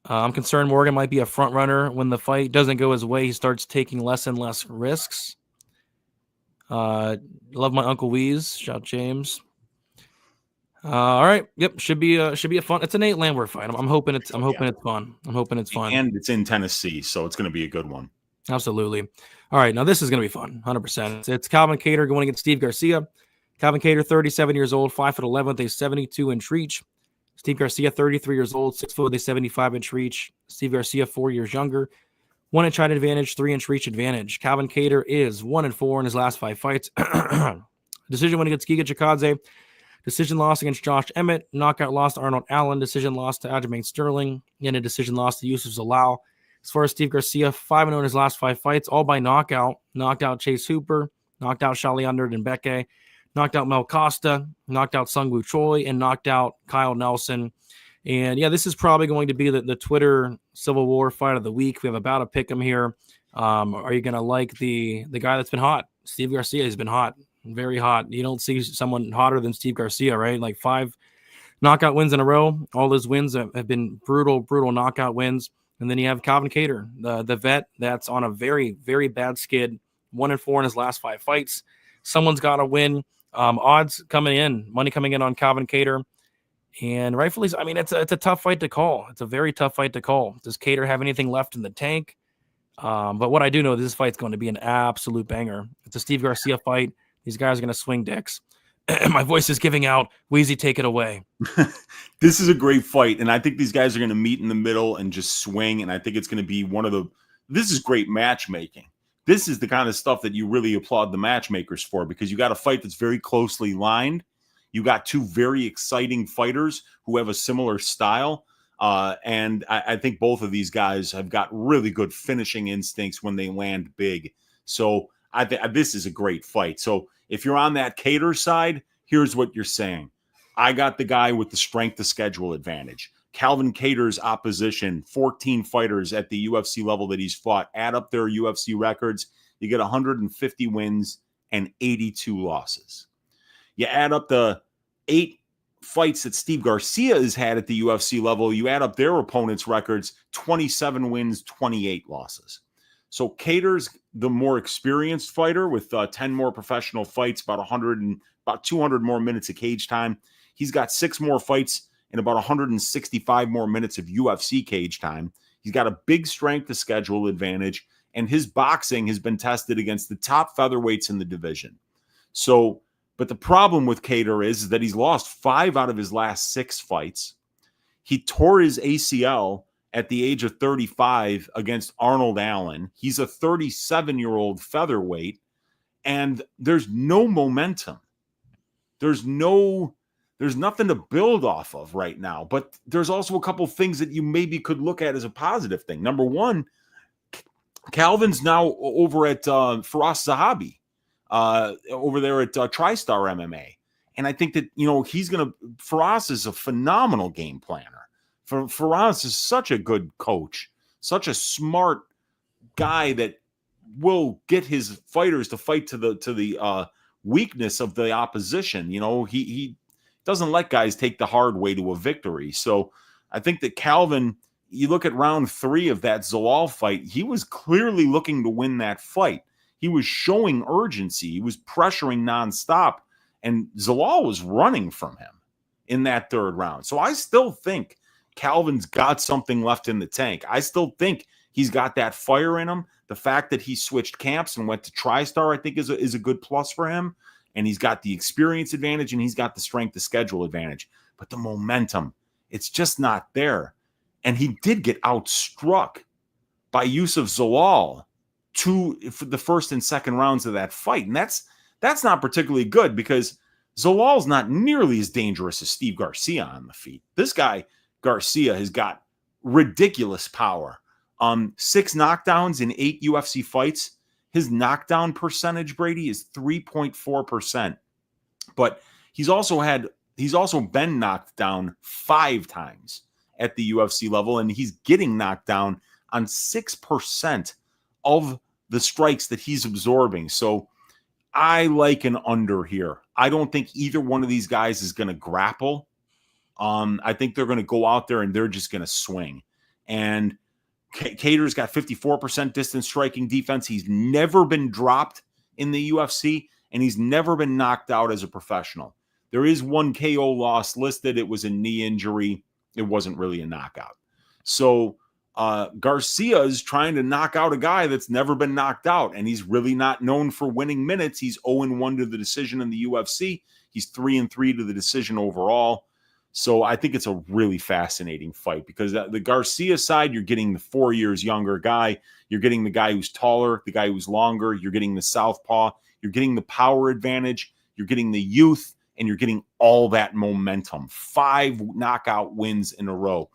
Speaker 3: I'm concerned Morgan might be a front runner. When the fight doesn't go his way, he starts taking less and less risks. Love my Uncle Weeze. Shout James. All right. Yep. Should be a fun. It's a Nate Landwear fight. I'm hoping it's fun. I'm hoping it's fun.
Speaker 4: And it's in Tennessee, so it's going to be a good one.
Speaker 3: Absolutely. All right. Now this is going to be fun. 100%. It's Calvin Kedar going against Steve Garcia. Calvin Kedar, 37 years old, 5'11", a 72-inch reach. Steve Garcia, 33 years old, 6 foot with a 75-inch reach. Steve Garcia, 4 years younger. 1-inch height advantage, 3-inch reach advantage. Calvin Kedar is 1-4 in his last 5 fights. Decision win against Giga Chikadze. Decision loss against Josh Emmett. Knockout loss to Arnold Allen. Decision loss to Aljamain Sterling. And a decision loss to Yusuf Zalal. As far as Steve Garcia, 5-0 in his last 5 fights, all by knockout. Knocked out Chase Hooper. Knocked out Shaliander Dembeke. Knocked out Mel Costa. Knocked out Sungwoo Choi. And knocked out Kyle Nelson. And yeah, this is probably going to be the Twitter Civil War fight of the week. We have about to pick him here. Are you going to like the guy that's been hot? Steve Garcia has been hot, very hot. You don't see someone hotter than Steve Garcia, right? Like 5 knockout wins in a row. All his wins have been brutal knockout wins. And then you have Calvin Kedar, the vet that's on a very, very bad skid, 1-4 in his last 5 fights. Someone's got to win. Odds coming in, money coming in on Calvin Kedar. And rightfully, I mean, it's a tough fight to call. It's a very tough fight to call. Does Kedar have anything left in the tank? But what I do know, this fight's going to be an absolute banger. It's a Steve Garcia fight. These guys are going to swing dicks. My voice is giving out. Wheezy, take it away.
Speaker 4: This is a great fight, and I think these guys are going to meet in the middle and just swing, and I think it's going to be this is great matchmaking. This is the kind of stuff that you really applaud the matchmakers for, because you got a fight that's very closely lined. You got 2 very exciting fighters who have a similar style, and I think both of these guys have got really good finishing instincts when they land big. So I think this is a great fight. So if you're on that Kedar side, here's what you're saying. I got the guy with the strength of schedule advantage. Calvin Kedar's opposition, 14 fighters at the UFC level that he's fought, add up their UFC records, you get 150 wins and 82 losses. You add up the 8 fights that Steve Garcia has had at the UFC level, you add up their opponents' records, 27 wins, 28 losses. So Kedar's the more experienced fighter with 10 more professional fights, about 200 more minutes of cage time. He's got 6 more fights and about 165 more minutes of UFC cage time. He's got a big strength of schedule advantage, and his boxing has been tested against the top featherweights in the division. So, but the problem with Kedar is that he's lost 5 out of his last 6 fights. He tore his ACL at the age of 35 against Arnold Allen. He's a 37-year-old featherweight, and there's no momentum. There's nothing to build off of right now, but there's also a couple things that you maybe could look at as a positive thing. Number one, Calvin's now over at Firas Zahabi, over there at TriStar MMA. And I think that, Firas is a phenomenal game planner. Firas is such a good coach, such a smart guy that will get his fighters to fight to the weakness of the opposition. He doesn't let guys take the hard way to a victory. So I think that Calvin, you look at round 3 of that Zalal fight, he was clearly looking to win that fight. He was showing urgency. He was pressuring nonstop, and Zalal was running from him in that 3rd round. So I still think Calvin's got something left in the tank. I still think he's got that fire in him. The fact that he switched camps and went to TriStar, I think, is a good plus for him. And he's got the experience advantage, and he's got the strength of schedule advantage. But the momentum, it's just not there. And he did get outstruck by Yusuf Zalal for the 1st and 2nd rounds of that fight. And that's not particularly good, because Zalal's not nearly as dangerous as Steve Garcia on the feet. This guy, Garcia, has got ridiculous power. 6 knockdowns in 8 UFC fights. His knockdown percentage, Brady, is 3.4%. But he's also been knocked down 5 times at the UFC level, and he's getting knocked down on 6% of the strikes that he's absorbing. So I like an under here. I don't think either one of these guys is going to grapple. I think they're going to go out there and they're just going to swing. And Kedar's got 54% distance striking defense. He's never been dropped in the UFC, and he's never been knocked out as a professional. There is 1 KO loss listed. It was a knee injury. It wasn't really a knockout. So Garcia is trying to knock out a guy that's never been knocked out, and he's really not known for winning minutes. He's 0-1 to the decision in the UFC. He's 3-3 to the decision overall. So I think it's a really fascinating fight, because the Garcia side, you're getting the 4 years younger guy. You're getting the guy who's taller, the guy who's longer. You're getting the southpaw. You're getting the power advantage. You're getting the youth, and you're getting all that momentum. 5 knockout wins in a row.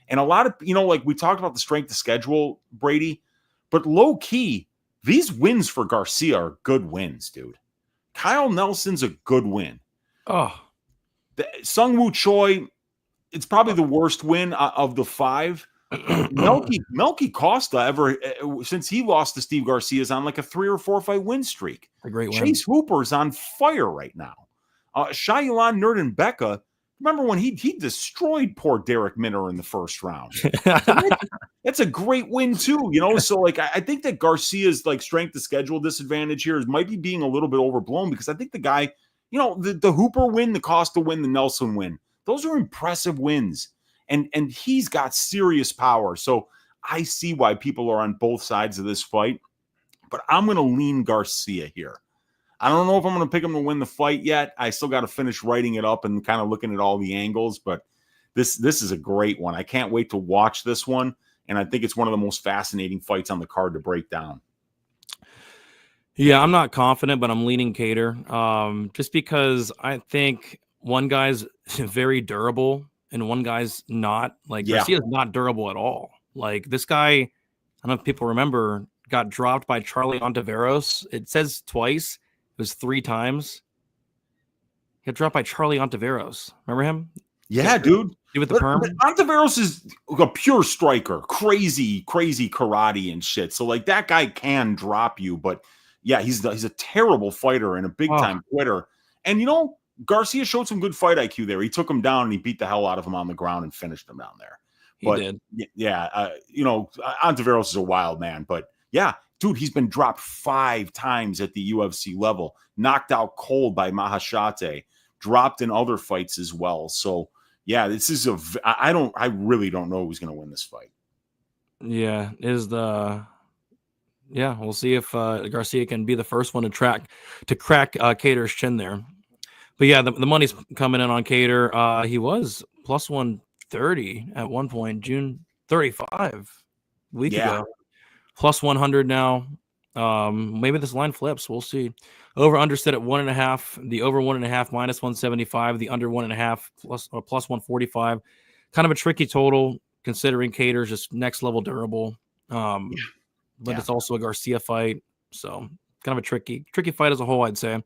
Speaker 4: And a lot of, like we talked about the strength of schedule, Brady, but low key, these wins for Garcia are good wins, dude. Kyle Nelson's a good win. Sung Woo Choi, it's probably the worst win of the 5. Melky Costa since he lost to Steve Garcia is on like a 3 or 4 fight win streak.
Speaker 3: A great win.
Speaker 4: Chase Hooper's on fire right now. Shayilan Nurdenbecka, remember when he destroyed poor Derek Minner in the first round? That's a great win too, you know. So like I think that Garcia's like strength of schedule disadvantage here might be being a little bit overblown, because I think the guy, you know, the Hooper win, the Costa win, the Nelson win, those are impressive wins. And he's got serious power. So I see why people are on both sides of this fight. But I'm going to lean Garcia here. I don't know if I'm going to pick him to win the fight yet. I still got to finish writing it up and kind of looking at all the angles. But this is a great one. I can't wait to watch this one. And I think it's one of the most fascinating fights on the card to break down.
Speaker 3: Yeah, I'm not confident, but I'm leaning Kedar. Just because I think one guy's very durable and one guy's not. Like, Garcia's not durable at all. Like, this guy, I don't know if people remember, got dropped by Charlie Ontiveros. It says twice. It was 3 times. He got dropped by Charlie Ontiveros. Remember him?
Speaker 4: Yeah, dude.
Speaker 3: With the perm.
Speaker 4: Ontiveros is a pure striker. Crazy karate and shit. So, like, that guy can drop you. But, yeah, he's a terrible fighter and a big-time quitter. And, you know, Garcia showed some good fight IQ there. He took him down and he beat the hell out of him on the ground and finished him down there. But he did. Yeah, you know, Ontiveros is a wild man. But yeah, dude, he's been dropped 5 times at the UFC level, knocked out cold by Mahashate, dropped in other fights as well. So yeah, this is I really don't know who's going to win this fight. Yeah,
Speaker 3: we'll see if Garcia can be the first one to crack Kedar's chin there. But yeah, the money's coming in on Kedar. He was plus 130 at one point, June 35 a week ago. Plus 100 now. Maybe this line flips. We'll see. Over under set at 1.5. The over 1.5 minus 175. The under 1.5 plus 145. Kind of a tricky total considering Kedar's just next level durable. But it's also a Garcia fight, so kind of a tricky fight as a whole, I'd say.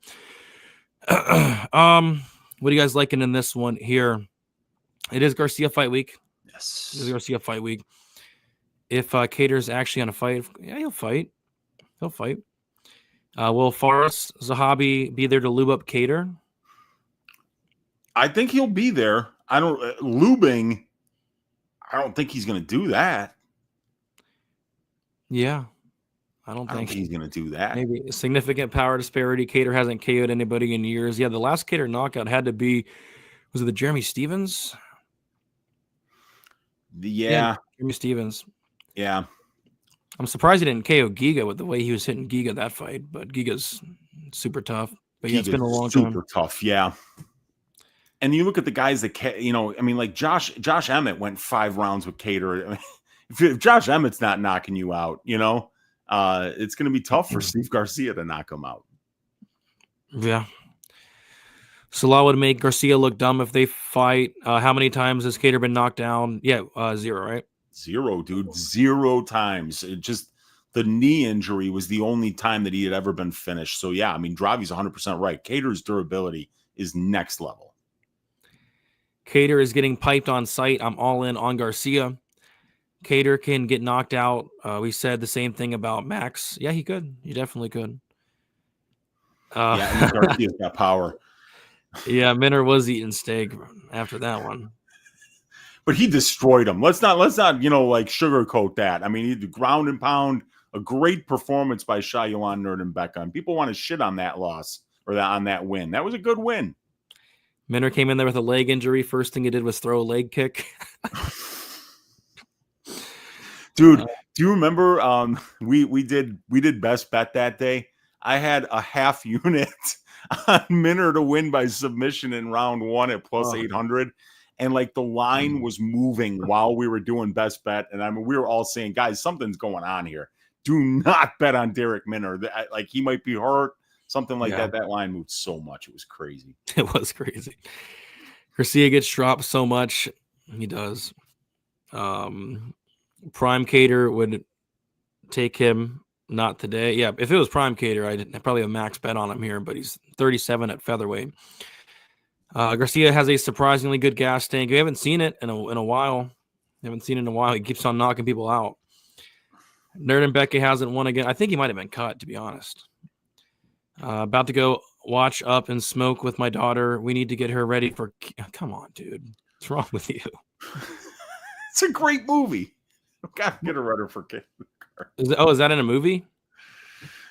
Speaker 3: What are you guys liking in this one here? It is Garcia fight week.
Speaker 4: Yes.
Speaker 3: It is Garcia fight week. If Kedar's actually on a fight, he'll fight. Will Fares Zahabi be there to lube up Kedar?
Speaker 4: I think he'll be there. Lubing. I don't think he's going to do that.
Speaker 3: Yeah. I don't think
Speaker 4: he's going to do that.
Speaker 3: Maybe a significant power disparity. Kedar hasn't KO'd anybody in years. Yeah, the last Kedar knockout had to be, was it the Jeremy Stevens?
Speaker 4: Yeah,
Speaker 3: Jeremy Stevens.
Speaker 4: Yeah.
Speaker 3: I'm surprised he didn't KO Giga with the way he was hitting Giga that fight, but Giga's super tough. But yeah, it's been a long time.
Speaker 4: Super tough, yeah. And you look at the guys that, you know, I mean, like Josh Emmett went 5 rounds with Kedar. I mean, if Josh Emmett's not knocking you out, you know, it's going to be tough for Steve Garcia to knock him out.
Speaker 3: Yeah. Salah would make Garcia look dumb if they fight. How many times has Kedar been knocked down? Yeah, 0, right?
Speaker 4: 0, dude. 0 times. It just, the knee injury was the only time that he had ever been finished. So, yeah, I mean, Dravi's 100% right. Kedar's durability is next level.
Speaker 3: Kedar is getting piped on sight. I'm all in on Garcia. Kedar can get knocked out. We said the same thing about Max. Yeah, he could. He definitely could.
Speaker 4: Yeah, Garcia's got power.
Speaker 3: Yeah, Minner was eating steak after that one.
Speaker 4: But he destroyed him. Let's not, you know, like sugarcoat that. I mean, he did ground and pound, a great performance by Shayilan Nurdenbecka. And people want to shit on that loss or on that win. That was a good win.
Speaker 3: Minner came in there with a leg injury. First thing he did was throw a leg kick.
Speaker 4: Dude, do you remember we did best bet that day? I had a half unit on Minner to win by submission in round 1 at plus 800. And like the line was moving while we were doing best bet. And I mean, we were all saying, guys, something's going on here. Do not bet on Derek Minner. Like he might be hurt, something like that. That line moved so much. It was crazy.
Speaker 3: It was crazy. Garcia gets dropped so much. He does. Prime Kedar would take him. Not today. Yeah, if it was Prime Kedar, I'd probably have max bet on him here, but he's 37 at featherweight. Garcia has a surprisingly good gas tank. We haven't seen it in a while. Haven't seen it in a while. He keeps on knocking people out. Nerd and Becky hasn't won again. I think he might have been cut, to be honest. About to go watch Up and Smoke with my daughter. We need to get her ready for... Come on, dude. What's wrong with you?
Speaker 4: It's a great movie. I've got to get her ready for kids.
Speaker 3: Is that in a movie?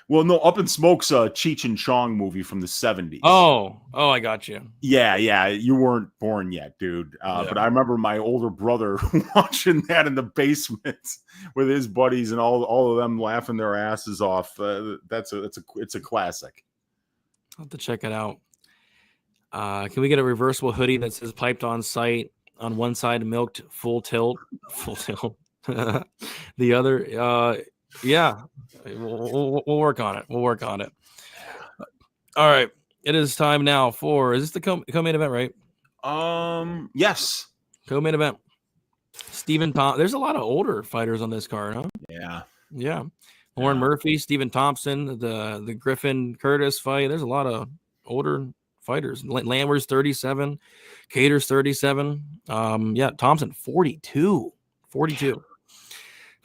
Speaker 4: Well, no, Up and Smoke's a Cheech and Chong movie from the 70s.
Speaker 3: Oh, I got you.
Speaker 4: Yeah. You weren't born yet, dude. But I remember my older brother watching that in the basement with his buddies and all of them laughing their asses off. It's a classic.
Speaker 3: I'll have to check it out. Can we get a reversible hoodie that says piped on site on one side, milked full tilt? The other, yeah, we'll work on it. All right. It is time now for, is this the co-main event, right?
Speaker 4: Yes.
Speaker 3: Co-main event. Stephen Thompson. There's a lot of older fighters on this card, huh? Yeah. Lauren Murphy, Stephen Thompson, the Griffin Curtis fight. There's a lot of older fighters. Landwear's 37, Kedar's 37. Thompson 42.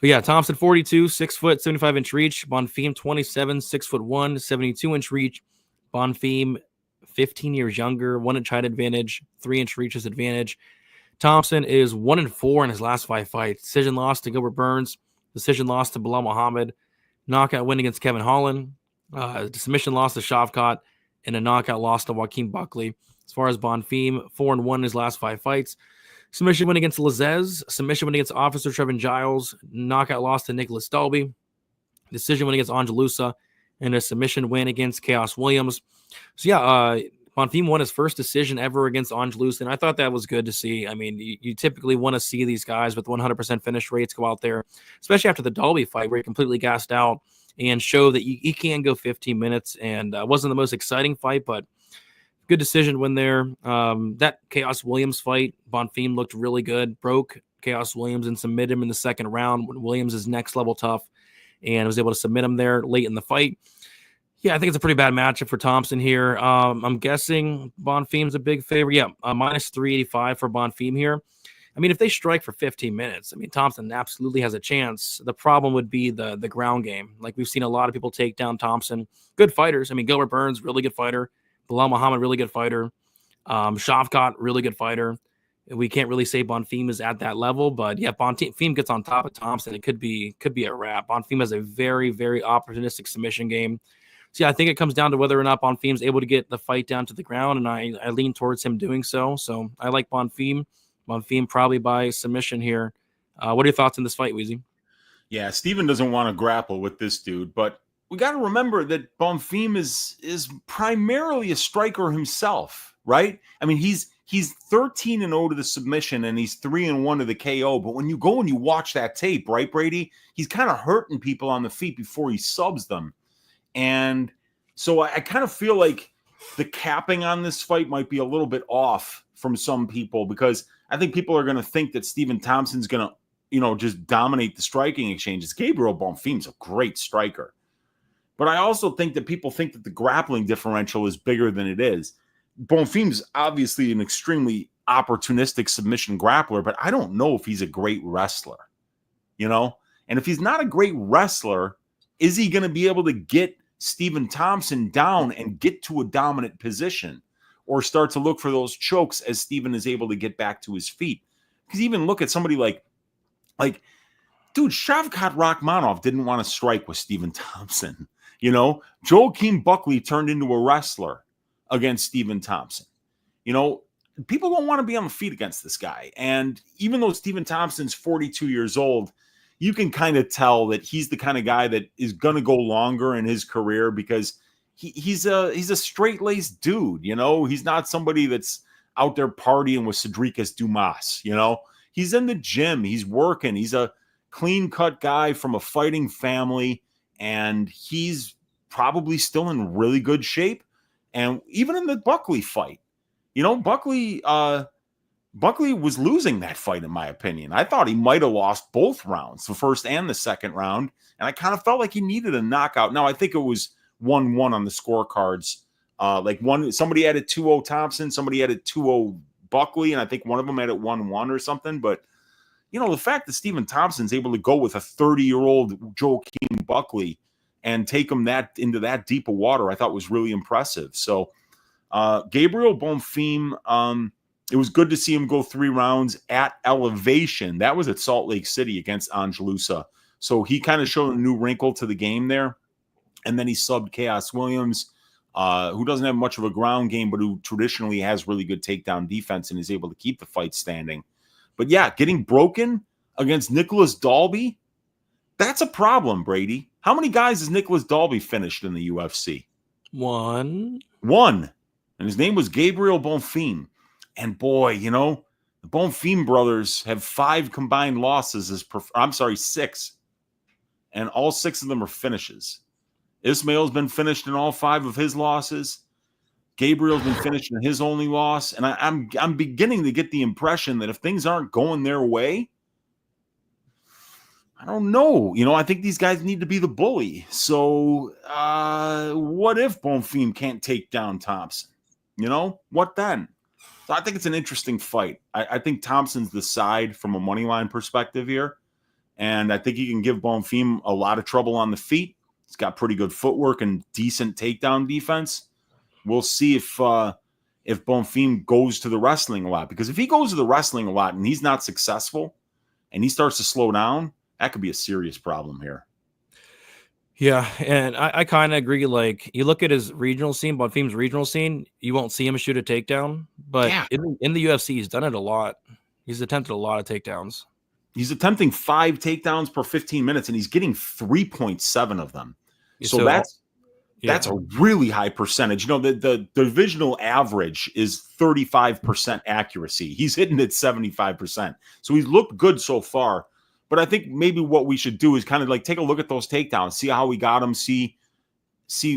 Speaker 3: But yeah, Thompson 42, 6 foot, 75-inch reach. Bonfam 27, 6 foot 1, 72-inch reach. Bonfam 15 years younger, 1-inch height advantage, 3-inch reaches advantage. Thompson is 1-4 in his last 5 fights. Decision loss to Gilbert Burns, decision loss to Bilal Muhammad, knockout win against Kevin Holland, submission loss to Shavkat, and a knockout loss to Joaquin Buckley. As far as Bonfam, 4-1 in his last 5 fights. Submission win against Lazez, submission win against Officer Trevin Giles, knockout loss to Nicholas Dalby, decision win against Angelusa, and a submission win against Chaos Williams. So Bonfam won his first decision ever against Angelusa, and I thought that was good to see. I mean, you typically want to see these guys with 100% finish rates go out there, especially after the Dalby fight where he completely gassed out and show that you can go 15 minutes, and wasn't the most exciting fight, but good decision win there. That Chaos Williams fight, Bonfam looked really good, broke Chaos Williams and submitted him in the second round when Williams is next level tough and was able to submit him there late in the fight. Yeah, I think it's a pretty bad matchup for Thompson here. I'm guessing Bonfam's a big favorite. Yeah, minus 385 for Bonfam here. I mean, if they strike for 15 minutes, I mean, Thompson absolutely has a chance. The problem would be the ground game. Like, we've seen a lot of people take down Thompson. Good fighters. I mean, Gilbert Burns, really good fighter. Bilal Muhammad, really good fighter. Shavkat, really good fighter. We can't really say Bonfam is at that level, but yeah, Bonfam gets on top of Thompson. It could be a wrap. Bonfam has a very, very opportunistic submission game. So yeah, I think it comes down to whether or not Bonfam's able to get the fight down to the ground, and I lean towards him doing so. So I like Bonfam. Bonfam probably by submission here. What are your thoughts on this fight, Weezy?
Speaker 4: Yeah, Steven doesn't want to grapple with this dude, but we got to remember that Bonfam is primarily a striker himself, right? I mean, he's 13-0 to the submission, and he's 3-1 to the KO. But when you go and you watch that tape, right, Brady, he's kind of hurting people on the feet before he subs them. And so I kind of feel like the capping on this fight might be a little bit off from some people, because I think people are going to think that Stephen Thompson's going to, just dominate the striking exchanges. Gabriel Bonfam's a great striker. But I also think that people think that the grappling differential is bigger than it is. Bonfam's obviously an extremely opportunistic submission grappler, but I don't know if he's a great wrestler, And if he's not a great wrestler, is he going to be able to get Stephen Thompson down and get to a dominant position, or start to look for those chokes as Stephen is able to get back to his feet? Because even look at somebody like dude, Shavkat Rakhmonov didn't want to strike with Stephen Thompson. Joaquin Buckley turned into a wrestler against Stephen Thompson. People don't want to be on the feet against this guy. And even though Stephen Thompson's 42 years old, you can kind of tell that he's the kind of guy that is going to go longer in his career, because he's a straight-laced dude. He's not somebody that's out there partying with Cedricus Dumas. He's in the gym. He's working. He's a clean-cut guy from a fighting family, and he's probably still in really good shape. And even in the Buckley fight, Buckley was losing that fight, in my opinion. I thought he might have lost both rounds, the first and the second round, and I kind of felt like he needed a knockout. Now, I think it was 1-1 on the scorecards. Somebody added 2-0 Thompson, somebody added 2-0 Buckley, and I think one of them added 1-1 or something. But the fact that Stephen Thompson's able to go with a 30-year-old Joaquin Buckley and take him into that deep of water, I thought was really impressive. So Gabriel Bonfim, it was good to see him go 3 rounds at elevation. That was at Salt Lake City against Angelusa. So he kind of showed a new wrinkle to the game there. And then he subbed Chaos Williams, who doesn't have much of a ground game, but who traditionally has really good takedown defense and is able to keep the fight standing. But yeah, getting broken against Nicholas Dalby, that's a problem, Brady. How many guys has Nicholas Dalby finished in the UFC?
Speaker 3: One.
Speaker 4: And his name was Gabriel Bonfim. And boy, the Bonfim brothers have 5 combined losses 6. And all 6 of them are finishes. Ismail's been finished in all 5 of his losses. Gabriel's been finished in his only loss. And I'm beginning to get the impression that if things aren't going their way, I don't know. I think these guys need to be the bully. So what if Bonfim can't take down Thompson? What then? So I think it's an interesting fight. I think Thompson's the side from a money line perspective here. And I think he can give Bonfim a lot of trouble on the feet. He's got pretty good footwork and decent takedown defense. We'll see if Bonfim goes to the wrestling a lot. Because if he goes to the wrestling a lot and he's not successful and he starts to slow down, that could be a serious problem here.
Speaker 3: Yeah, and I kind of agree. Like, you look at his regional scene, Bonfim's regional scene, you won't see him shoot a takedown. But in the UFC, he's done it a lot. He's attempted a lot of takedowns.
Speaker 4: He's attempting 5 takedowns per 15 minutes, and he's getting 3.7 of them. So that's a really high percentage. The divisional average is 35% accuracy. He's hitting it 75%. So he's looked good so far. But I think maybe what we should do is kind of like take a look at those takedowns, see how we got them, see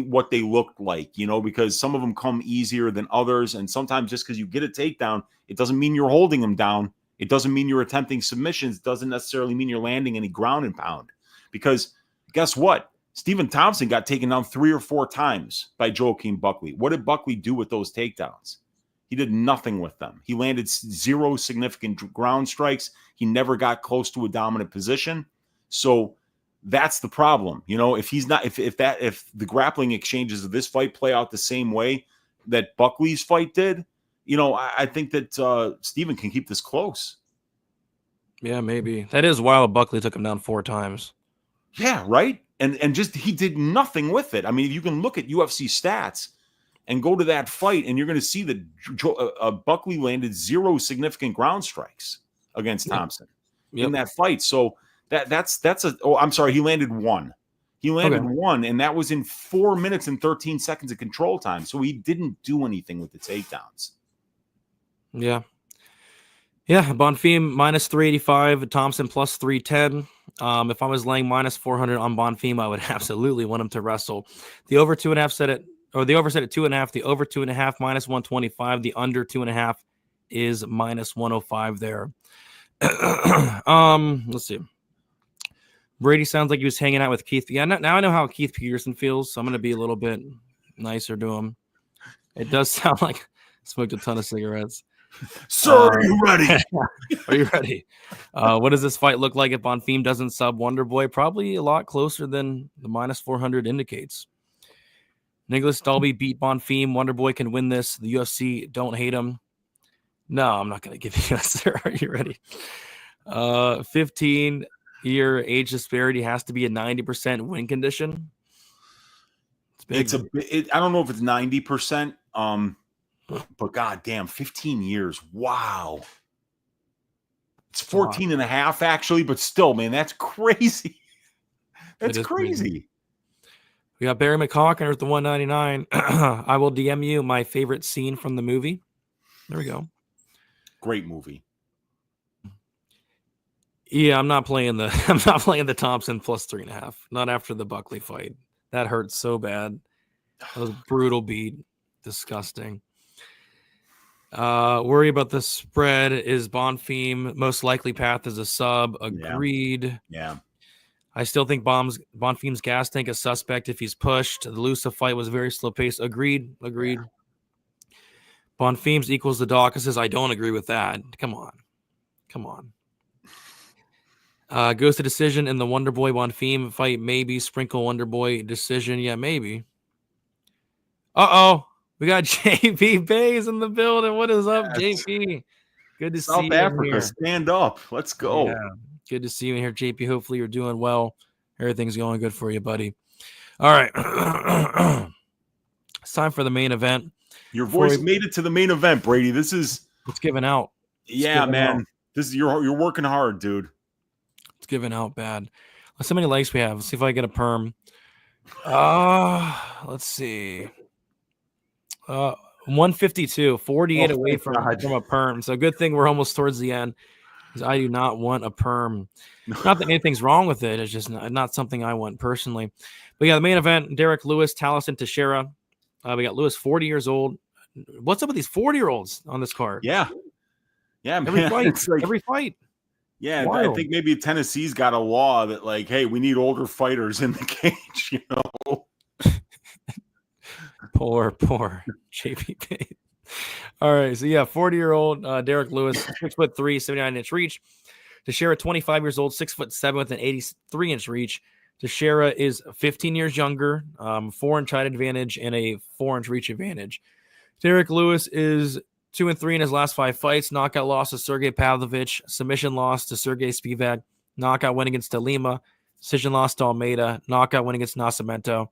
Speaker 4: what they looked like, because some of them come easier than others. And sometimes just because you get a takedown, it doesn't mean you're holding them down. It doesn't mean you're attempting submissions. It doesn't necessarily mean you're landing any ground and pound. Because guess what? Stephen Thompson got taken down 3 or 4 times by Joaquin Buckley. What did Buckley do with those takedowns? He did nothing with them. He landed 0 significant ground strikes. He never got close to a dominant position. So that's the problem. If he's not, if the grappling exchanges of this fight play out the same way that Buckley's fight did, I think that Stephen can keep this close.
Speaker 3: Yeah, maybe. That is wild. Buckley took him down 4 times.
Speaker 4: Yeah, right. And just he did nothing with it. I mean, you can look at UFC stats and go to that fight, and you're going to see that Buckley landed 0 significant ground strikes against Thompson in that fight. So he landed 1. He landed 1, and that was in 4 minutes and 13 seconds of control time. So he didn't do anything with the takedowns.
Speaker 3: Yeah. Yeah, Bonfim minus 385, Thompson plus 310. If I was laying minus 400 on Bonfim, I would absolutely want him to wrestle. The over 2.5 set at 2.5. The over 2.5 minus 125. The under 2.5 is minus 105 there. Let's see. Brady sounds like he was hanging out with Keith. Yeah, now I know how Keith Peterson feels, so I'm going to be a little bit nicer to him. It does sound like I smoked a ton of cigarettes.
Speaker 4: Sir, are you ready?
Speaker 3: Are you ready? What does this fight look like if Bonfim doesn't sub Wonderboy? Probably a lot closer than the minus 400 indicates. Nicholas Dalby beat Bonfim. Wonderboy can win this. The UFC don't hate him. No, I'm not going to give you a sir. Are you ready? 15-year age disparity has to be a 90% win condition.
Speaker 4: It's big. I don't know if it's 90%. But goddamn, 15 years. Wow. It's 14 and a half, actually, but still, man, that's crazy. That's crazy.
Speaker 3: We got Barry McHawkiner at the 199. I will DM you my favorite scene from the movie. There we go.
Speaker 4: Great movie.
Speaker 3: Yeah, I'm not playing the Thompson plus 3.5. Not after the Buckley fight. That hurt so bad. That was a brutal beat. Disgusting. Worry about the spread. Is Bonfim most likely path is a sub? Agreed.
Speaker 4: Yeah.
Speaker 3: I still think Bonfim's gas tank is suspect if he's pushed. The Lusa fight was very slow paced. Agreed. Yeah. Bonfim's equals the Dawkins. I don't agree with that. Come on. Goes to decision in the Wonderboy Bonfam fight. Maybe sprinkle Wonderboy decision. Yeah, maybe. Uh-oh. We got JP Bays in the building. What is up,
Speaker 4: Yes.
Speaker 3: JP? Good to see
Speaker 4: South
Speaker 3: you in
Speaker 4: Africa,
Speaker 3: here.
Speaker 4: stand up. Let's go.
Speaker 3: Yeah, good to see you in here, JP. Hopefully you're doing well. Everything's going good for you, buddy. All right. It's time for the main event.
Speaker 4: Your voice made it to the main event, Brady. This is
Speaker 3: It's giving out.
Speaker 4: yeah, man. This is you're working hard, dude.
Speaker 3: It's giving out bad. Let's see how many likes we have. Let's see if I get a perm. Let's see. 152, 48 away from a perm. So good thing we're almost towards the end, because I do not want a perm. Not that anything's wrong with it. It's just not something I want personally. But yeah, the main event, Derek Lewis, Taliesin Teixeira. We got Lewis, 40 years old. What's up with these 40-year-olds on this card?
Speaker 4: Yeah, man.
Speaker 3: Every fight.
Speaker 4: Yeah,
Speaker 3: Wild.
Speaker 4: I think maybe Tennessee's got a law that like, hey, we need older fighters in the cage, you know.
Speaker 3: Poor JP Payne. All right, so yeah, 40-year-old Derek Lewis, 6'3", 79-inch reach. Teixeira, 25 years old, 6'7" with an 83-inch reach. Teixeira is 15 years younger, 4-inch height advantage and a 4-inch reach advantage. Derek Lewis is 2-3 in his last 5 fights. Knockout loss to Sergey Pavlovich. Submission loss to Sergey Spivak. Knockout win against De Lima. Decision loss to Almeida. Knockout win against Nascimento.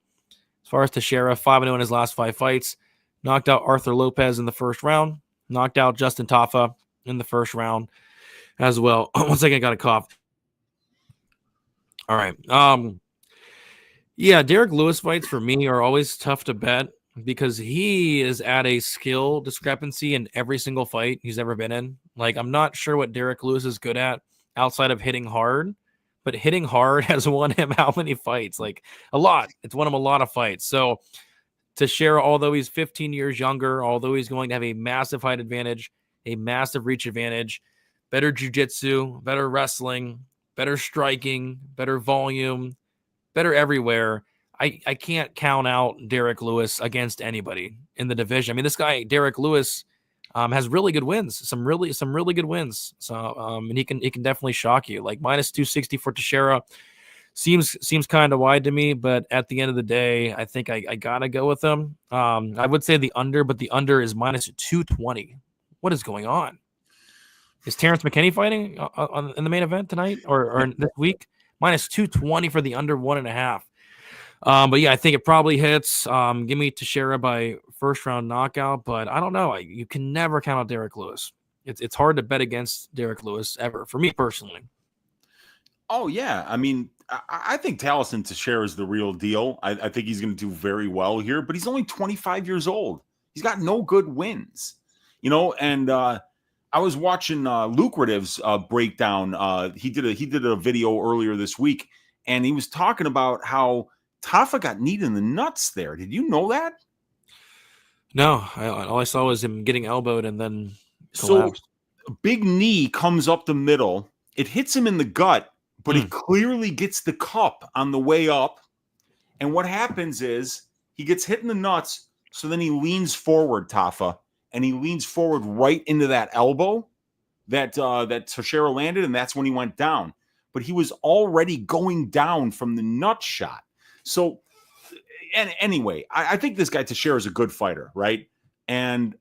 Speaker 3: As far as Teixeira, 5-0 in his last 5 fights. Knocked out Arthur Lopez in the first round. Knocked out Justin Tafa in the first round as well. One second, I got a cough. All right. Yeah, Derek Lewis fights for me are always tough to bet because he is at a skill discrepancy in every single fight he's ever been in. Like, I'm not sure what Derek Lewis is good at outside of hitting hard, but hitting hard has won him how many fights? Like, a lot. It's won him a lot of fights. So Teixeira, although he's 15 years younger, although he's going to have a massive height advantage, a massive reach advantage, better jiu-jitsu, better wrestling, better striking, better volume, better everywhere. I can't count out Derek Lewis against anybody in the division. I mean, this guy, Derek Lewis, has really good wins, some really good wins. So, and he can definitely shock you. Like minus 260 for Teixeira seems kind of wide to me, but at the end of the day, I think I gotta go with him. I would say the under, but the under is minus 220. What is going on? Is Terrence McKinney fighting in the main event tonight or this week? Minus 220 for the under 1.5. But yeah, I think it probably hits. Give me Teixeira by first round knockout, but I don't know. You can never count out Derek Lewis. It's hard to bet against Derek Lewis ever, for me personally.
Speaker 4: Oh yeah, I mean, I think Taliesin Teixeira is the real deal. I think he's going to do very well here, but he's only 25 years old. He's got no good wins, you know. And I was watching Lucrative's breakdown. He did a video earlier this week, and he was talking about how Tafa got kneed in the nuts there. Did you know that?
Speaker 3: No, all I saw was him getting elbowed and then collapsed.
Speaker 4: So a big knee comes up the middle. It hits him in the gut, but it clearly gets the cup on the way up. And what happens is he gets hit in the nuts, so then he leans forward, Tafa, and he leans forward right into that elbow that Teixeira landed, and that's when he went down. But he was already going down from the nut shot. So, and anyway, I think this guy Teixeira is a good fighter, right? And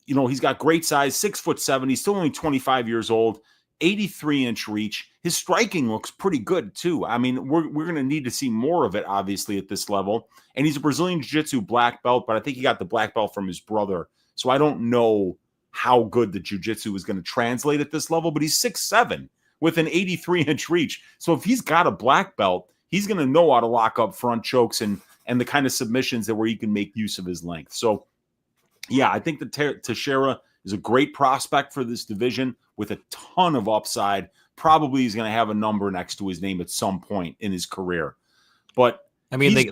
Speaker 4: you know, he's got great size, 6'7". He's still only 25 years old, 83-inch reach. His striking looks pretty good too. I mean, we're going to need to see more of it, obviously, at this level. And he's a Brazilian Jiu-Jitsu black belt, but I think he got the black belt from his brother. So I don't know how good the Jiu-Jitsu is going to translate at this level, but he's 6'7" with an 83-inch reach. So if he's got a black belt, he's going to know how to lock up front chokes and the kind of submissions that where he can make use of his length. So, yeah, I think that Teixeira is a great prospect for this division with a ton of upside. Probably he's going to have a number next to his name at some point in his career. But
Speaker 3: I mean, they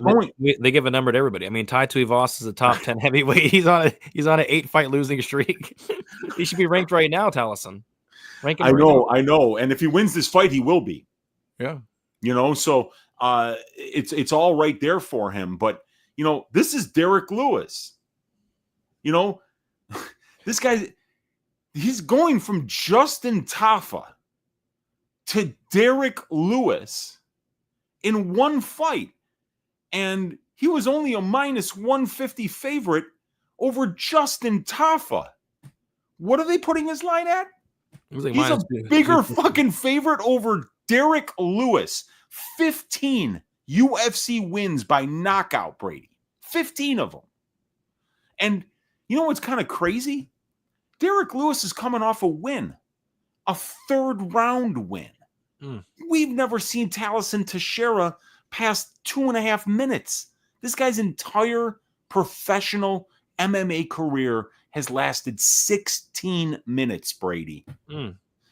Speaker 3: give a number to everybody. I mean, Tai Tuivasa is a top 10 heavyweight. He's on an 8-fight losing streak. He should be ranked right now, Taliesin.
Speaker 4: I know. And if he wins this fight, he will be.
Speaker 3: Yeah.
Speaker 4: You know, so it's all right there for him. But, you know, this is Derek Lewis. You know, this guy, he's going from Justin Tafa to Derek Lewis in one fight. And he was only a minus 150 favorite over Justin Tafa. What are they putting his line at?
Speaker 3: It was like
Speaker 4: He's a bigger fucking favorite over Derek Lewis. 15 UFC wins by knockout, Brady. 15 of them. And you know what's kind of crazy? Derek Lewis is coming off a win. A third round win. We've never seen Talison Teixeira past 2.5 minutes. This guy's entire professional MMA career has lasted 16 minutes, Brady.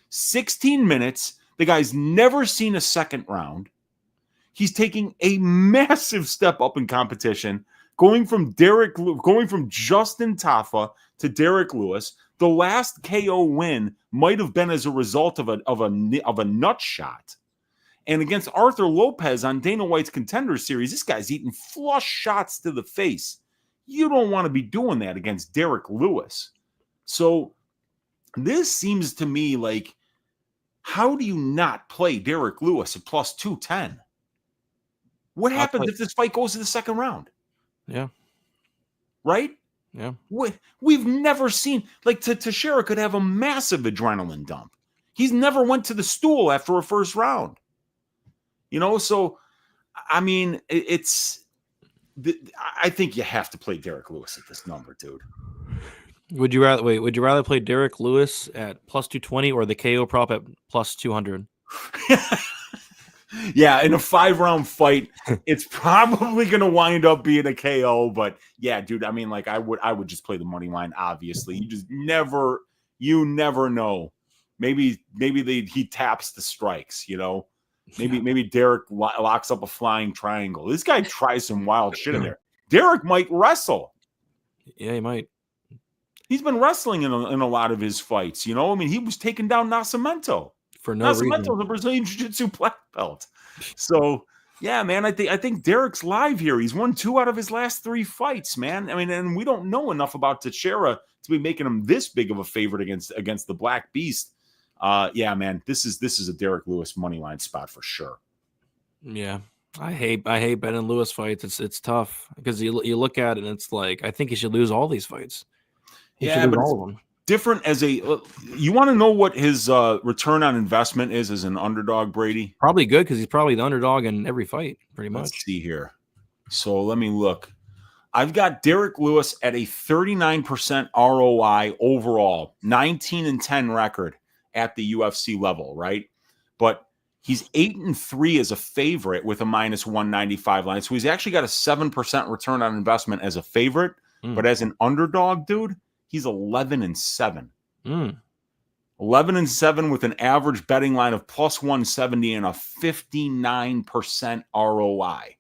Speaker 4: 16 minch. The guy's never seen a second round. He's taking a massive step up in competition, going from Justin Tafa to Derek Lewis. The last KO win might have been as a result of a nut shot. And against Arthur Lopez on Dana White's Contender Series, this guy's eating flush shots to the face. You don't want to be doing that against Derek Lewis. So this seems to me like, how do you not play Derek Lewis at plus 210? What happens if this fight goes to the second round?
Speaker 3: Yeah.
Speaker 4: Right?
Speaker 3: Yeah.
Speaker 4: We've never seen, like, Teixeira could have a massive adrenaline dump. He's never went to the stool after a first round. You know, so, I mean, I think you have to play Derek Lewis at this number, dude.
Speaker 3: Would you rather play Derek Lewis at plus 220 or the KO prop at plus 200?
Speaker 4: Yeah, in a 5-round fight, it's probably going to wind up being a KO. But yeah, dude, I mean, like, I would just play the money line. Obviously, you never know. Maybe he taps the strikes. You know, maybe Derek locks up a flying triangle. This guy tries some wild shit in there. Derek might wrestle.
Speaker 3: Yeah, he might.
Speaker 4: He's been wrestling in a lot of his fights. You know, I mean, he was taking down Nascimento.
Speaker 3: For no reason.
Speaker 4: Nascimento's a Brazilian Jiu-Jitsu black belt. So, yeah, man, I think Derek's live here. He's won 2 out of his last 3 fights, man. I mean, and we don't know enough about Teixeira to be making him this big of a favorite against the Black Beast. Yeah, man, this is a Derek Lewis money line spot for sure.
Speaker 3: Yeah, I hate betting Lewis fights. It's tough because you look at it and it's like, I think he should lose all these fights. He should lose all of them.
Speaker 4: Different as you want to know what his return on investment is as an underdog, Brady?
Speaker 3: Probably good because he's probably the underdog in every fight, pretty much.
Speaker 4: Let's see here. So let me look. I've got Derek Lewis at a 39% ROI overall, 19-10 record at the UFC level, right? But he's 8-3 as a favorite with a minus 195 line. So he's actually got a 7% return on investment as a favorite, but as an underdog, dude, he's 11-7. 11-7 with an average betting line of plus 170 and a 59% ROI.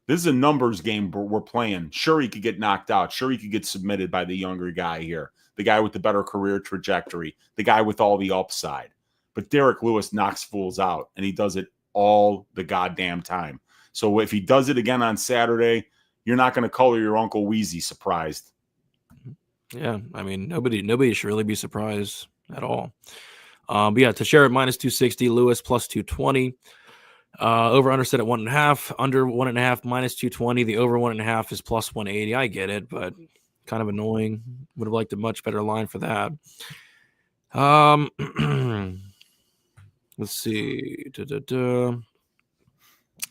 Speaker 4: This is a numbers game we're playing. Sure, he could get knocked out. Sure, he could get submitted by the younger guy here, the guy with the better career trajectory, the guy with all the upside. But Derek Lewis knocks fools out, and he does it all the goddamn time. So if he does it again on Saturday, you're not going to color your Uncle Wheezy surprised.
Speaker 3: Yeah, I mean, nobody should really be surprised at all. But yeah, Teixeira minus 260, Lewis plus 220. Over under set at 1.5, under 1.5 minus 220. The over 1.5 is plus 180. I get it, but kind of annoying. Would have liked a much better line for that. Let's see.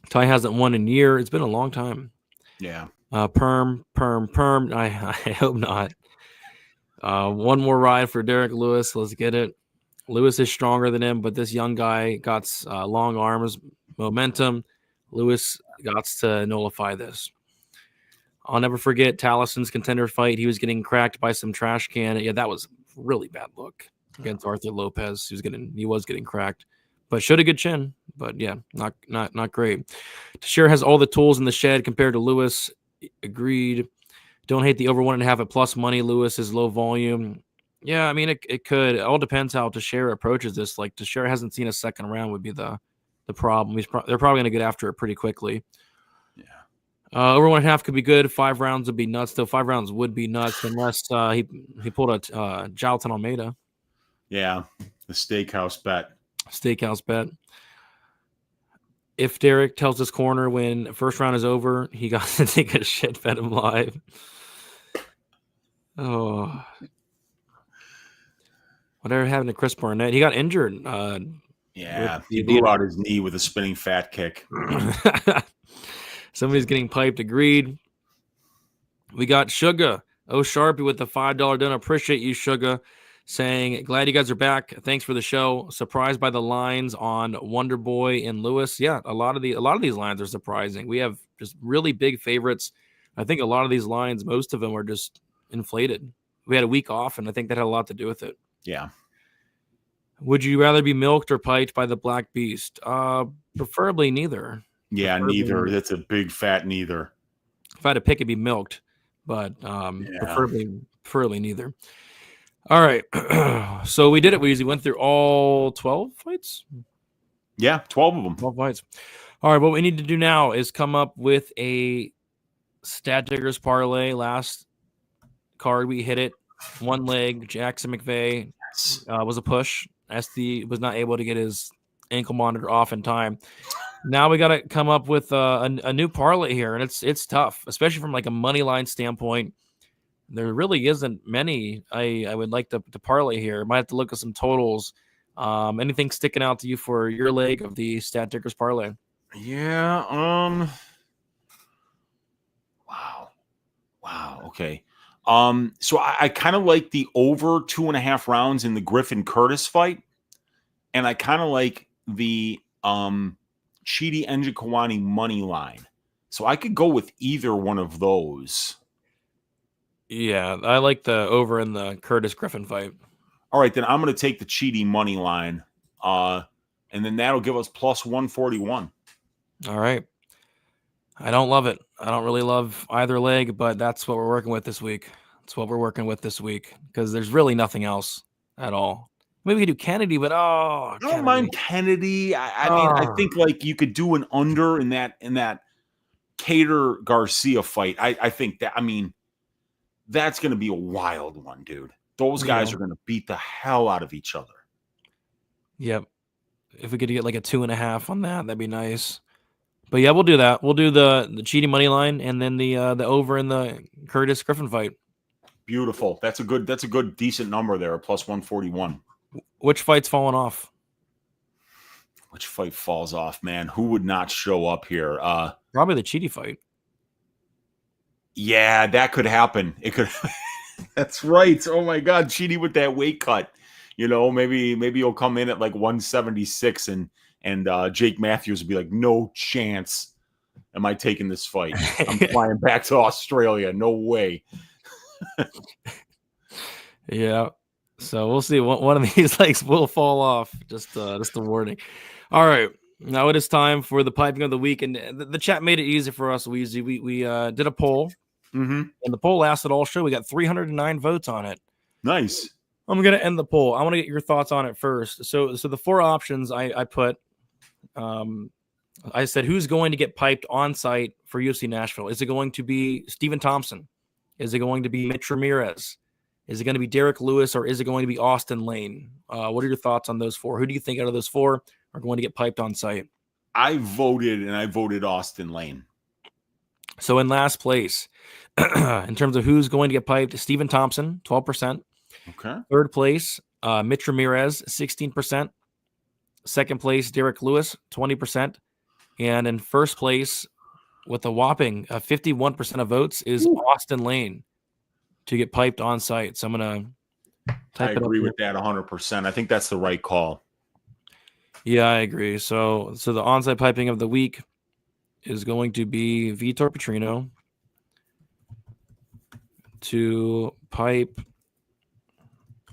Speaker 3: Ty hasn't won in a year. It's been a long time.
Speaker 4: Yeah.
Speaker 3: Perm. I hope not. One more ride for Derek Lewis. Let's get it. Lewis is stronger than him, but this young guy got long arms, momentum. Lewis got to nullify this. I'll never forget Talison's contender fight. He was getting cracked by some trash can. Yeah, that was really bad look against Arthur Lopez. He was getting cracked, but showed a good chin. But yeah, not great. Teixeira has all the tools in the shed compared to Lewis. Agreed. Don't hate the over 1.5 at plus money. Lewis is low volume. Yeah, I mean, it could. It all depends how Teixeira approaches this. Like, Teixeira hasn't seen a second round would be the problem. They're probably going to get after it pretty quickly.
Speaker 4: Yeah.
Speaker 3: Over 1.5 could be good. 5 rounds would be nuts. Though 5 rounds would be nuts unless he pulled a Jalton Almeida.
Speaker 4: Yeah, the steakhouse bet.
Speaker 3: Steakhouse bet. If Derek tells his corner when first round is over, he got to take a shit, bet him live. Oh. Whatever happened to Chris Barnett? He got injured.
Speaker 4: He blew out his knee with a spinning fat kick.
Speaker 3: Somebody's getting piped. Agreed. We got Sugar. Oh, Sharpie with the $5 donut. Appreciate you, Sugar. Saying, glad you guys are back. Thanks for the show. Surprised by the lines on Wonder Boy and Lewis. Yeah, a lot of these lines are surprising. We have just really big favorites. I think a lot of these lines, most of them are just inflated. We had a week off, and I think that had a lot to do with it.
Speaker 4: Yeah.
Speaker 3: Would you rather be milked or piped by the Black Beast? Preferably neither.
Speaker 4: Yeah, neither. That's a big fat neither.
Speaker 3: If I had to pick, it'd be milked, but preferably neither. All right. So we did it. We went through all 12 fights?
Speaker 4: Yeah, 12 of them.
Speaker 3: 12 fights. All right. What we need to do now is come up with a Stat Diggers parlay. Last card, we hit it. One leg. Jackson McVeigh was a push. SD was not able to get his ankle monitor off in time. Now we got to come up with a new parlay here, and it's tough, especially from like a money line standpoint. There really isn't many I would like to parlay here. Might have to look at some totals. Anything sticking out to you for your leg of the Stat Diggers parlay?
Speaker 4: Yeah. Wow. Okay. So I kind of like the over 2.5 rounds in the Griffin Curtis fight, and I kind of like the Chidi Nzechukwu money line. So I could go with either one of those.
Speaker 3: Yeah, I like the over in the Curtis Griffin fight.
Speaker 4: All right, then I'm going to take the Chidi money line, and then that'll give us plus 141.
Speaker 3: All right. I don't love it. I don't really love either leg, but that's what we're working with this week. That's what we're working with this week because there's really nothing else at all. Maybe we could do Kennedy, but
Speaker 4: I don't mind Kennedy. I mean, I think like you could do an under in that Kedar Garcia fight. I think that. I mean, that's going to be a wild one, dude. Those guys are going to beat the hell out of each other.
Speaker 3: Yep. If we could get like a 2.5 on that, that'd be nice. But yeah, we'll do that. We'll do the Chidi money line and then the over in the Curtis Griffin fight.
Speaker 4: Beautiful. That's a good decent number there, plus 141.
Speaker 3: Which fight's falling off?
Speaker 4: Which fight falls off, man? Who would not show up here?
Speaker 3: Probably the Chidi fight.
Speaker 4: Yeah, that could happen. It could. That's right. Oh my God, Chidi with that weight cut. You know, maybe he'll come in at like 176, and Jake Matthews will be like, no chance. Am I taking this fight? I'm flying back to Australia. No way.
Speaker 3: Yeah. So we'll see. One of these legs will fall off. Just the warning. All right. Now it is time for the piping of the week, and the chat made it easy for us, Weezy. We did a poll, and the poll lasted all show. We got 309 votes on it.
Speaker 4: Nice.
Speaker 3: I'm gonna end the poll. I want to get your thoughts on it first. So the 4 options I put. I said, who's going to get piped on site for UFC Nashville? Is it going to be Stephen Thompson? Is it going to be Mitch Ramirez? Is it going to be Derek Lewis, or is it going to be Austin Lane? What are your thoughts on those 4? Who do you think out of those 4 are going to get piped on site?
Speaker 4: I voted Austin Lane.
Speaker 3: So in last place, in terms of who's going to get piped, Stephen Thompson, 12%.
Speaker 4: Okay.
Speaker 3: Third place, Mitch Ramirez, 16%. Second place, Derek Lewis, 20%. And in first place, with a whopping 51% of votes, is Austin Lane to get piped on site. So I'm going to type it up. I
Speaker 4: agree with that 100%. I think that's the right call.
Speaker 3: Yeah, I agree. So the on-site piping of the week is going to be Vitor Petrino to pipe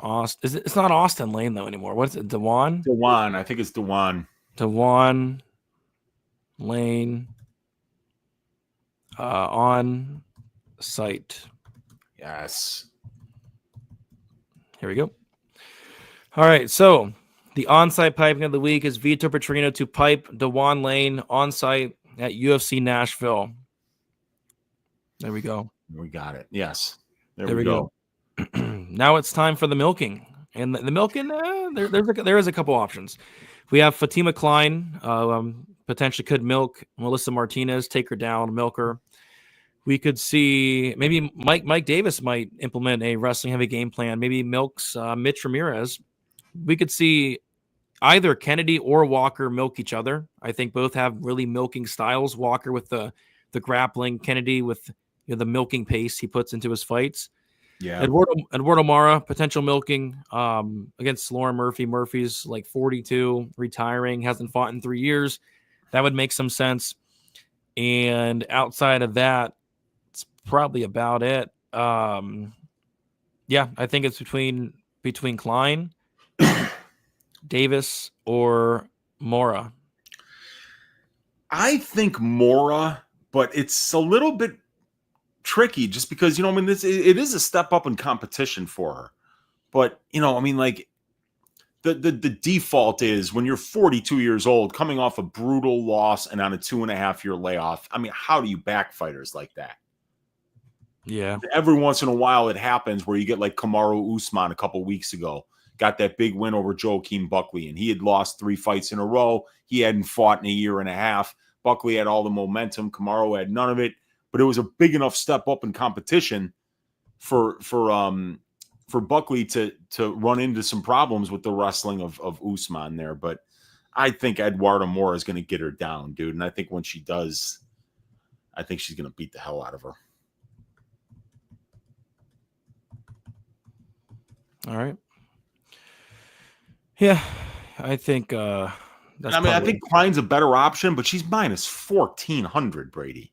Speaker 3: Austin. It's not Austin Lane though anymore. What's it? Dewan?
Speaker 4: Dewan. I think it's Dewan.
Speaker 3: Dewan Lane on site.
Speaker 4: Yes.
Speaker 3: Here we go. All right. So the on-site piping of the week is Vitor Petrino to pipe Dewan Lane on site at UFC Nashville. There we go.
Speaker 4: We got it. Yes.
Speaker 3: There we go. Now it's time for the milking. And the milking, there is a couple options. We have Fatima Klein, potentially could milk Melissa Martinez, take her down, milk her. We could see maybe Mike Davis might implement a wrestling heavy game plan. Maybe milks Mitch Ramirez. We could see either Kennedy or Walker milk each other. I think both have really milking styles. Walker with the grappling, Kennedy with the milking pace he puts into his fights.
Speaker 4: Yeah.
Speaker 3: Eduardo Mora, potential milking against Lauren Murphy. Murphy's like 42, retiring, hasn't fought in 3 years. That would make some sense. And outside of that, it's probably about it. Yeah, I think it's between Klein, Davis, or Mora.
Speaker 4: I think Mora, but it's a little bit tricky just because, I mean, it is a step up in competition for her. But, like the default is when you're 42 years old, coming off a brutal loss and on a 2.5-year layoff. I mean, how do you back fighters like that?
Speaker 3: Yeah.
Speaker 4: Every once in a while it happens where you get like Kamaru Usman a couple weeks ago. Got that big win over Joaquin Buckley, and he had lost 3 fights in a row. He hadn't fought in a year and a half. Buckley had all the momentum. Kamaru had none of it. But it was a big enough step up in competition for Buckley to run into some problems with the wrestling of Usman there. But I think Eduardo Mora is going to get her down, dude. And I think when she does, I think she's going to beat the hell out of her.
Speaker 3: All right. Yeah, I think I
Speaker 4: think Klein's a better option, but she's minus 1,400, Brady.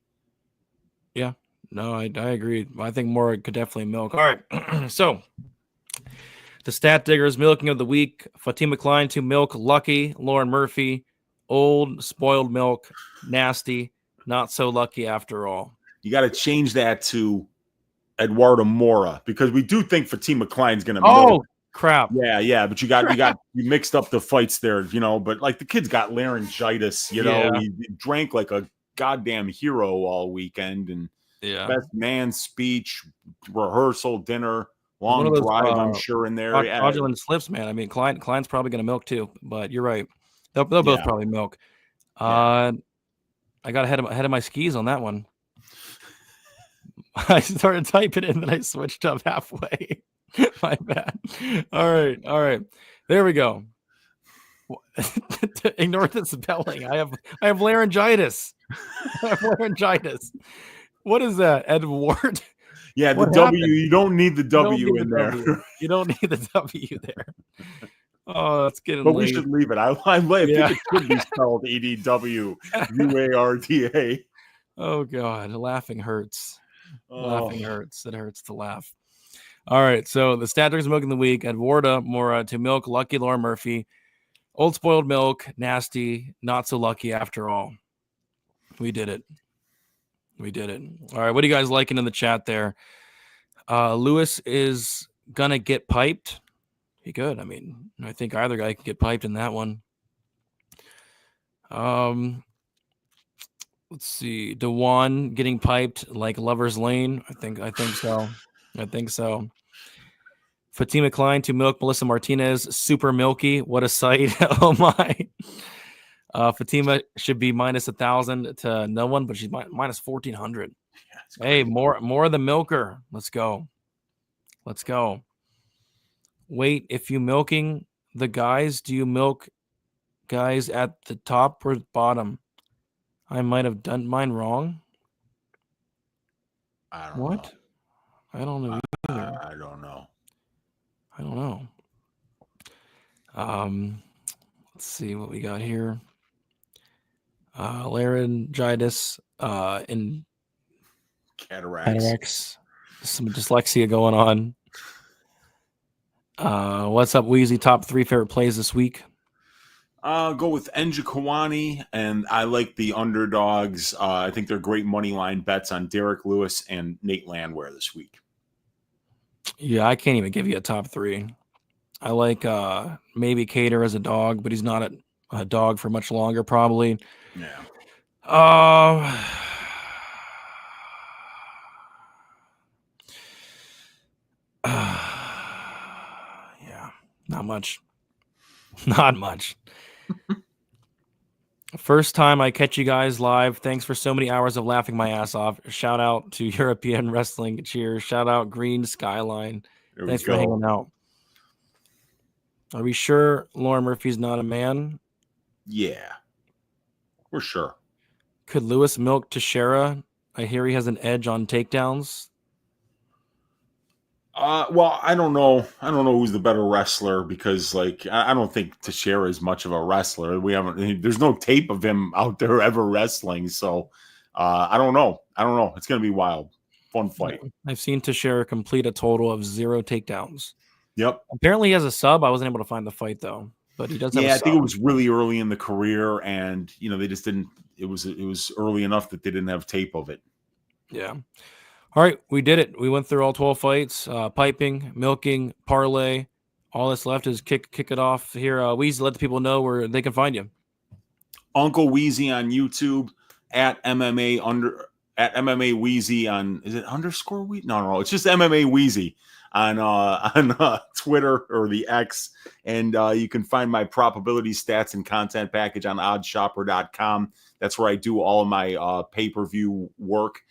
Speaker 3: Yeah, no, I agree. I think Mora could definitely milk. All right, so the Stat Diggers milking of the week: Fatima Klein to milk lucky, Lauren Murphy, old spoiled milk, nasty, not so lucky after all.
Speaker 4: You got to change that to Eduardo Mora because we do think Fatima Klein's going to milk.
Speaker 3: Oh crap!
Speaker 4: Yeah, but you mixed up the fights there, But like the kid's got laryngitis, He drank like a goddamn hero all weekend, and best man speech, rehearsal, dinner, long drive, I'm sure in there.
Speaker 3: Fraudulent slips, man. I mean, Klein's probably going to milk too, but you're right. They'll both probably milk. I got ahead of my skis on that one. I started typing it and then I switched up halfway. My bad. All right. There we go. Ignore the spelling. I have laryngitis. What is that, Edward?
Speaker 4: Yeah, the W. You don't need the W in there.
Speaker 3: You don't need the W there. Oh, that's getting
Speaker 4: But
Speaker 3: late.
Speaker 4: we should leave it. I think it should be spelled EDWUARTA.
Speaker 3: Oh God, laughing hurts. Laughing hurts. It hurts to laugh. All right, so the Stat Diggers milk in the week: Eduardo Mora to milk lucky Lauren Murphy. Old spoiled milk, nasty, not so lucky after all. We did it. All right, what are you guys liking in the chat there? Lewis is gonna get piped. He could. I mean, I think either guy can get piped in that one. Let's see. DeJuan getting piped like Lover's Lane. I think so. Fatima Klein to milk Melissa Martinez. Super milky. What a sight. Oh my. Fatima should be minus 1,000 to no one, but she's minus 1,400. Hey, more the milker. Let's go. Wait, if you milking the guys, do you milk guys at the top or bottom? I might have done mine wrong.
Speaker 4: I don't know.
Speaker 3: I don't know either.
Speaker 4: I don't know.
Speaker 3: Let's see what we got here. Laryngitis and cataracts. Some dyslexia going on. What's up, Wheezy? Top 3 favorite plays this week?
Speaker 4: Go with Jaquani, and I like the underdogs. I think they're great money line bets on Derek Lewis and Nate Landwear this week.
Speaker 3: Yeah, I can't even give you a top 3. I like maybe Kedar as a dog, but he's not a dog for much longer, probably.
Speaker 4: Yeah.
Speaker 3: Yeah, not much. Not much. First time I catch you guys live. Thanks for so many hours of laughing my ass off. Shout out to European Wrestling. Cheers. Shout out Green Skyline. Thanks for hanging out. Are we sure Lauren Murphy's not a man?
Speaker 4: Yeah, we're sure.
Speaker 3: Could Lewis milk Teixeira? I hear he has an edge on takedowns.
Speaker 4: Well, I don't know. I don't know who's the better wrestler because, like, I don't think Teixeira is much of a wrestler. There's no tape of him out there ever wrestling. So, I don't know. It's going to be wild. Fun fight.
Speaker 3: I've seen Teixeira complete a total of 0 takedowns.
Speaker 4: Yep.
Speaker 3: Apparently he has a sub. I wasn't able to find the fight though, but he does have a sub.
Speaker 4: I think it was really early in the career, and they just didn't. It was early enough that they didn't have tape of it.
Speaker 3: Yeah. All right, we did it. We went through all 12 fights, piping, milking, parlay. All that's left is kick it off here. Weezy, let the people know where they can find you.
Speaker 4: Uncle Weezy on YouTube, at MMA Weezy on, is it underscore Weezy? No, it's just MMA Weezy on Twitter or the X. And you can find my probability stats and content package on oddshopper.com. That's where I do all of my pay-per-view work.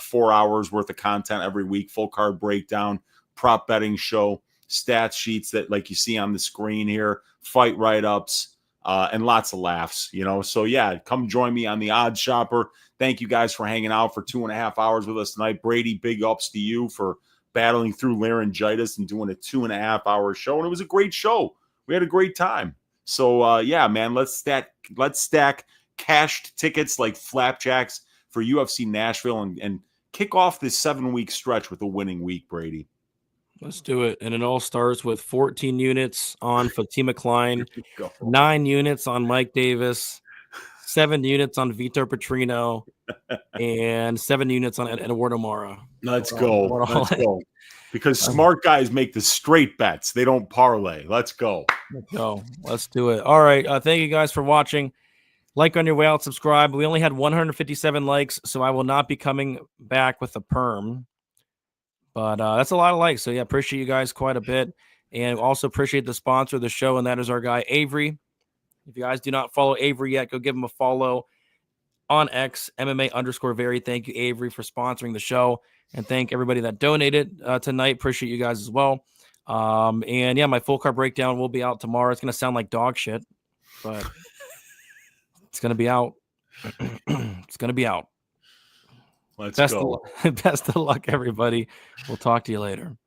Speaker 4: 4 hours worth of content every week, full card breakdown, prop betting show, stats sheets that like you see on the screen here, fight write-ups, and lots of laughs, So yeah, come join me on the Odd Shopper. Thank you guys for hanging out for 2.5 hours with us tonight. Brady, big ups to you for battling through laryngitis and doing a 2.5 hour show. And it was a great show. We had a great time. So yeah, man, let's stack cashed tickets like flapjacks for UFC Nashville and kick off this 7-week stretch with a winning week, Brady.
Speaker 3: Let's do it. And it all starts with 14 units on Fatima Klein, 9 units on Mike Davis, 7 units on Vitor Petrino, and 7 units on Eduardo Mora.
Speaker 4: Let's go. Because smart guys make the straight bets. They don't parlay. Let's go.
Speaker 3: Let's do it. All right. Thank you guys for watching. Like on your way out, subscribe. We only had 157 likes, so I will not be coming back with a perm. But that's a lot of likes. So, yeah, appreciate you guys quite a bit. And also appreciate the sponsor of the show, and that is our guy, Avery. If you guys do not follow Avery yet, go give him a follow on X, MMA_Very. Thank you, Avery, for sponsoring the show. And thank everybody that donated tonight. Appreciate you guys as well. And, yeah, my full card breakdown will be out tomorrow. It's going to sound like dog shit, but it's going to be out. It's going to be out.
Speaker 4: Let's go.
Speaker 3: Best of luck, everybody. We'll talk to you later.